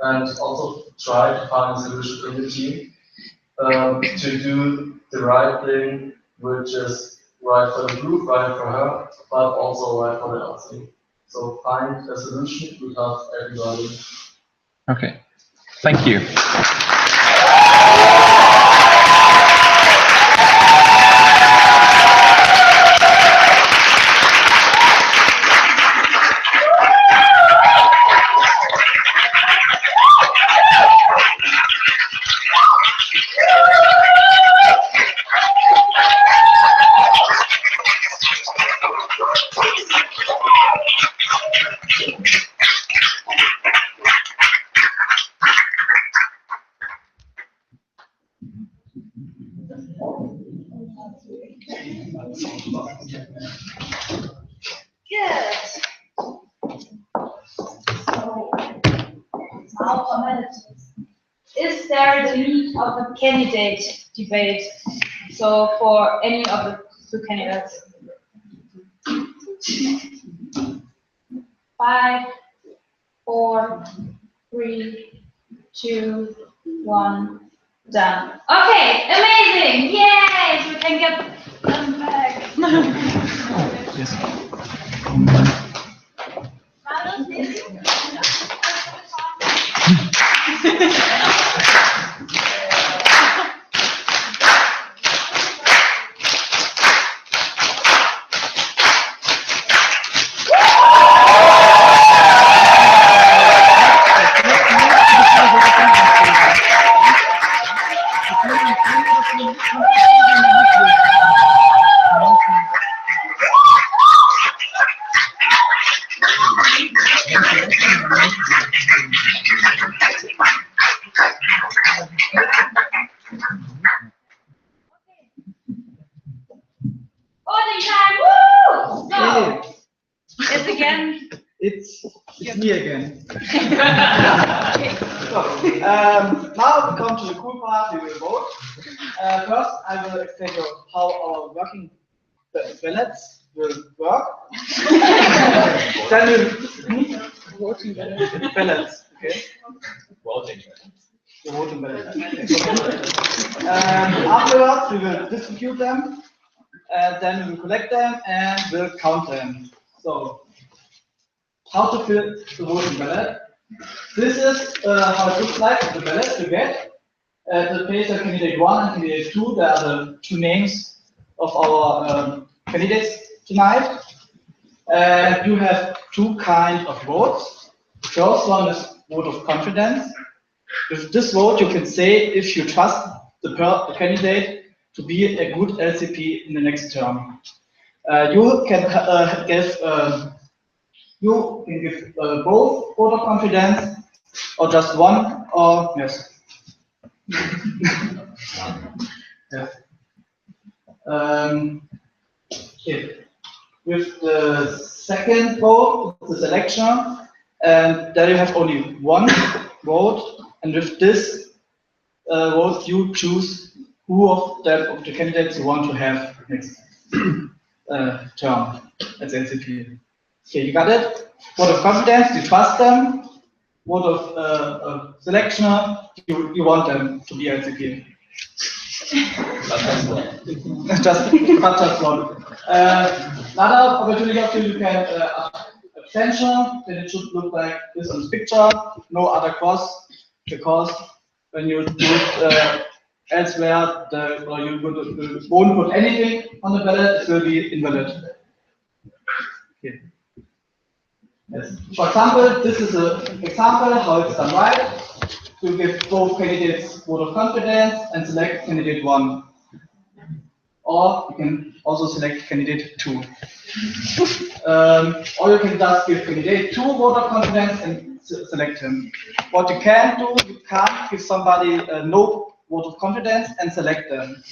Speaker 15: and also try to find a solution in the team to do the right thing, which is right for the group, right for her, but also right for the LC. So find a solution to help everybody.
Speaker 6: Okay, thank you.
Speaker 7: Good. So, now formalities. Is there the need of a candidate debate? So for any of the two candidates. 5, 4, 3, 2, 1, done. Okay, amazing! Yay! So we can get them back.
Speaker 2: Yes.
Speaker 7: Voting time! Woo! So,
Speaker 2: Hey.
Speaker 7: it's again.
Speaker 2: It's me again. So, now we come to the cool part. We will vote. First, I will explain you how our working ballots will work. Then we'll voting ballots. Okay.
Speaker 14: Voting.
Speaker 2: The voting ballots. Afterwards, we will distribute them. Then we will collect them and we'll count them. So, how to fill the voting ballot? This is how it looks like. The ballot you get. The place are candidate 1 and candidate 2. They are the two names of our candidates tonight. You have two kinds of votes. The first one is vote of confidence. With this vote, you can say if you trust the candidate to be a good LCP in the next term. You can give both vote of confidence or just one, or yes. Yes. Okay. With the second vote, the selection, and there you have only one vote, and with this vote you choose who of the candidates you want to have next term as LCP. Okay, you got it? Vote of confidence, you trust them. Vote of selection, you want them to be LCP. Just one. Another opportunity of you can abstention, then it should look like this on the picture. No other cross, because when you do it elsewhere, you won't put anything on the ballot, it will be invalid. Okay. Yes. For example, this is an example how it's done right. You give both candidates vote of confidence and select candidate 1. Or you can also select candidate 2. Or you can just give candidate 2 vote of confidence and select him. What you can do, you can't give somebody no vote of confidence and select them.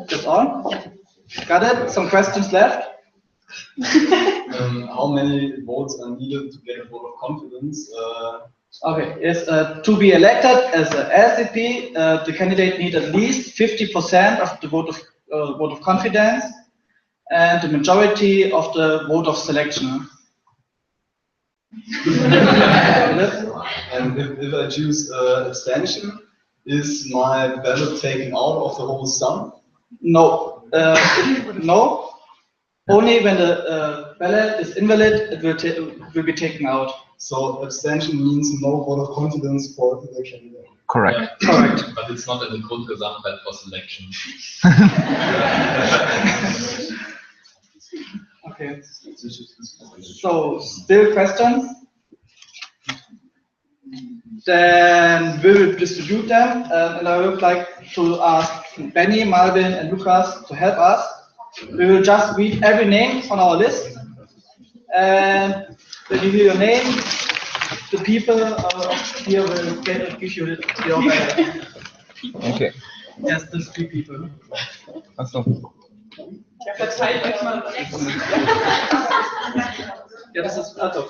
Speaker 2: That's all? Got it? Some questions left?
Speaker 10: How many votes are needed to get a vote of confidence?
Speaker 2: Okay, yes, to be elected as a LCP, the candidate needs at least 50% of the vote of confidence and the majority of the vote of selection.
Speaker 3: And if I choose abstention, is my ballot taken out of the whole sum?
Speaker 2: No. No. Only when the ballot is invalid, it will be taken out.
Speaker 3: So abstention means no vote of confidence for the candidate.
Speaker 6: Correct.
Speaker 14: Yeah. Correct. But it's not in the Grundgesamtheit for selection.
Speaker 2: Okay. So, still questions? Then we will distribute them, and I would like to ask Benny, Marvin, and Lucas to help us. We will just read every name on our list, and when you hear your name, the people here will give you your ballot.
Speaker 6: Okay.
Speaker 2: Yes, these 3 people.
Speaker 6: Achso.
Speaker 2: Ja, verteilt euch mal rechts. Ja, das ist also.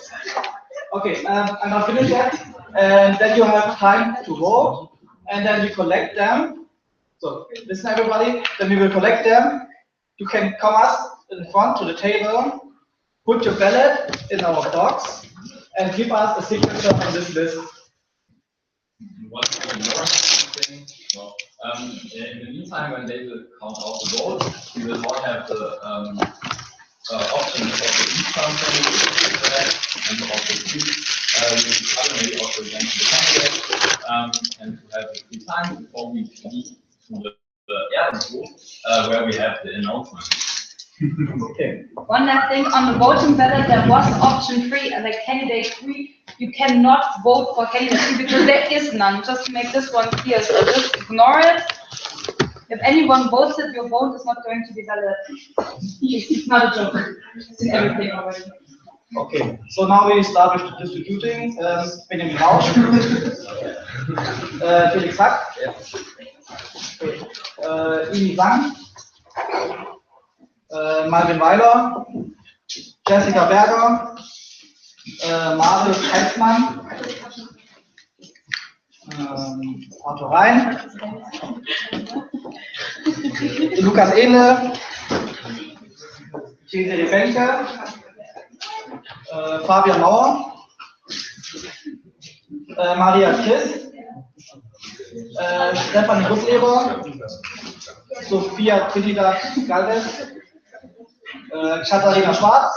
Speaker 2: Okay, I'm not finished yet. And then you have time to vote, and then we collect them. So listen, everybody. Then we will collect them. You can come us in front to the table, put your ballot in our box, and give us a signature on this list.
Speaker 14: One more thing. Well, in the meantime, when they will count out the votes, we will not have the option of the eat something and also choose. Maybe also against the candidate, and to have a free time before we lead to the Ehrenbuch, where we have the announcement.
Speaker 2: Okay.
Speaker 7: One last thing, on the voting ballot, there was option 3, like candidate 3. You cannot vote for candidate 3 because there is none. Just to make this one clear, so just ignore it. If anyone votes it, your vote is not going to be valid. It's not a joke. It's in everything already.
Speaker 2: Okay, so now we start with distributing. Benjamin Rausch, Felix Hack, Ini Wang, Marvin Weiler, Jessica Berger, Marius Heitzmann, Arthur Rhein, Lukas Ehle, Cesare Benke, Fabian Mauer, Maria Christ, Stefanie Busleber, Sophia Trinidad Galvez, Katharina Schwarz,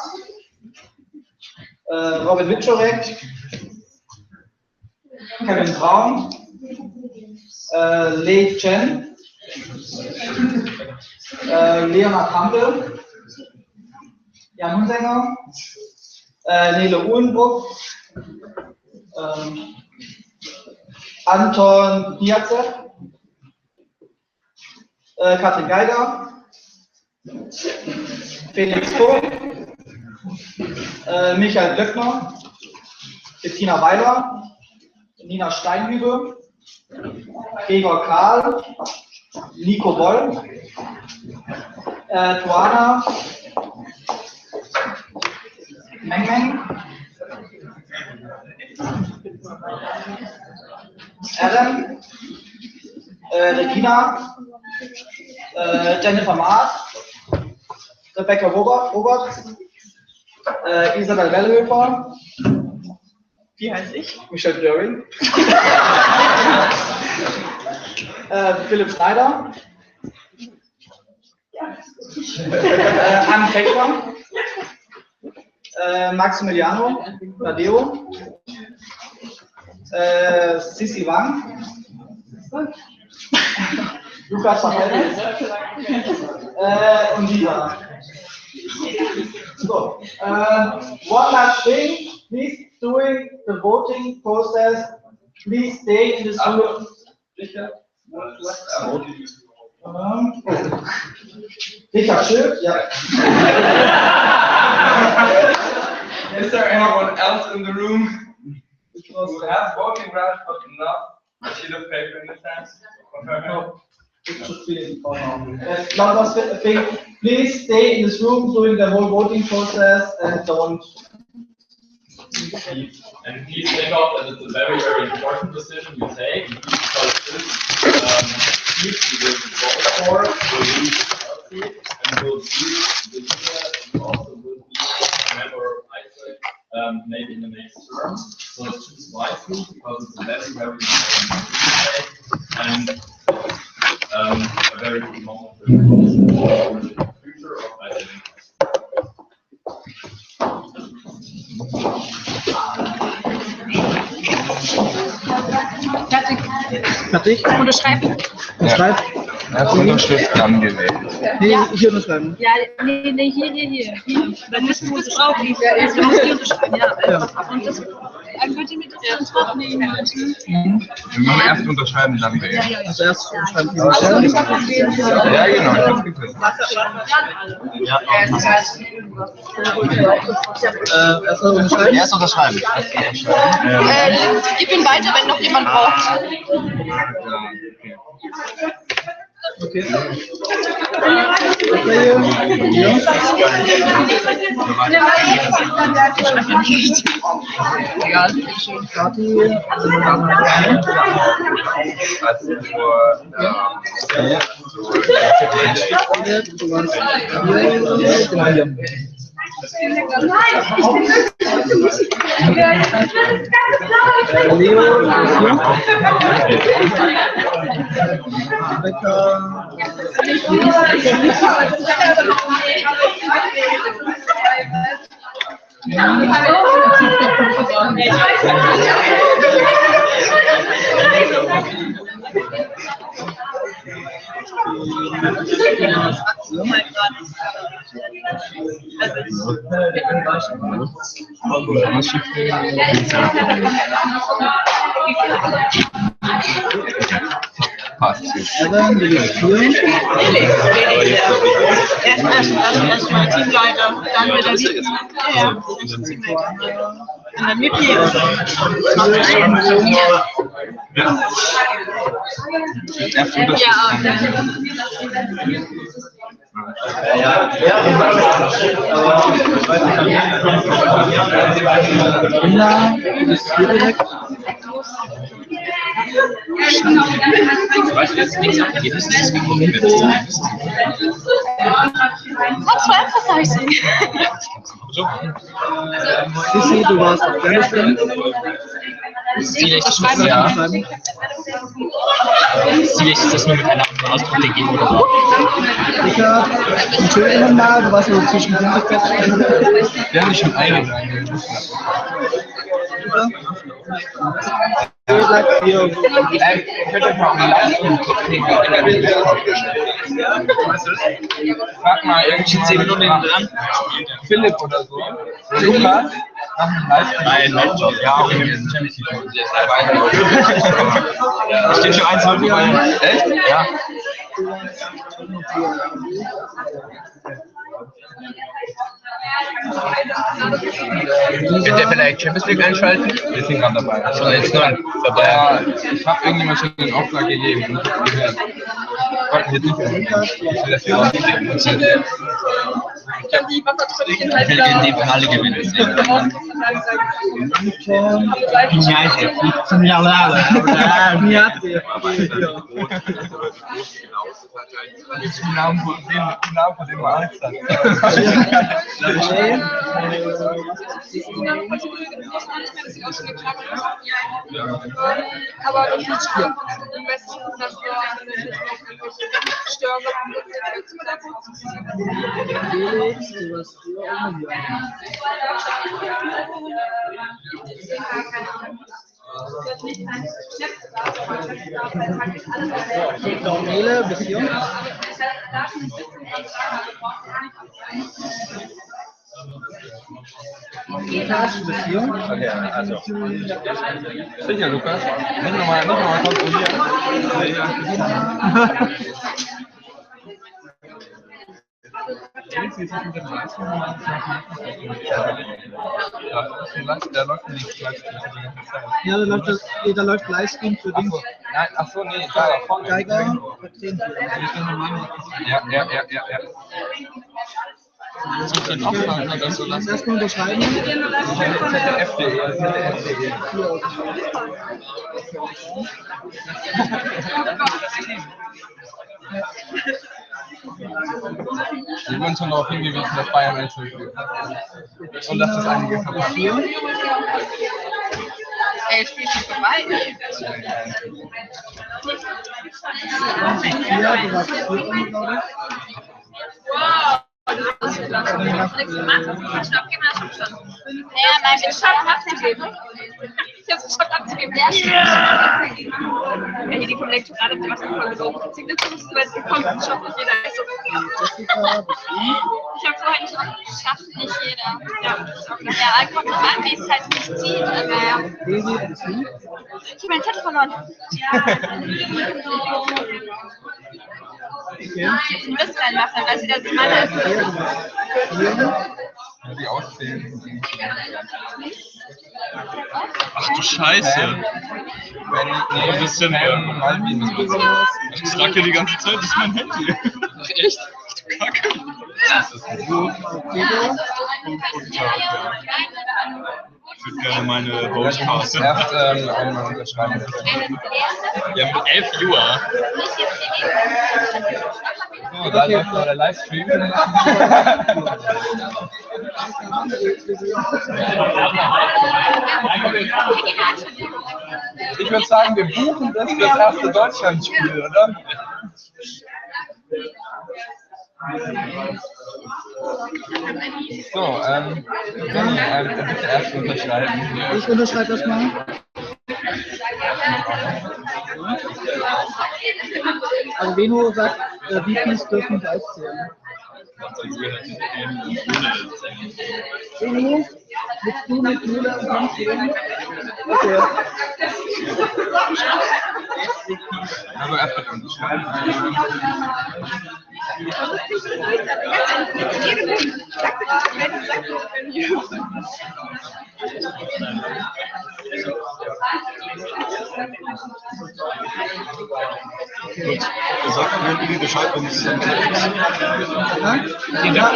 Speaker 2: Robin Wiczorek, Kevin Braun, Lei Chen, Leonhard Hampel, Jan Hunsänger, Nele Uhlenbruck, Anton Niace, Katrin Geiger, Felix Vogt, Michael Blöckner, Bettina Weiler, Nina Steinhübe, Gregor Karl, Nico Boll, Tuana, Meng Meng, Aaron, Regina, Jennifer Maas, Rebecca Robert, Isabel Wellhöfer, wie heiße ich? Michelle Blöring, Philipp Schneider, Anne Fechter, Maximiliano Tadeo, Sissi Wang, Lukas Verhältnis und Lisa. So, one last thing, please, during the voting process, please stay in this room. Richard Schiff, yeah.
Speaker 9: Is there anyone else in the room who has voting rights but not a sheet of paper in his hands?
Speaker 2: No, it should be for now. Yes, one last thing, please stay in this room during the whole voting process and don't leave.
Speaker 14: And please think of that it's a very, very important decision you take, because this seat you will vote for will be healthy and will choose the leader, and also will be a member of AIESEC maybe in the next term. So choose wisely because it's a very, very important and a very good moment for the future of ICE.
Speaker 2: Fertig?
Speaker 12: Unterschreiben.
Speaker 2: Unterschreiben?
Speaker 6: Erst Unterschrift, dann gewählt.
Speaker 2: Nee, hier unterschreiben.
Speaker 12: Ja, nee, hier. Dann müssen wir das drauflegen. Du musst die unterschreiben, ja. Und das, könnt ihr mir das dann drauflegen?
Speaker 6: Wir müssen erst unterschreiben, dann wählen.
Speaker 2: Also erst unterschreiben.
Speaker 6: Ja, genau, ich hab's gesehen.
Speaker 2: Ja, erst unterschreiben? Erst unterschreiben.
Speaker 12: Ich bin weiter, wenn noch jemand braucht.
Speaker 2: Okay.
Speaker 12: Egal.
Speaker 6: Passt.
Speaker 2: Dann will ich hier.
Speaker 12: Erstmal Teamleiter, dann wird er ja. Und dann Mitglieder. What's for emphasizing?
Speaker 2: Sissi, du warst Afghanistan.
Speaker 21: Ist es das nur mit einer Ausdruck gegeben oder so?
Speaker 2: Richard, entschuldige nochmal, du warst nur zwischen 50.
Speaker 6: Wir haben dich schon eingegangen. Frag mal irgendwie 10 Minuten dran. Philipp oder so. Lukas, mach einen Livestream.
Speaker 1: Nein, Laptop. Ja, okay, wir sind ja nicht die steht schon 1-0.
Speaker 6: Echt?
Speaker 1: Ja. Könnt ihr vielleicht Champions League einschalten?
Speaker 6: Wir sind gerade dabei.
Speaker 1: Achso, jetzt nur dabei.
Speaker 6: Ja, ich habe irgendjemand schon den Auftrag gegeben. Ich habe gehört. Wollten jetzt nicht mehr. Ich will das hier rausgeben. Ich will gegen die Finale gewinnen. Die Namen von dem Alex hat.
Speaker 17: Aber das ist schlimm. Am besten, dass wir Störungen
Speaker 2: Nele, Beziehung. Lukas, Beziehung.
Speaker 6: Okay, also. Sicher, Lukas. Nicht nochmal kontrollieren. Der läuft nicht Livestream für die ganze Zeit.
Speaker 2: Ja, da läuft Livestream für dich.
Speaker 6: Achso, nee, da vorne.
Speaker 2: Geiger,
Speaker 6: Ja.
Speaker 2: Erstmal unterschreiben.
Speaker 6: Wir wurden schon darauf hingewiesen, dass Bayern ein Schulspiel hat. Und dass das einige verpassen.
Speaker 12: Ey, spielt schon vorbei. Wow. Das ist nichts gemacht, hast du falsch abgegeben, hast du schon. Ja, nein, den Schock abzugeben. Ich hab's geschockt abzugeben. Ja, hier die vom Lektorat hat was voll gelobt. Signaturen bekommt den Schock nicht jeder. Ich hab vorher nicht geschafft, nicht jeder. Ja, kommt noch an, wie es halt nicht zieht. Aber ja. Ich hab meinen Zettel verloren. Ja. Ich muss reinmachen, dass sie das meine.
Speaker 6: Die auszählen.
Speaker 1: Ach du Scheiße. Wo bist du denn her? Ich trage dir die ganze Zeit, das ist mein Handy. Ach echt? Du Kacke. Das ist so. Ich würde gerne meine Hauskarte.
Speaker 6: Erst einmal unterschreiben.
Speaker 1: Ja, mit 11 Uhr.
Speaker 6: So, da läuft noch der Livestream. Ich würde sagen, wir buchen das für das erste Deutschlandspiel, oder? So, bitte erst unterschreiben.
Speaker 18: Ich unterschreibe das mal. Also Beno sagt, VPs dürfen gleich zählen. Beno, willst du mit Müller und Tom zählen? Okay.
Speaker 6: Also erst bitte unterschreiben.
Speaker 3: Sagt mir irgendwie Bescheid, wenn es
Speaker 18: Ja,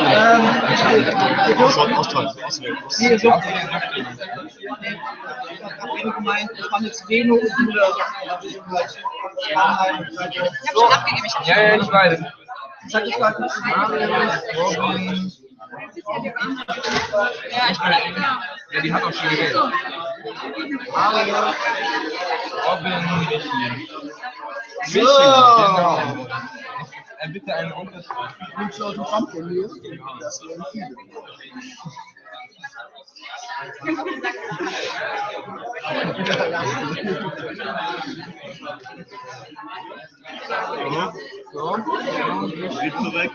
Speaker 18: gemeint, ich fand jetzt Beno und Müller.
Speaker 6: Ja, ich weiß.
Speaker 18: Sag ich mal kurz.
Speaker 6: Ja, die hat auch schon gewählt. Robin, Michi. Genau. Bitte einen Unterschrift.
Speaker 18: Nimmst du Autogramm von mir? Das wären viele.
Speaker 3: So, geht so weg.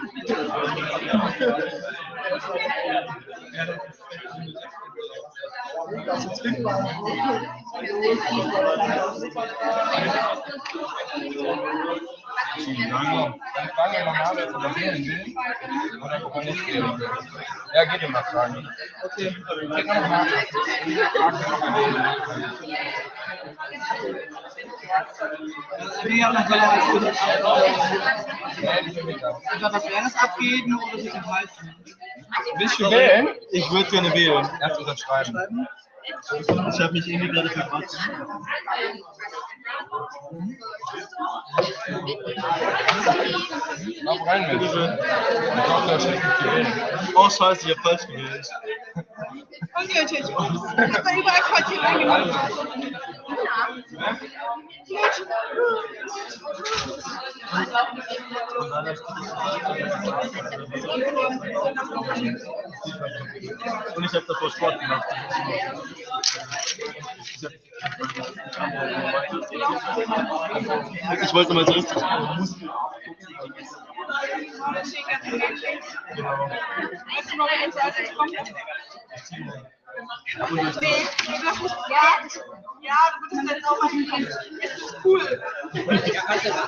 Speaker 6: Ja, geht ihm mal fragen. Okay, geht noch mal.
Speaker 18: Etwa das Ernst abgeben oder sich enthalten?
Speaker 6: Willst du wählen?
Speaker 3: Ich würde gerne wählen.
Speaker 6: Erst unterschreiben.
Speaker 3: Ich habe mich irgendwie gerade verpasst.
Speaker 6: Mach rein mit. Ich hoffe, das steht nicht gewählt.
Speaker 3: Oh, scheiße, ich habe falsch gewählt.
Speaker 12: Unnötig. Ich hab da überall Kreuz hier reingemacht.
Speaker 3: Und ich habe davor Sport gemacht. Ich wollte mal so richtig Muskeln. Genau.
Speaker 12: Weißt du noch, wie es als es kommt? Ja, du würdest jetzt auch mal hingehen. Ist das cool?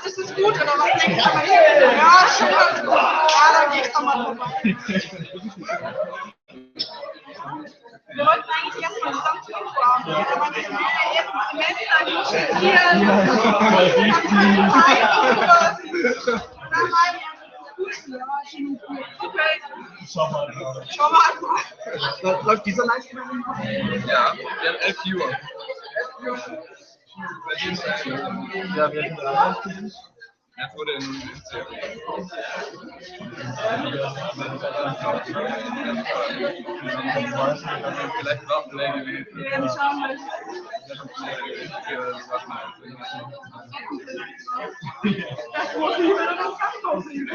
Speaker 12: Ist das gut oder was denkst du? Ja, schön. Ja, da gehst du mal vorbei. Wir wollten eigentlich erstmal zusammen zu fahren, aber das will ja jetzt mal im Messer nicht
Speaker 3: Schau mal.
Speaker 12: Schau mal.
Speaker 18: Läuft dieser Livestream?
Speaker 6: Ja, wir haben 11 Uhr.
Speaker 3: Ja, wir haben
Speaker 1: Er wurde in vielleicht Waffenlehr gewesen.
Speaker 12: Wir werden schauen, was das muss ich wieder noch aufnehmen.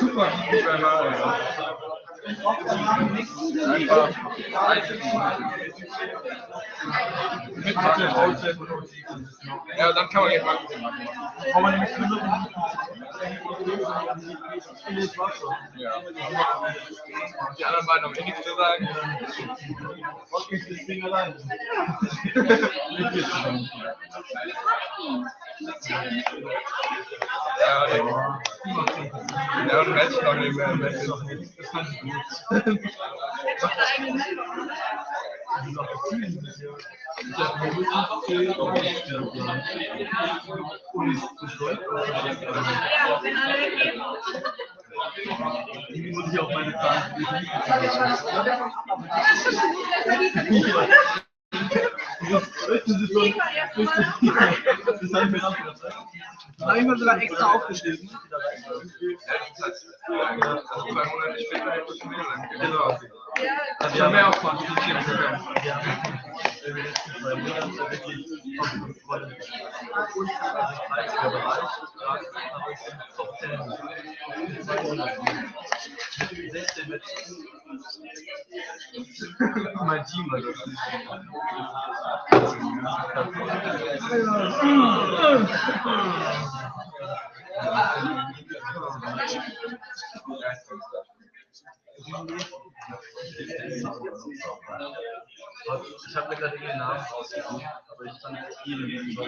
Speaker 1: Super, einfach ja, dann kann man jetzt mal ja. Die anderen beiden haben nichts zu sagen. Was geht das Ding allein? Ja, und Match noch nicht mehr. Match noch nicht. Das fand ich gut. Ich habe mir gut erzählt, ob ich irgendwie muss ich auch meine Zahlen das habe ich mir sogar extra aufgeschrieben. 2 Monate später hätte ich mehr lang. Genau. Also ja, mehr Aufwand. Ja. In den letzten 2 Monaten wirklich voll im preiswerter Bereich. Gerade habe ich den Top 10 in 2 Monaten. 16 mit mein Team war das. Ich habe mir gerade den Namen rausgesucht, aber ich fand viele nicht so.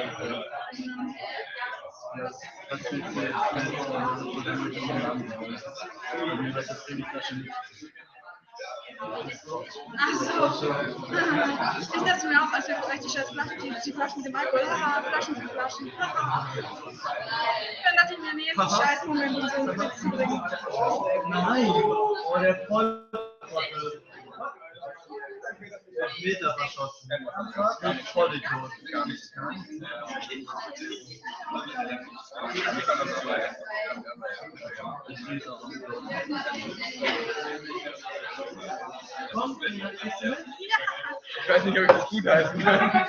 Speaker 1: Das ist jetzt
Speaker 12: Ach so. Ich dachte mir auch, als wir vielleicht die Flaschen dem Alkohol haben, Flaschen für Flaschen. Dann dachte ich mir, nee, es ist scheiße, Moment, die so zu bringen.
Speaker 15: Nein, oh, der voll. Meter verschossen. Voll Idiot.
Speaker 1: Ich weiß nicht, ob ich das gut heißen kann.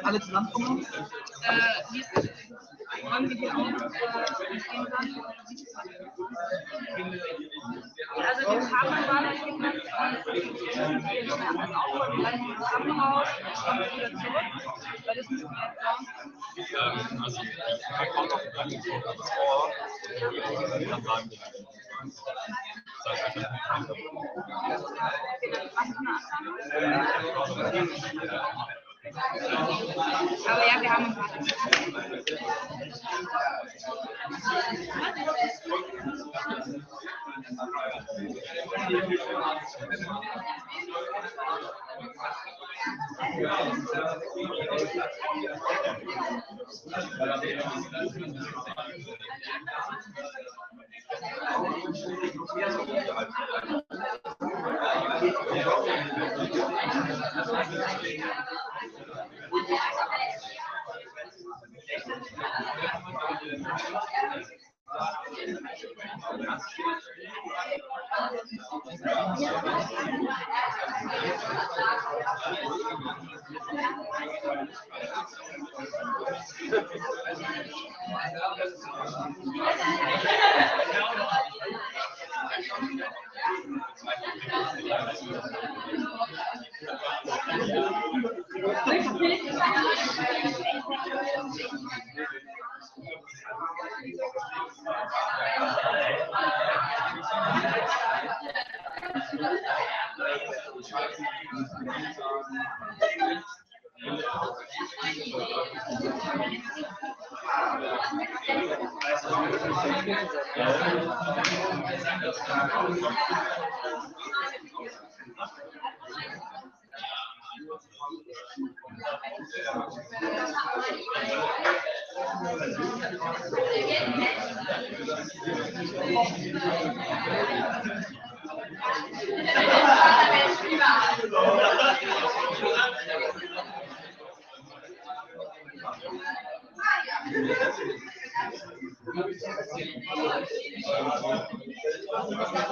Speaker 18: Alle zusammenkommen?
Speaker 12: Wollen wir die auch stehen lassen? Also die Partnerwahlentwickler, die auch mal vielleicht ins Krankenhaus und wieder zurück, weil das müssen wir jetzt schauen.
Speaker 1: Also, wir kommen noch ein vor, dann sagen wir.
Speaker 12: Aber ja, wir haben ein paar.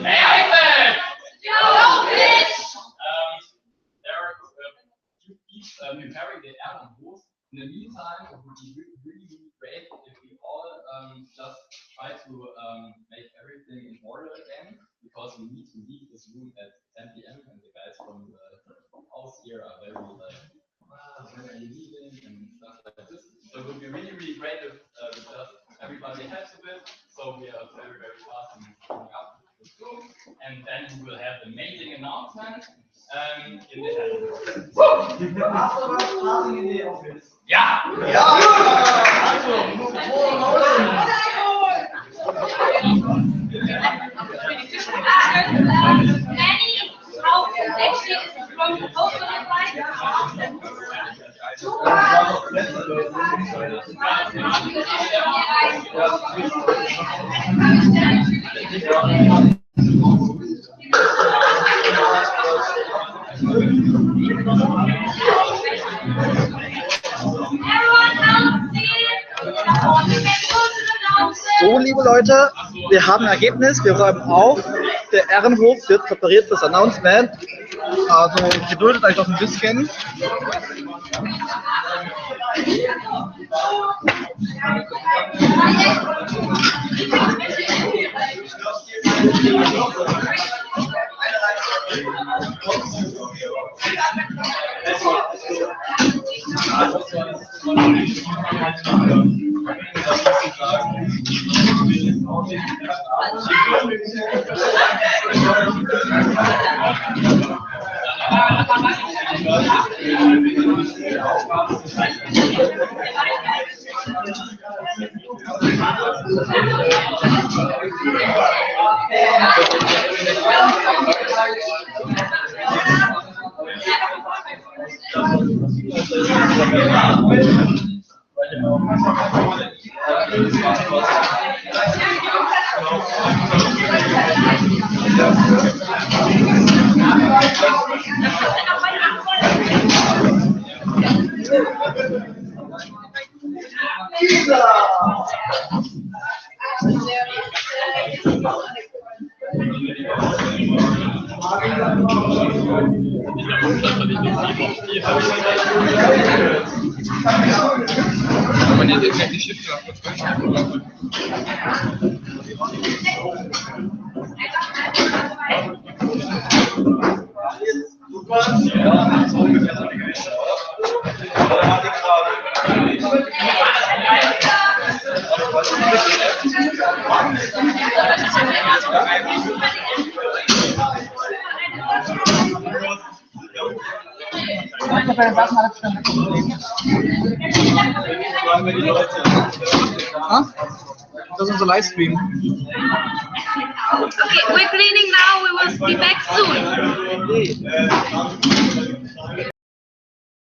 Speaker 14: Hey, AIESEC! There are two keep preparing the Ehrenhof. In the meantime, it would be really great if we all just try to make everything in order again, because we need to leave this room at 10 p.m. and the guys from the house here are very like, when are you leaving and stuff like this. So it would be really great if just everybody has a bit, so we are very fast and coming up with the room, and then we will have the amazing announcement in the Yeah!
Speaker 18: So, liebe Leute, wir haben ein Ergebnis, wir räumen auf. Der Ehrenhof wird präpariert fürs Announcement. Also geduldet euch noch ein bisschen. Das ist unser Livestream.
Speaker 12: Okay, we're cleaning now. We will be back soon.